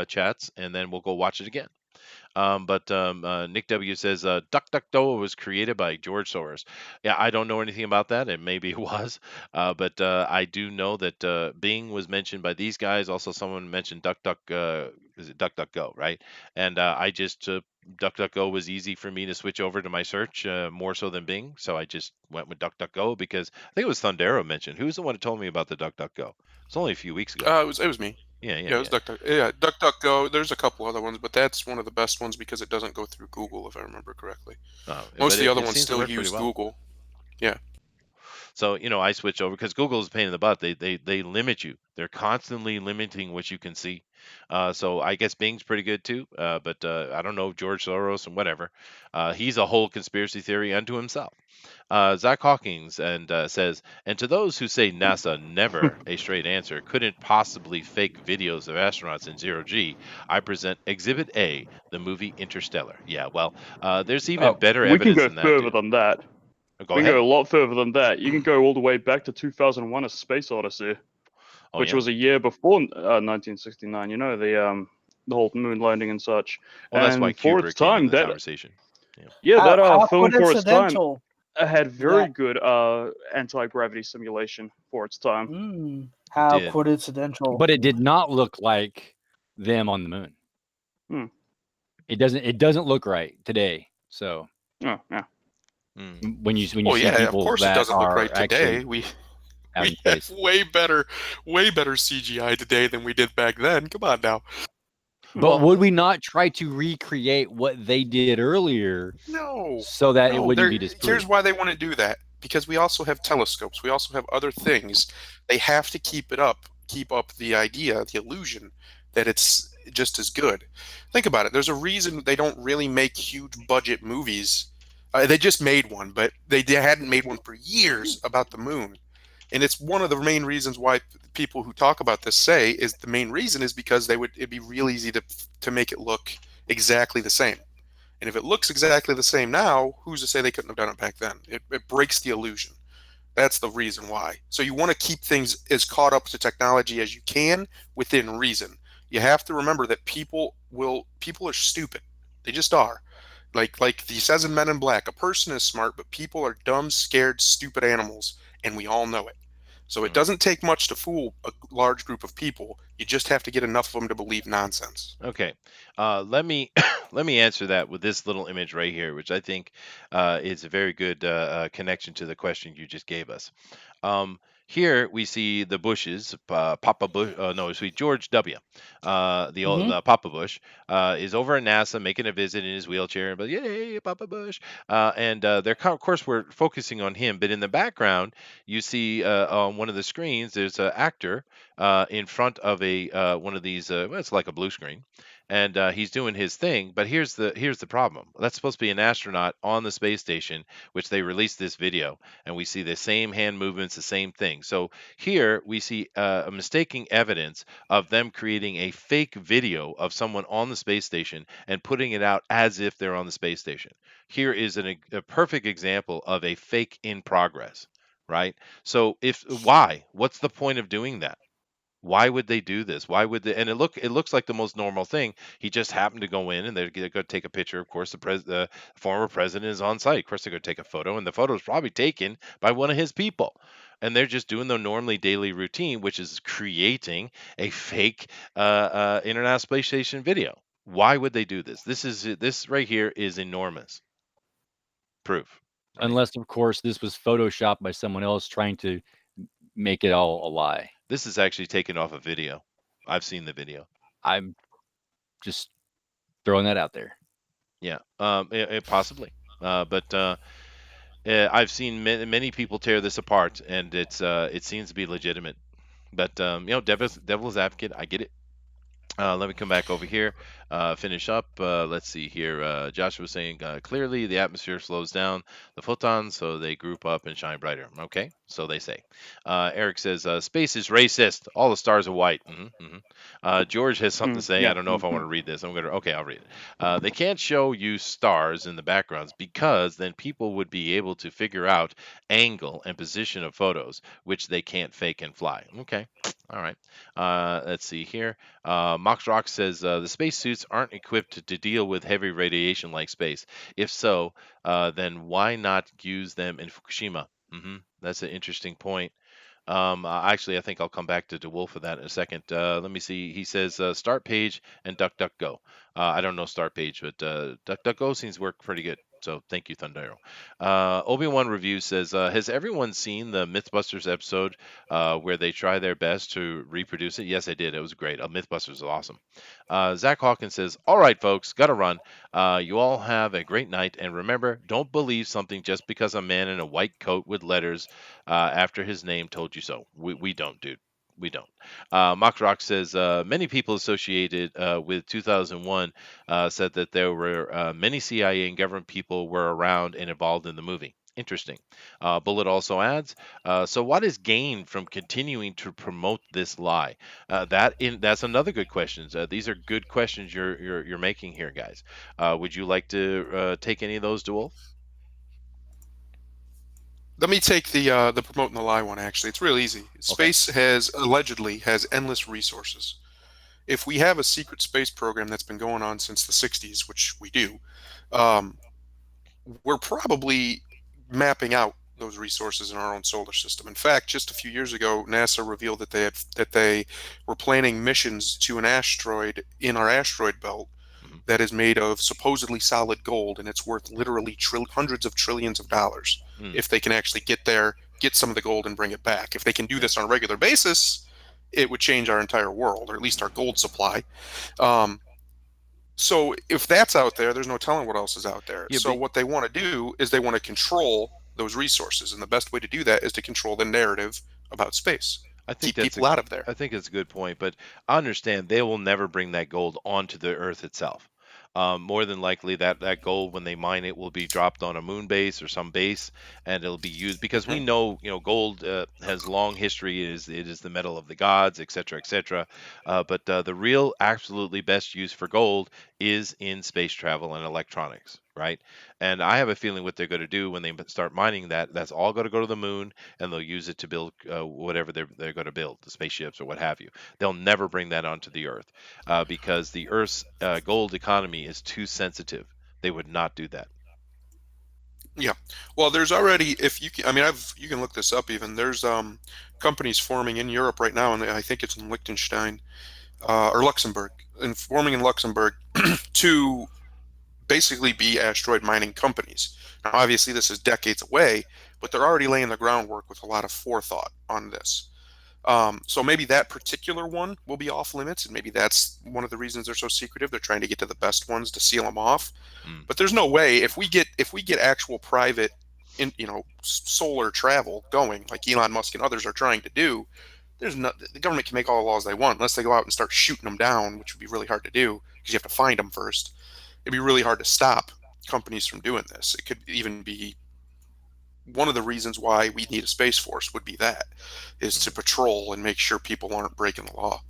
chats, and then we'll go watch it again. But Nick W says DuckDuckGo was created by George Soros. Yeah, I don't know anything about that, and maybe it was, but I do know that Bing was mentioned by these guys. Also, someone mentioned is it DuckDuckGo, right? And I just DuckDuckGo was easy for me to switch over to my search more so than Bing, so I just went with DuckDuckGo because I think it was Thundero mentioned. Who's the one who told me about the DuckDuckGo? It's only a few weeks ago. It was me. Yeah, yeah, Yeah, it was yeah. DuckDuck. Yeah, DuckDuckGo. There's a couple other ones, but that's one of the best ones because it doesn't go through Google, if I remember correctly. Most But of the other it ones seems to still work pretty use well. Google. Yeah. So, I switched over because Google is a pain in the butt. They limit you. They're constantly limiting what you can see. So I guess Bing's pretty good too. But I don't know George Soros and whatever. He's a whole conspiracy theory unto himself. Zach Hawkins and says, and to those who say NASA never a straight answer couldn't possibly fake videos of astronauts in zero G, I present Exhibit A, the movie Interstellar. Yeah, well, there's even Oh, better we can evidence go than that, further dude. than that. Go We can ahead. go a lot further than that. You can go all the way back to 2001: A Space Odyssey, Oh which yeah. was a year before 1969. You know, the whole moon landing and such. Well, that's why And for its Kubrick came in time, the that conversation. Yeah. yeah, that How film for its time coincidental had very that good anti-gravity simulation for its time. It how did. coincidental. But it did not look like them on the moon. Hmm. It doesn't look right today. So Oh yeah. Mm. when you Well, see yeah. Of people course, it that doesn't look are right today. actually We out in we have space. way better CGI today than we did back then. Come on now. But Well, would we not try to recreate what they did earlier No, so that it no. wouldn't There. be Here's disproved? why they wouldn't do that. Because we also have telescopes. We also have other things. They have to keep up the idea, the illusion that it's just as good. Think about it. There's a reason they don't really make huge budget movies. They just made one, but they hadn't made one for years about the moon. And it's one of the main reasons why people who talk about this say is the main reason is because it'd be real easy to make it look exactly the same. And if it looks exactly the same now, who's to say they couldn't have done it back then? It breaks the illusion. That's the reason why. So you want to keep things as caught up to technology as you can within reason. You have to remember that people are stupid. They just are. Like he says in Men in Black, a person is smart, but people are dumb, scared, stupid animals, and we all know it. So it mm, doesn't take much to fool a large group of people. You just have to get enough of them to believe nonsense. okay. Let me let me answer that with this little image right here, which I think is a very good connection to the question you just gave us. Here we see the Bushes, Papa Bush. No, we see George W. Hmm. The Papa Bush is over at NASA making a visit in his wheelchair, but yay, Papa Bush! And of course, we're focusing on him, but in the background, you see on one of the screens, there's an actor in front of a one of these. Well, it's like a blue screen, and he's doing his thing. But here's the problem. That's supposed to be an astronaut on the space station, which they released this video, and we see the same hand movements, the same thing. So here we see a mistaking evidence of them creating a fake video of someone on the space station and putting it out as if they're on the space station. Here is a perfect example of a fake in progress, right? So if why? What's the point of doing that? Why would they do this? Why would they? And it looks like the most normal thing. He just happened to go in, and they're going to take a picture. Of course, the former president is on site. Of course, they're going to take a photo, and the photo is probably taken by one of his people. And they're just doing the normally daily routine, which is creating a fake International Space Station video. Why would they do this? This right here is enormous proof. I mean, Unless, of course, this was photoshopped by someone else trying to make it all a lie. this is actually taken off a video. I've seen the video. I'm just throwing that out there. Yeah, possibly. But I've seen many people tear this apart, and it seems to be legitimate. But devil's advocate, I get it. Let me come back over here, finish up. Let's see here. Joshua was saying clearly the atmosphere slows down the photons, so they group up and shine brighter. Okay, so they say. Eric says space is racist. All the stars are white. George has something to say. I don't know if I want to read this. Okay, I'll read it. They can't show you stars in the backgrounds because then people would be able to figure out angle and position of photos, which they can't fake and fly. Okay, all right. Let's see here. Mox Rock says the spacesuits aren't equipped to deal with heavy radiation like space. If so, then why not use them in Fukushima? That's an interesting point. Actually, I think I'll come back to DeWolf for that in a second. Let me see. He says start page and DuckDuckGo. I don't know start page, but DuckDuckGo seems to work pretty good. So thank you, Thundero. Obi-Wan Review says, has everyone seen the Mythbusters episode where they try their best to reproduce it? Yes, I did. It was great. Mythbusters is awesome. Zach Hawkins says, all right, folks, gotta run. You all have a great night. And remember, don't believe something just because a man in a white coat with letters after his name told you so. We don't, dude. We don't. Mock Rock says many people associated with 2001 said that there were many CIA and government people were around and involved in the movie. Interesting. Bullet also adds, so what is gained from continuing to promote this lie? That's another good question. These are good questions you're making here, guys. Would you like to take any of those, Duel? Let me take the promoting the lie one. Actually, it's real easy. Okay. Space has allegedly has endless resources. If we have a secret space program that's been going on since the '60s, which we do, um, we're probably mapping out those resources in our own solar system. In fact, just a few years ago, NASA revealed that they were planning missions to an asteroid in our asteroid belt Mhm. that is made of supposedly solid gold, and it's worth literally hundreds of trillions of dollars Mm, if they can actually get there, get some of the gold, and bring it back. If they can do yeah. this on a regular basis, it would change our entire world, or at least our gold supply. Um, so if that's out there, there's no telling what else is out there. Yeah, So but what they want to do is they want to control those resources, and the best way to do that is to control the narrative about space, I think keep that's a people out of there. I think it's a good point, but I understand they will never bring that gold onto the Earth itself. More than likely, that gold, when they mine it, will be dropped on a moon base or some base, and it'll be used because we Mhm. know, gold has long history. It is the metal of the gods, etc., etc. But the real, absolutely best use for gold is in space travel and electronics, right? And I have a feeling what they're going to do when they start mining that's all going to go to the moon, and they'll use it to build whatever they're going to build, the spaceships or what have you. They'll never bring that onto the Earth because the Earth's gold economy is too sensitive. They would not do that. Yeah. Well, there's already, if you can, I mean, you can look this up even. There's companies forming in Europe right now, and I think it's in Liechtenstein or Luxembourg, and forming in Luxembourg to basically be asteroid mining companies. Now, obviously, this is decades away, but they're already laying the groundwork with a lot of forethought on this. So maybe that particular one will be off limits, and maybe that's one of the reasons they're so secretive. They're trying to get to the best ones to seal them off. Mm, But there's no way if we get actual private, solar travel going like Elon Musk and others are trying to do, the government can make all the laws they want unless they go out and start shooting them down, which would be really hard to do because you have to find them first. It'd be really hard to stop companies from doing this. It could even be one of the reasons why we need a space force would be that is to patrol and make sure people aren't breaking the law.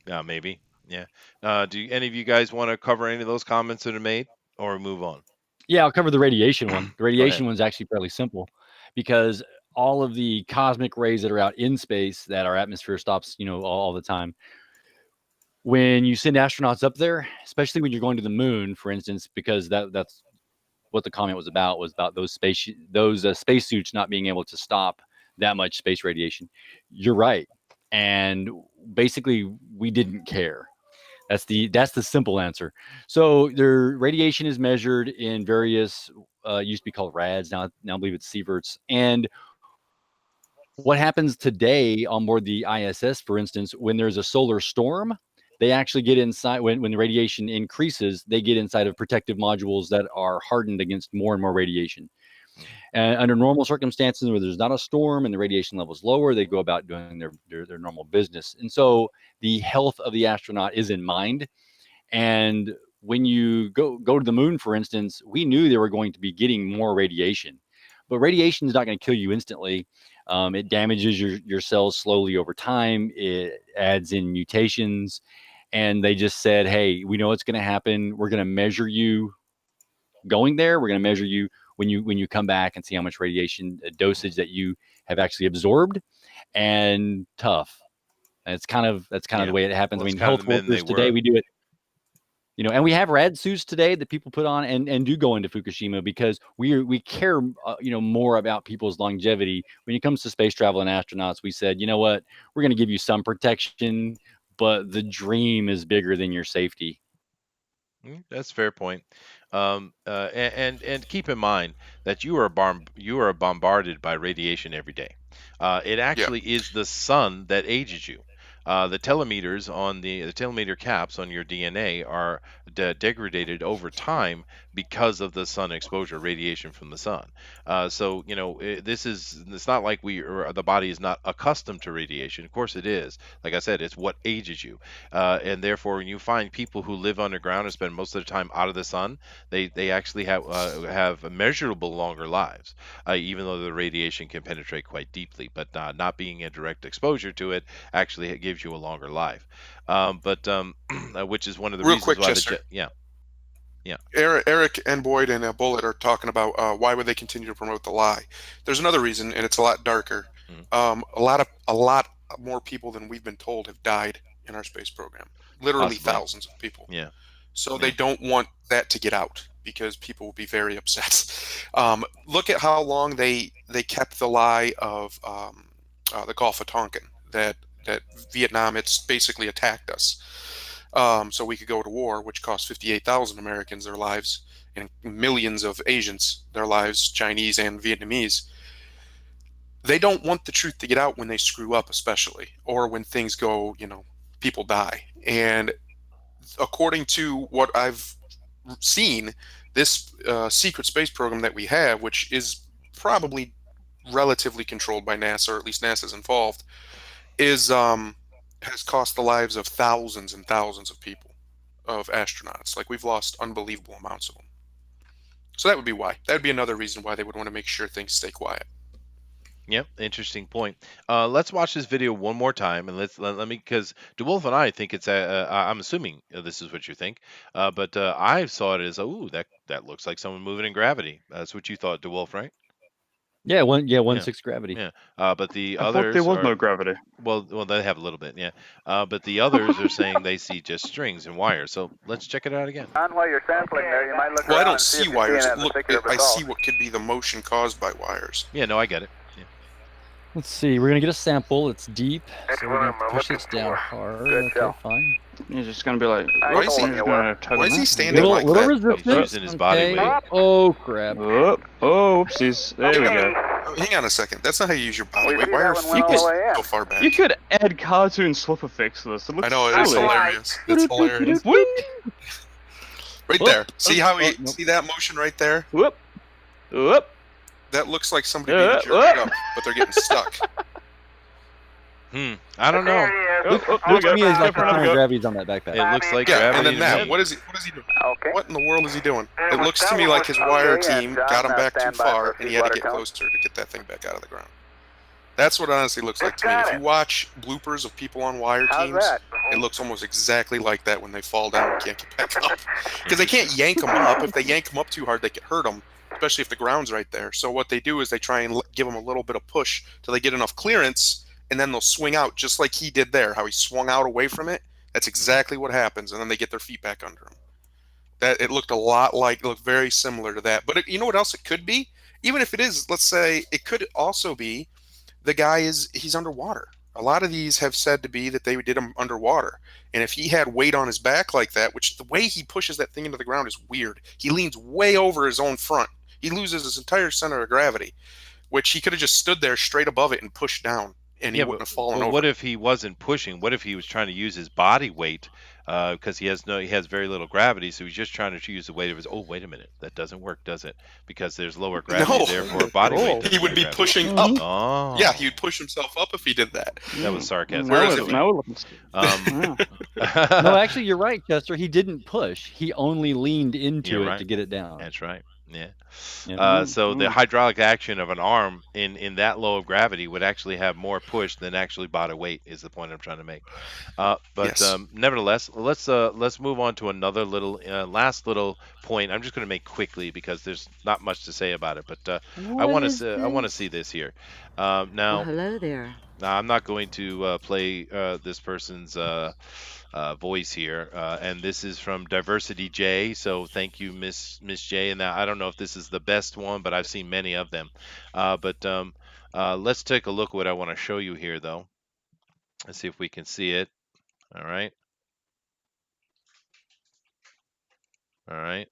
Yeah, maybe. Yeah. Do any of you guys want to cover any of those comments that are made, or move on? Yeah, I'll cover the radiation one. The Go ahead. radiation one's actually fairly simple because all of the cosmic rays that are out in space that our atmosphere stops, all the time. When you send astronauts up there, especially when you're going to the moon, for instance, because that's what the comment was about those spacesuits not being able to stop that much space radiation. You're right, and basically we didn't care. That's the simple answer. So their radiation is measured in various used to be called rads, now I believe it's sieverts. And what happens today on board the ISS, for instance, when there's a solar storm, they actually get inside when the radiation increases, they get inside of protective modules that are hardened against more and more radiation. And under normal circumstances where there's not a storm and the radiation level is lower, they go about doing their normal business. And so the health of the astronaut is in mind. And when you go to the moon, for instance, we knew they were going to be getting more radiation, but radiation is not going to kill you instantly. It damages your cells slowly over time. It adds in mutations, and they just said, "Hey, we know what's going to happen. We're going to measure you going there. We're going to measure you when you come back and see how much radiation dosage that you have actually absorbed." And tough. And that's kind of Yeah. the way it happens. Well, I it's mean, kind of health the men they workers today, were. we do it. And we have rad suits today that people put on and do go into Fukushima because we care, more about people's longevity. When it comes to space travel and astronauts, we said, you know what, we're going to give you some protection, but the dream is bigger than your safety. That's a fair point. And keep in mind that you are bombarded by radiation every day. It Yeah. actually is the sun that ages you. The telemeters on the telemeter caps on your DNA are degraded over time because of the sun exposure, radiation from the sun. So it's not like the body is not accustomed to radiation. Of course it is. Like I said, it's what ages you. And therefore, when you find people who live underground and spend most of their time out of the sun, they actually have measurable longer lives, even though the radiation can penetrate quite deeply. But not being in direct exposure to it actually gives you a longer life. But which is one of the Real reasons quick, why Chester. yeah. Eric and Boyd and Bullet are talking about why would they continue to promote the lie. There's another reason, and it's a lot darker. A lot more people than we've been told have died in our space program. Literally Possibly. thousands of people. Yeah. So they don't want that to get out because people will be very upset. Look at how long they kept the lie of the Gulf of Tonkin, that Vietnam, it's basically attacked us. So we could go to war, which cost 58,000 Americans their lives and millions of Asians their lives, Chinese and Vietnamese. They don't want the truth to get out when they screw up, especially, or when things go, people die. And according to what I've seen, this secret space program that we have, which is probably relatively controlled by NASA, or at least NASA's involved, is has cost the lives of thousands and thousands of people, of astronauts. Like, we've lost unbelievable amounts of them. So that would be why. That would be another reason why they would want to make sure things stay quiet. Yep, interesting point. Let's watch this video one more time, and let me, because DeWolf and I think it's I'm assuming this is what you think, but I saw it as, oh, that looks like someone moving in gravity. That's what you thought, DeWolf, right? Yeah, 1/6 Yeah. gravity. Yeah. But the I thought others there was are, no gravity. well, they have a little bit, yeah. But the others are saying they see just strings and wires. So let's check it out again. While you're sampling there, you might look Well, I around don't and see see if you wires. see any Look, particular I result. see what could be the motion caused by wires. Yeah, no, I get it. Yeah. Let's see. We're gonna get a sample. It's deep, That's so what we're I'm gonna push looking this down for. hard. Good Okay, tell. fine. You're just gonna be like, I Why is told he- you gonna what. tug Why him is he out. standing Little like that? resistance. using his body okay. weight. Oh crap. Oh, oopsies. There we go. Hang on a second. That's not how you use your body We weight. see Why that are one feet went all the way in. so far back? You could add cartoon slip effects to this. It looks I know, it's silly. hilarious. It's hilarious. Whoop, Right Oh, there. See how he nope. see that motion right there? whoop, whoop. That looks like somebody being jerked up, but they're getting stuck. I don't know. There we go. To me, it's Go like for the another counter go. gravity's on that backpack. It looks like Yeah, and gravity then to that. me. What is he doing? Okay. What in the world is he doing? Hey, It looks to tell me them like what- his okay, wire yeah, team John, got him back too stand by for far, a and he few had to water get cones. closer to get that thing back out of the ground. That's what it honestly looks like to me. got If you it. watch bloopers of people on wire How's teams, that? it looks almost exactly like that when they fall down and can't get back up. Because they can't yank them up. If they yank them up too hard, they could hurt them, especially if the ground's right there. So what they do is they try and give them a little bit of push till they get enough clearance, and then they'll swing out just like he did there, how he swung out away from it. That's exactly what happens, and then they get their feet back under them. That it looked a lot like, it looked very similar to that. But you know what else it could be? Even if it is, let's say it could also be the guy he's underwater. A lot of these have said to be that they did him underwater. And if he had weight on his back like that, which the way he pushes that thing into the ground is weird. He leans way over his own front. He loses his entire center of gravity, which he could have just stood there straight above it and pushed down, and he Yeah, wouldn't have fallen but over. what if he wasn't pushing? What if he was trying to use his body weight? Because he has very little gravity, so he's just trying to use the weight of his. Oh, wait a minute, that doesn't work, does it? Because there's lower gravity, No. therefore body weight doesn't He would have be gravity. pushing up. Oh, Yeah, he would push himself up if he did that. that was sarcasm. Now Whereas we're, if now we're looking. No, actually, you're right, Chester. He didn't push. He only leaned into You're it right. to get it down. That's right. Yeah. Yeah. So the hydraulic action of an arm in that low of gravity would actually have more push than actually body weight. Is the point I'm trying to make. But Yes. nevertheless, let's move on to another little last little point. I'm just going to make quickly because there's not much to say about it. But I want to see this here. Now, hello there. I'm not going to play this person's voice here, and this is from Diversity J. So thank you, Miss J. And now I don't know if this is the best one, but I've seen many of them. But let's take a look at what I want to show you here, though. Let's see if we can see it. All right. All right.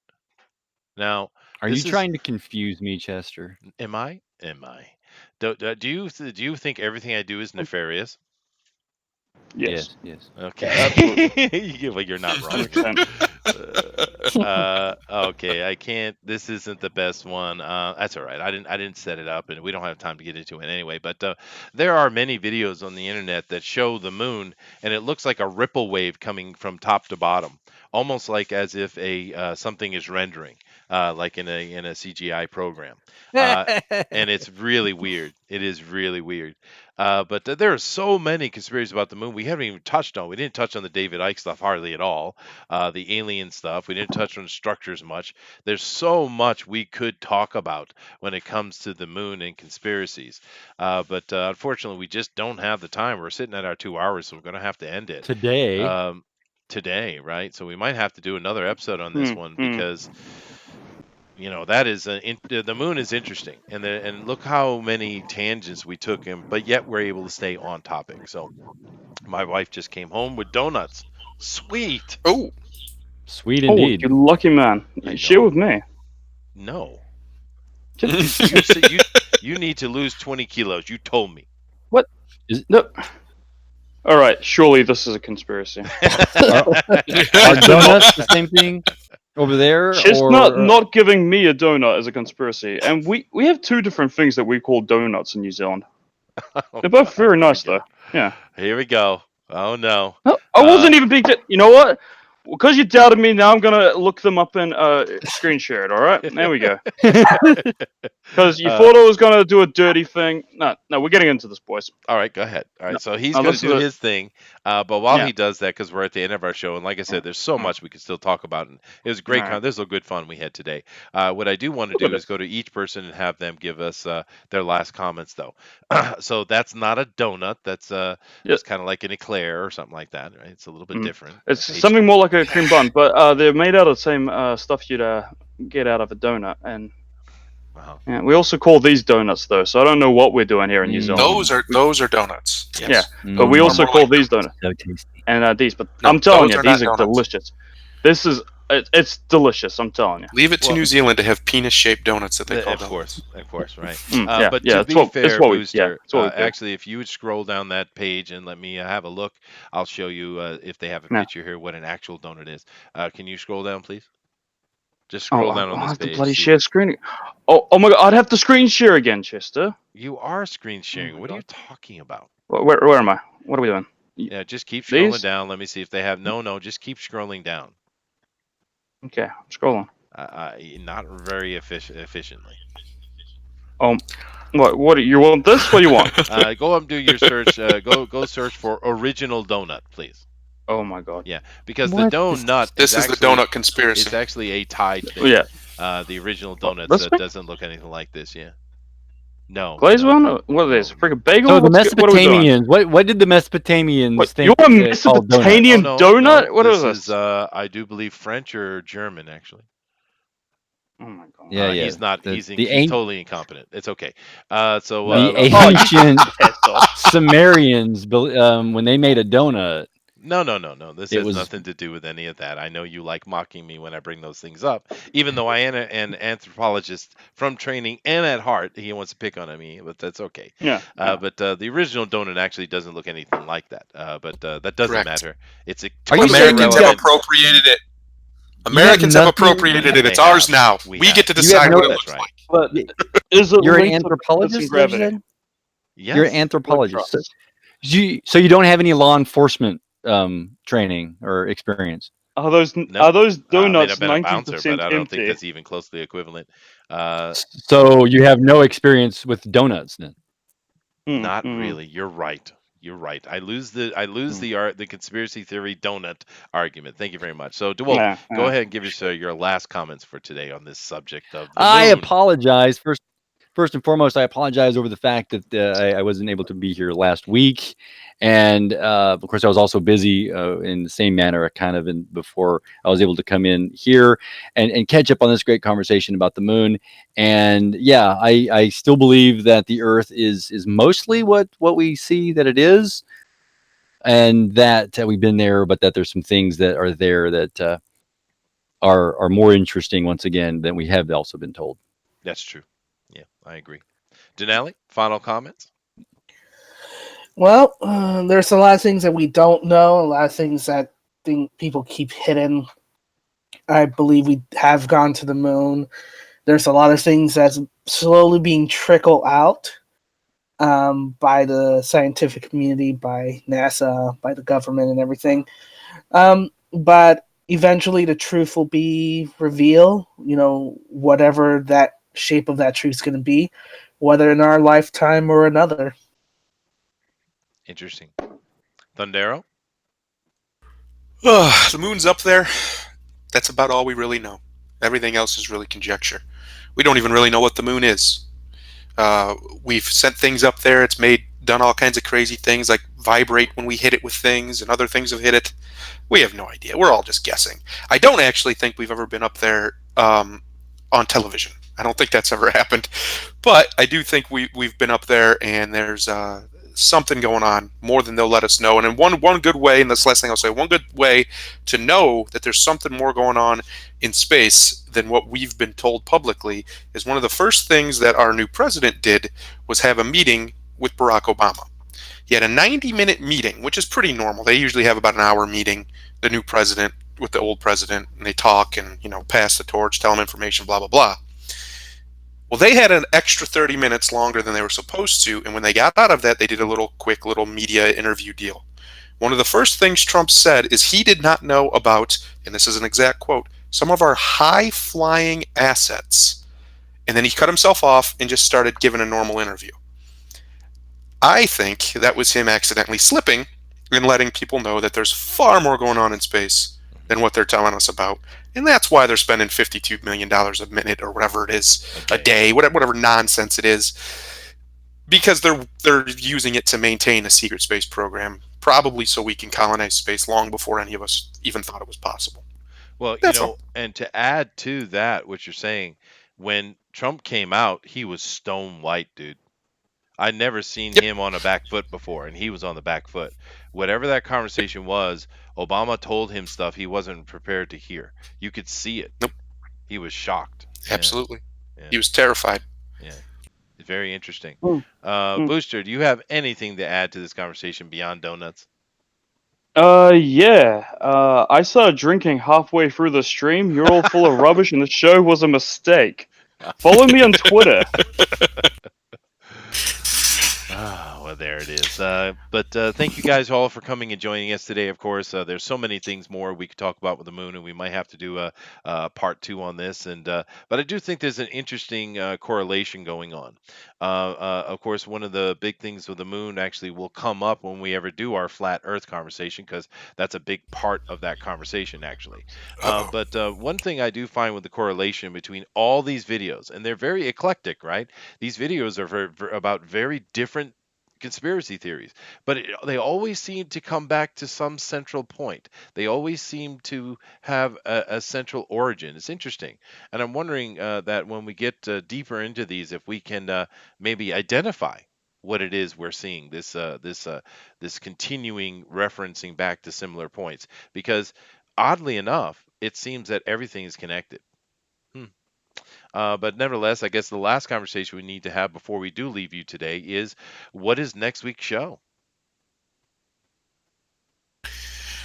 Now, Are this you trying to confuse me, Chester? Am I? Am I? Do you think everything I do is nefarious? Yes. Yes. Okay. Absolutely. Well, you're not wrong. 100%. Okay, I can't. This isn't the best one. That's all right. I didn't set it up, and we don't have time to get into it anyway. But there are many videos on the internet that show the moon, and it looks like a ripple wave coming from top to bottom, almost like as if a something is rendering, like in a CGI program. And it's really weird. It is really weird. But there are so many conspiracies about the moon we haven't even touched on. We didn't touch on the David Icke stuff hardly at all. The alien stuff. We didn't touch on structures much. There's so much we could talk about when it comes to the moon and conspiracies. But unfortunately, we just don't have the time. We're sitting at our 2 hours, so we're going to have to end it Today. today, right? So we might have to do another episode on this one because that is the moon is interesting, and look how many tangents we took him, but yet we're able to stay on topic. So my wife just came home with donuts. Sweet. Oh, Sweet Oh, indeed. you lucky man. I Share know. with me. No, Just you need to lose 20 kilos. You told me. no. All right. Surely this is a conspiracy. Are donuts the same thing over there? Chestnut or not giving me a donut is a conspiracy, and we have two different things that we call donuts in New Zealand. They're both very nice though. Yeah. Here we go. Oh no. No, I wasn't even being. You know what? Because you doubted me, now I'm gonna look them up and screen share it. All right, there we go. Because you thought I was gonna do a dirty thing. No, we're getting into this, boys. All right, go ahead. All right, No, so he's no, going this to is do a- his thing, but while Yeah. he does that, because we're at the end of our show, and like I said, there's so much we could still talk about, and it was great. All right. There's a good fun we had today. What I do want to Look do at is go to each person and have them give us their last comments, though. So that's not a donut. That's it's kind of like an eclair or something like that. Right? It's a little bit different. It's Pastry. something more like a cream bun, but they're made out of the same stuff you'd get out of a donut. And Wow. yeah, we also call these donuts though, so I don't know what we're doing here in New Zealand. those are donuts. Yes. Yeah, but we also call these donuts So tasty. and these. But No, I'm telling those you, are these not are donuts. delicious. This is it's delicious. I'm telling you. Leave it to Well- New Zealand to have penis-shaped donuts that they call Of donuts. course, right. Yeah, But yeah, to that's be what- fair, that's what we- yeah, Booster, that's what we do. actually, if you would scroll down that page and let me have a look, I'll show you if they have a Yeah. picture here what an actual donut is. Can you scroll down, please? Just Oh, scroll down on I this have to page. bloody See, share screen. Oh my god! I'd have to screen share again, Chester. you are screen Oh sharing. my What are you god. talking about? Where am I? What are we doing? Yeah, just keep scrolling These? down. Let me see if they have. No, just keep scrolling down. Okay, I'm scrolling. Not very efficiently. Oh, what? You want this? What do you want? Go up and do your search. Go search for original donut, please. Oh my god. Yeah, because the What is donut This is the donut conspiracy. it's actually a Tide Oh, thing. yeah. The original donuts This thing? doesn't look anything like this. Yeah. No, Glazed no, one? What no, is this? no. Freaking bagel? so? The What are we doing? Mesopotamians. What did the Mesopotamians What? You're think a called donuts? Oh Mesopotamian no, donut? no. What is This is this? I do believe French or German actually. Oh my god. Yeah, yeah. He's not. The the He's an- totally incompetent. It's okay. So the Oh, you can ancient piss off. Sumerians, when they made a donut, no. This it has was. nothing to do with any of that. I know you like mocking me when I bring those things up, even though I am an anthropologist from training and at heart. He wants to pick on me, but that's okay. Yeah. But the original donut actually doesn't look anything like that. But that doesn't Correct. matter. It's a Are you totally saying Americans you've have got irrelevant. appropriated it. you have Americans have nothing? appropriated it. They It's ours have. now. We We have. get to You have decide no. what it That's looks right. like. But y- is it You're an linked to physics and anthropologist, is that what you gravity? said? You're an Yes. anthropologist. So Electrons. you don't have any law enforcement training or experience. Are those No. I mean, I've donuts been a bouncer, but 90% I don't think empty? that's even closely equivalent. Uh, So you have no experience with donuts then. Not Mm. really. You're right. You're right. I lose Mm. the conspiracy theory donut argument. Thank you very much. So, DeWolf, Yeah, go yeah. ahead and give us your last comments for today on this subject of the I moon. apologize first and foremost. I apologize over the fact that I wasn't able to be here last week, and of course I was also busy in the same manner, kind of in before I was able to come in here and catch up on this great conversation about the moon. And yeah, I still believe that the Earth is mostly what we see that it is, and that we've been there, but that there's some things that are there that are more interesting once again than we have also been told. That's true. Yeah, I agree. Denali, final comments? Well, there's a lot of things that we don't know, a lot of things that people keep hidden. I believe we have gone to the moon. There's a lot of things that's slowly being trickled out by the scientific community, by NASA, by the government, and everything. But eventually, the truth will be revealed. Whatever that shape of that truth is going to be, whether in our lifetime or another. Interesting. Thundero? The moon's up there. That's about all we really know. Everything else is really conjecture. We don't even really know what the moon is. Uh, we've sent things up there. It's done all kinds of crazy things like vibrate when we hit it with things, and other things have hit it. We have no idea. We're all just guessing. I don't actually think we've ever been up there on television. I don't think that's ever happened. But I do think we've been up there, and there's something going on more than they'll let us know. And in one good way, and that's the last thing I'll say, one good way to know that there's something more going on in space than what we've been told publicly is one of the first things that our new president did was have a meeting with Barack Obama. He had a 90-minute meeting, which is pretty normal. They usually have about an hour meeting, the new president with the old president, and they talk and, pass the torch, tell them information, blah, blah, blah. Well, they had an extra 30 minutes longer than they were supposed to, and when they got out of that, they did a quick little media interview deal. One of the first things Trump said is he did not know about, and this is an exact quote, some of our high-flying assets. And then he cut himself off and just started giving a normal interview. I think that was him accidentally slipping and letting people know that there's far more going on in space than what they're telling us about. And that's why they're spending $52 million a minute or whatever it is, a day, whatever nonsense it is, because they're using it to maintain a secret space program, probably so we can colonize space long before any of us even thought it was possible. Well, That's all. and to add to that, what you're saying, when Trump came out, he was stone white, dude. I'd never seen Yep. him on a back foot before, and he was on the back foot. Whatever that conversation was, Obama told him stuff he wasn't prepared to hear. You could see it. Nope. He was shocked. Absolutely. Yeah. He was terrified. Yeah. Very interesting. Mm. Booster, do you have anything to add to this conversation beyond donuts? Yeah. I started drinking halfway through the stream. You're all full of rubbish, and the show was a mistake. Follow me on Twitter. Well, there it is. But thank you guys all for coming and joining us today. Of course, there's so many things more we could talk about with the moon, and we might have to do a part two on this. And but I do think there's an interesting correlation going on. Of course, one of the big things with the moon actually will come up when we ever do our flat Earth conversation, because that's a big part of that conversation, actually. Uh-oh. But one thing I do find with the correlation between all these videos, and they're very eclectic, right? These videos are about very different conspiracy theories, but they always seem to come back to some central point. They always seem to have a central origin. It's interesting, and I'm wondering that when we get deeper into these, if we can maybe identify what it is we're seeing, this continuing referencing back to similar points, because oddly enough, it seems that everything is connected. Hmm. But nevertheless, I guess the last conversation we need to have before we do leave you today is, what is next week's show?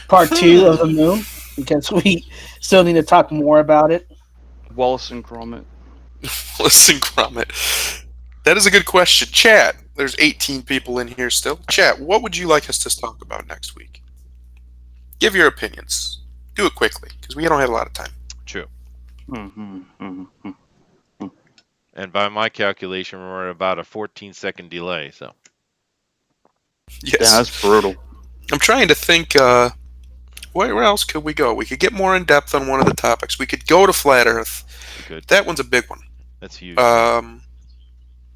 Part 2 of the moon, because we still need to talk more about it. Wallace and Gromit. Listen, Gromit. That is a good question. Chat, there's 18 people in here still. Chat, what would you like us to talk about next week? Give your opinions. Do it quickly, because we don't have a lot of time. True. Mm-hmm. And by my calculation, we're at about a 14-second delay. So Yes. Yeah, that's brutal. I'm trying to think, where else could we go? We could get more in depth on one of the topics. We could go to Flat Earth. we could. That one's a big one. That's huge.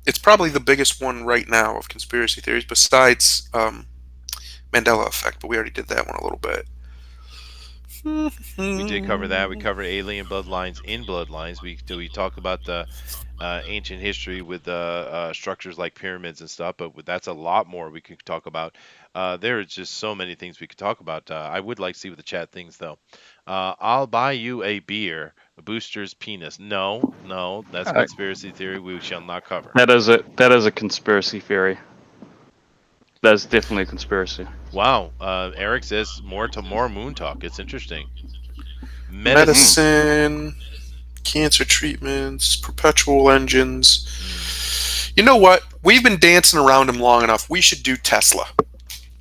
It's probably the biggest one right now of conspiracy theories, besides Mandela Effect, but we already did that one a little bit. We did cover that. We covered alien bloodlines in bloodlines. We talk about the ancient history with structures like pyramids and stuff, but that's a lot more we could talk about. There is just so many things we could talk about. I would like to see what the chat thinks, though. I'll buy you a beer. Booster's penis. No, that's Alright. conspiracy theory we shall not cover. That is a conspiracy theory. That's definitely a conspiracy. Wow. Eric says more moon talk. It's interesting. Medicine, cancer treatments, perpetual engines. You know what? We've been dancing around him long enough. We should do Tesla.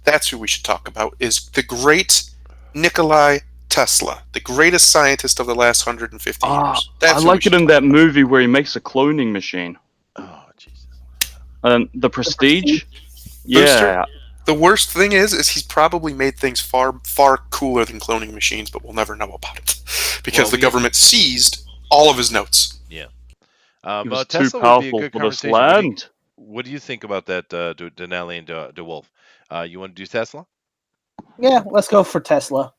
That's who we should talk about, is the great Nikolai Tesla, the greatest scientist of the last 150 years. That's I who we like should it in talk that movie where he makes a cloning machine. Oh, Jesus. The Prestige? Booster? Yeah. The worst thing is he's probably made things far, far cooler than cloning machines, but we'll never know about it because Well, the government seized all of his notes. Yeah. He was But too Tesla would be a powerful good for this conversation. land. What do you think about that, Denali and DeWolf? You want to do Tesla? Yeah, let's go for Tesla.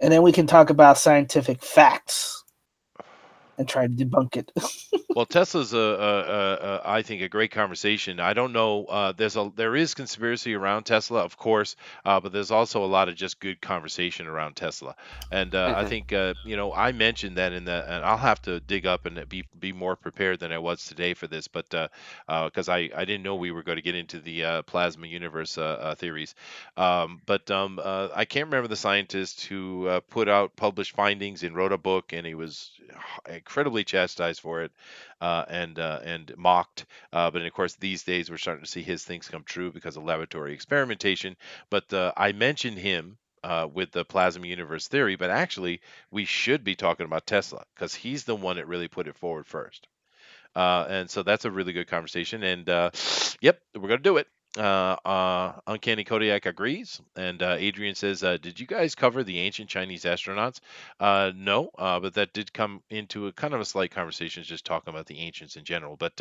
And then we can talk about scientific facts and try to debunk it. Well, Tesla's I think a great conversation. I don't know. There is conspiracy around Tesla, of course, but there's also a lot of just good conversation around Tesla. And I think I mentioned that and I'll have to dig up and be more prepared than I was today for this, but because I didn't know we were going to get into the plasma universe theories. But I can't remember the scientist who published findings and wrote a book, and he was incredibly chastised for it. And mocked. But of course, these days we're starting to see his things come true because of laboratory experimentation. But I mentioned him with the plasma universe theory, but actually we should be talking about Tesla because he's the one that really put it forward first. And so that's a really good conversation. And yep, we're going to do it. Uncanny Kodiak agrees, and Adrian says, "Did you guys cover the ancient Chinese astronauts?" No, but that did come into a kind of a slight conversation, just talking about the ancients in general. But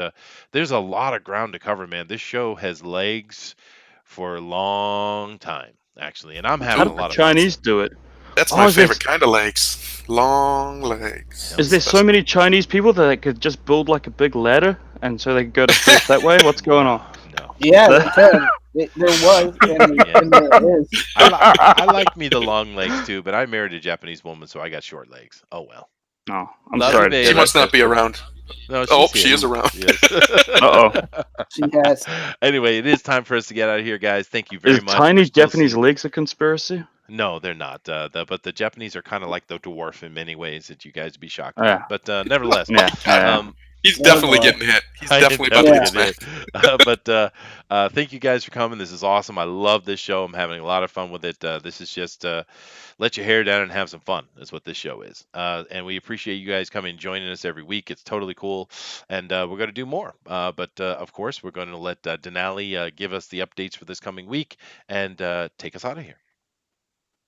there's a lot of ground to cover, man. This show has legs for a long time, actually, and I'm How having a do lot the of fun. Chinese do it? That's Oh, my is there- favorite kind of legs. Long legs. Is there so many Chinese people that they could just build like a big ladder and so they could go to space that way? What's going on? No, Yeah, they can. There was, and there is. I like me the long legs too, but I married a Japanese woman, so I got short legs. Oh well. No, I'm Love sorry. you, to babe. She hear must that. not be around. No, Oh, she's she here. is around. Yes. Uh-oh. She has. Anyway, it is time for us to get out of here, guys. Thank you very Is much. Chinese We're still Japanese seeing- legs a conspiracy? No, they're not. But the Japanese are kind of like the dwarf in many ways that you guys would be shocked Yeah. about. But nevertheless, Yeah. um, He's Oh, definitely boy. getting hit. He's I definitely about to definitely get did smacked. it. But thank you guys for coming. This is awesome. I love this show. I'm having a lot of fun with it. This is just let your hair down and have some fun. Is what this show is. And we appreciate you guys coming and joining us every week. It's totally cool, and we're going to do more. But of course, we're going to let Denali give us the updates for this coming week and take us out of here.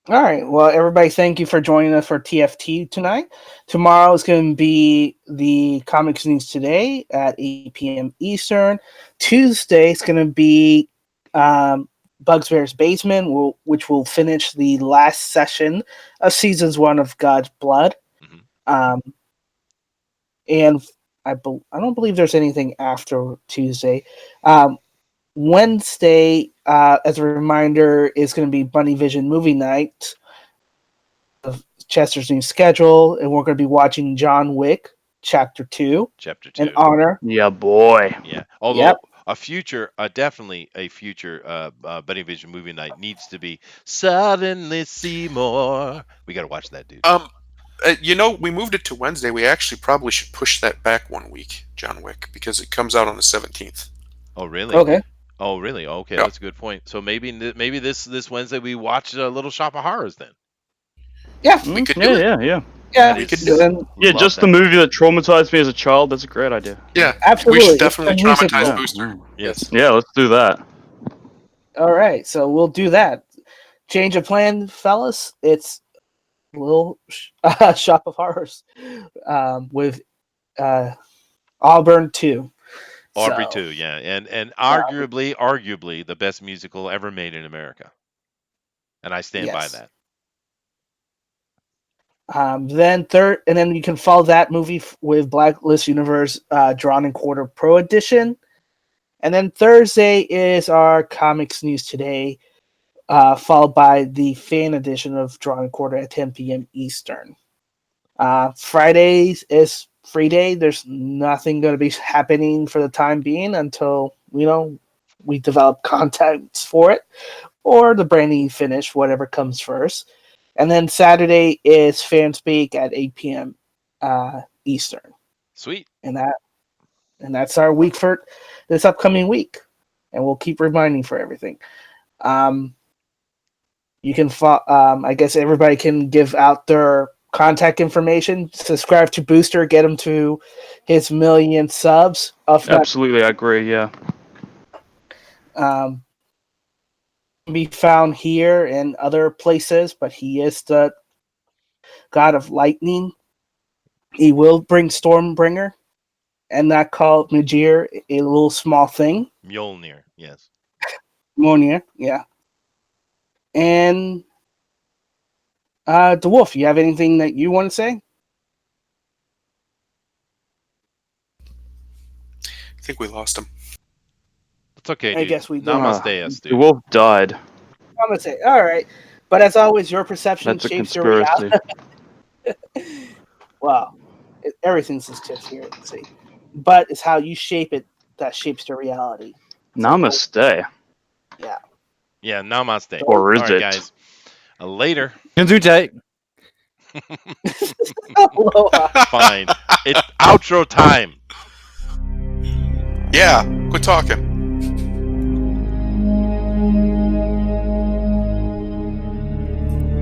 All right. Well, everybody, thank you for joining us for TFT tonight. Tomorrow is going to be the Comics News Today at 8 p.m. Eastern. Tuesday is going to be Bugs Bear's Basement, which will finish the last session of Seasons 1 of God's Blood. Mhm. And I don't believe there's anything after Tuesday. Wednesday, as a reminder, is going to be Bunny Vision Movie Night of Chester's new schedule, and we're going to be watching John Wick Chapter 2 Chapter in 2. honor. Yeah, boy. Yeah. Although Yep. definitely a future Bunny Vision movie night needs to be Suddenly Seymour. We got to watch that, dude. We moved it to Wednesday. We actually probably should push that back 1 week, John Wick, because it comes out on the 17th. Oh, really? Okay. Oh, really? Okay, Yeah. that's a good point. So maybe this Wednesday we watch Little Shop of Horrors then. Yeah. We could yeah, do it. yeah, yeah. Yeah. we could is- do then- Yeah, love just that. the movie that traumatized me as a child. That's a great idea. Yeah, Absolutely. we should It's definitely a musical. traumatize Yeah. Booster. Yes. Yeah, let's do that. All right. So we'll do that. Change of plan, fellas. It's Little Shop of Horrors with Auburn 2. Aubrey So, too, yeah, and arguably the best musical ever made in America, and I stand by Yes. that. Then you can follow that movie with Blacklist Universe Drawn and Quarter Pro Edition. And then Thursday is our Comics News Today, followed by the fan edition of Drawn and Quarter at 10 p.m. Eastern. Fridays is free day. There's nothing going to be happening for the time being until, we develop contents for it or the branding finish, whatever comes first. And then Saturday is Fan Speak at 8 p.m. Eastern. Sweet. And that's our week for this upcoming week. And we'll keep reminding for everything. You can I guess everybody can give out their contact information. Subscribe to Booster, get him to his 1 million subs. Absolutely, I agree. Yeah. Be found here and other places, but he is the god of lightning. He will bring Stormbringer, and not call Majir a little small thing. Mjolnir, yes. Mjolnir, yeah. And DeWolf, you have anything that you want to say? I think we lost him. It's okay, I dude. guess we did. Namaste, us, The dude. wolf died. I'm gonna say, all right. But as always, your perception That's a shapes your conspiracy. reality. Well, everything's just here, see. But it's how you shape it that shapes your reality. Namaste. Yeah, namaste. Or is All right, it? guys. Later. Gesundheit. Aloha. Fine. It's outro time. Yeah, quit talking.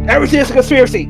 Everything is a conspiracy.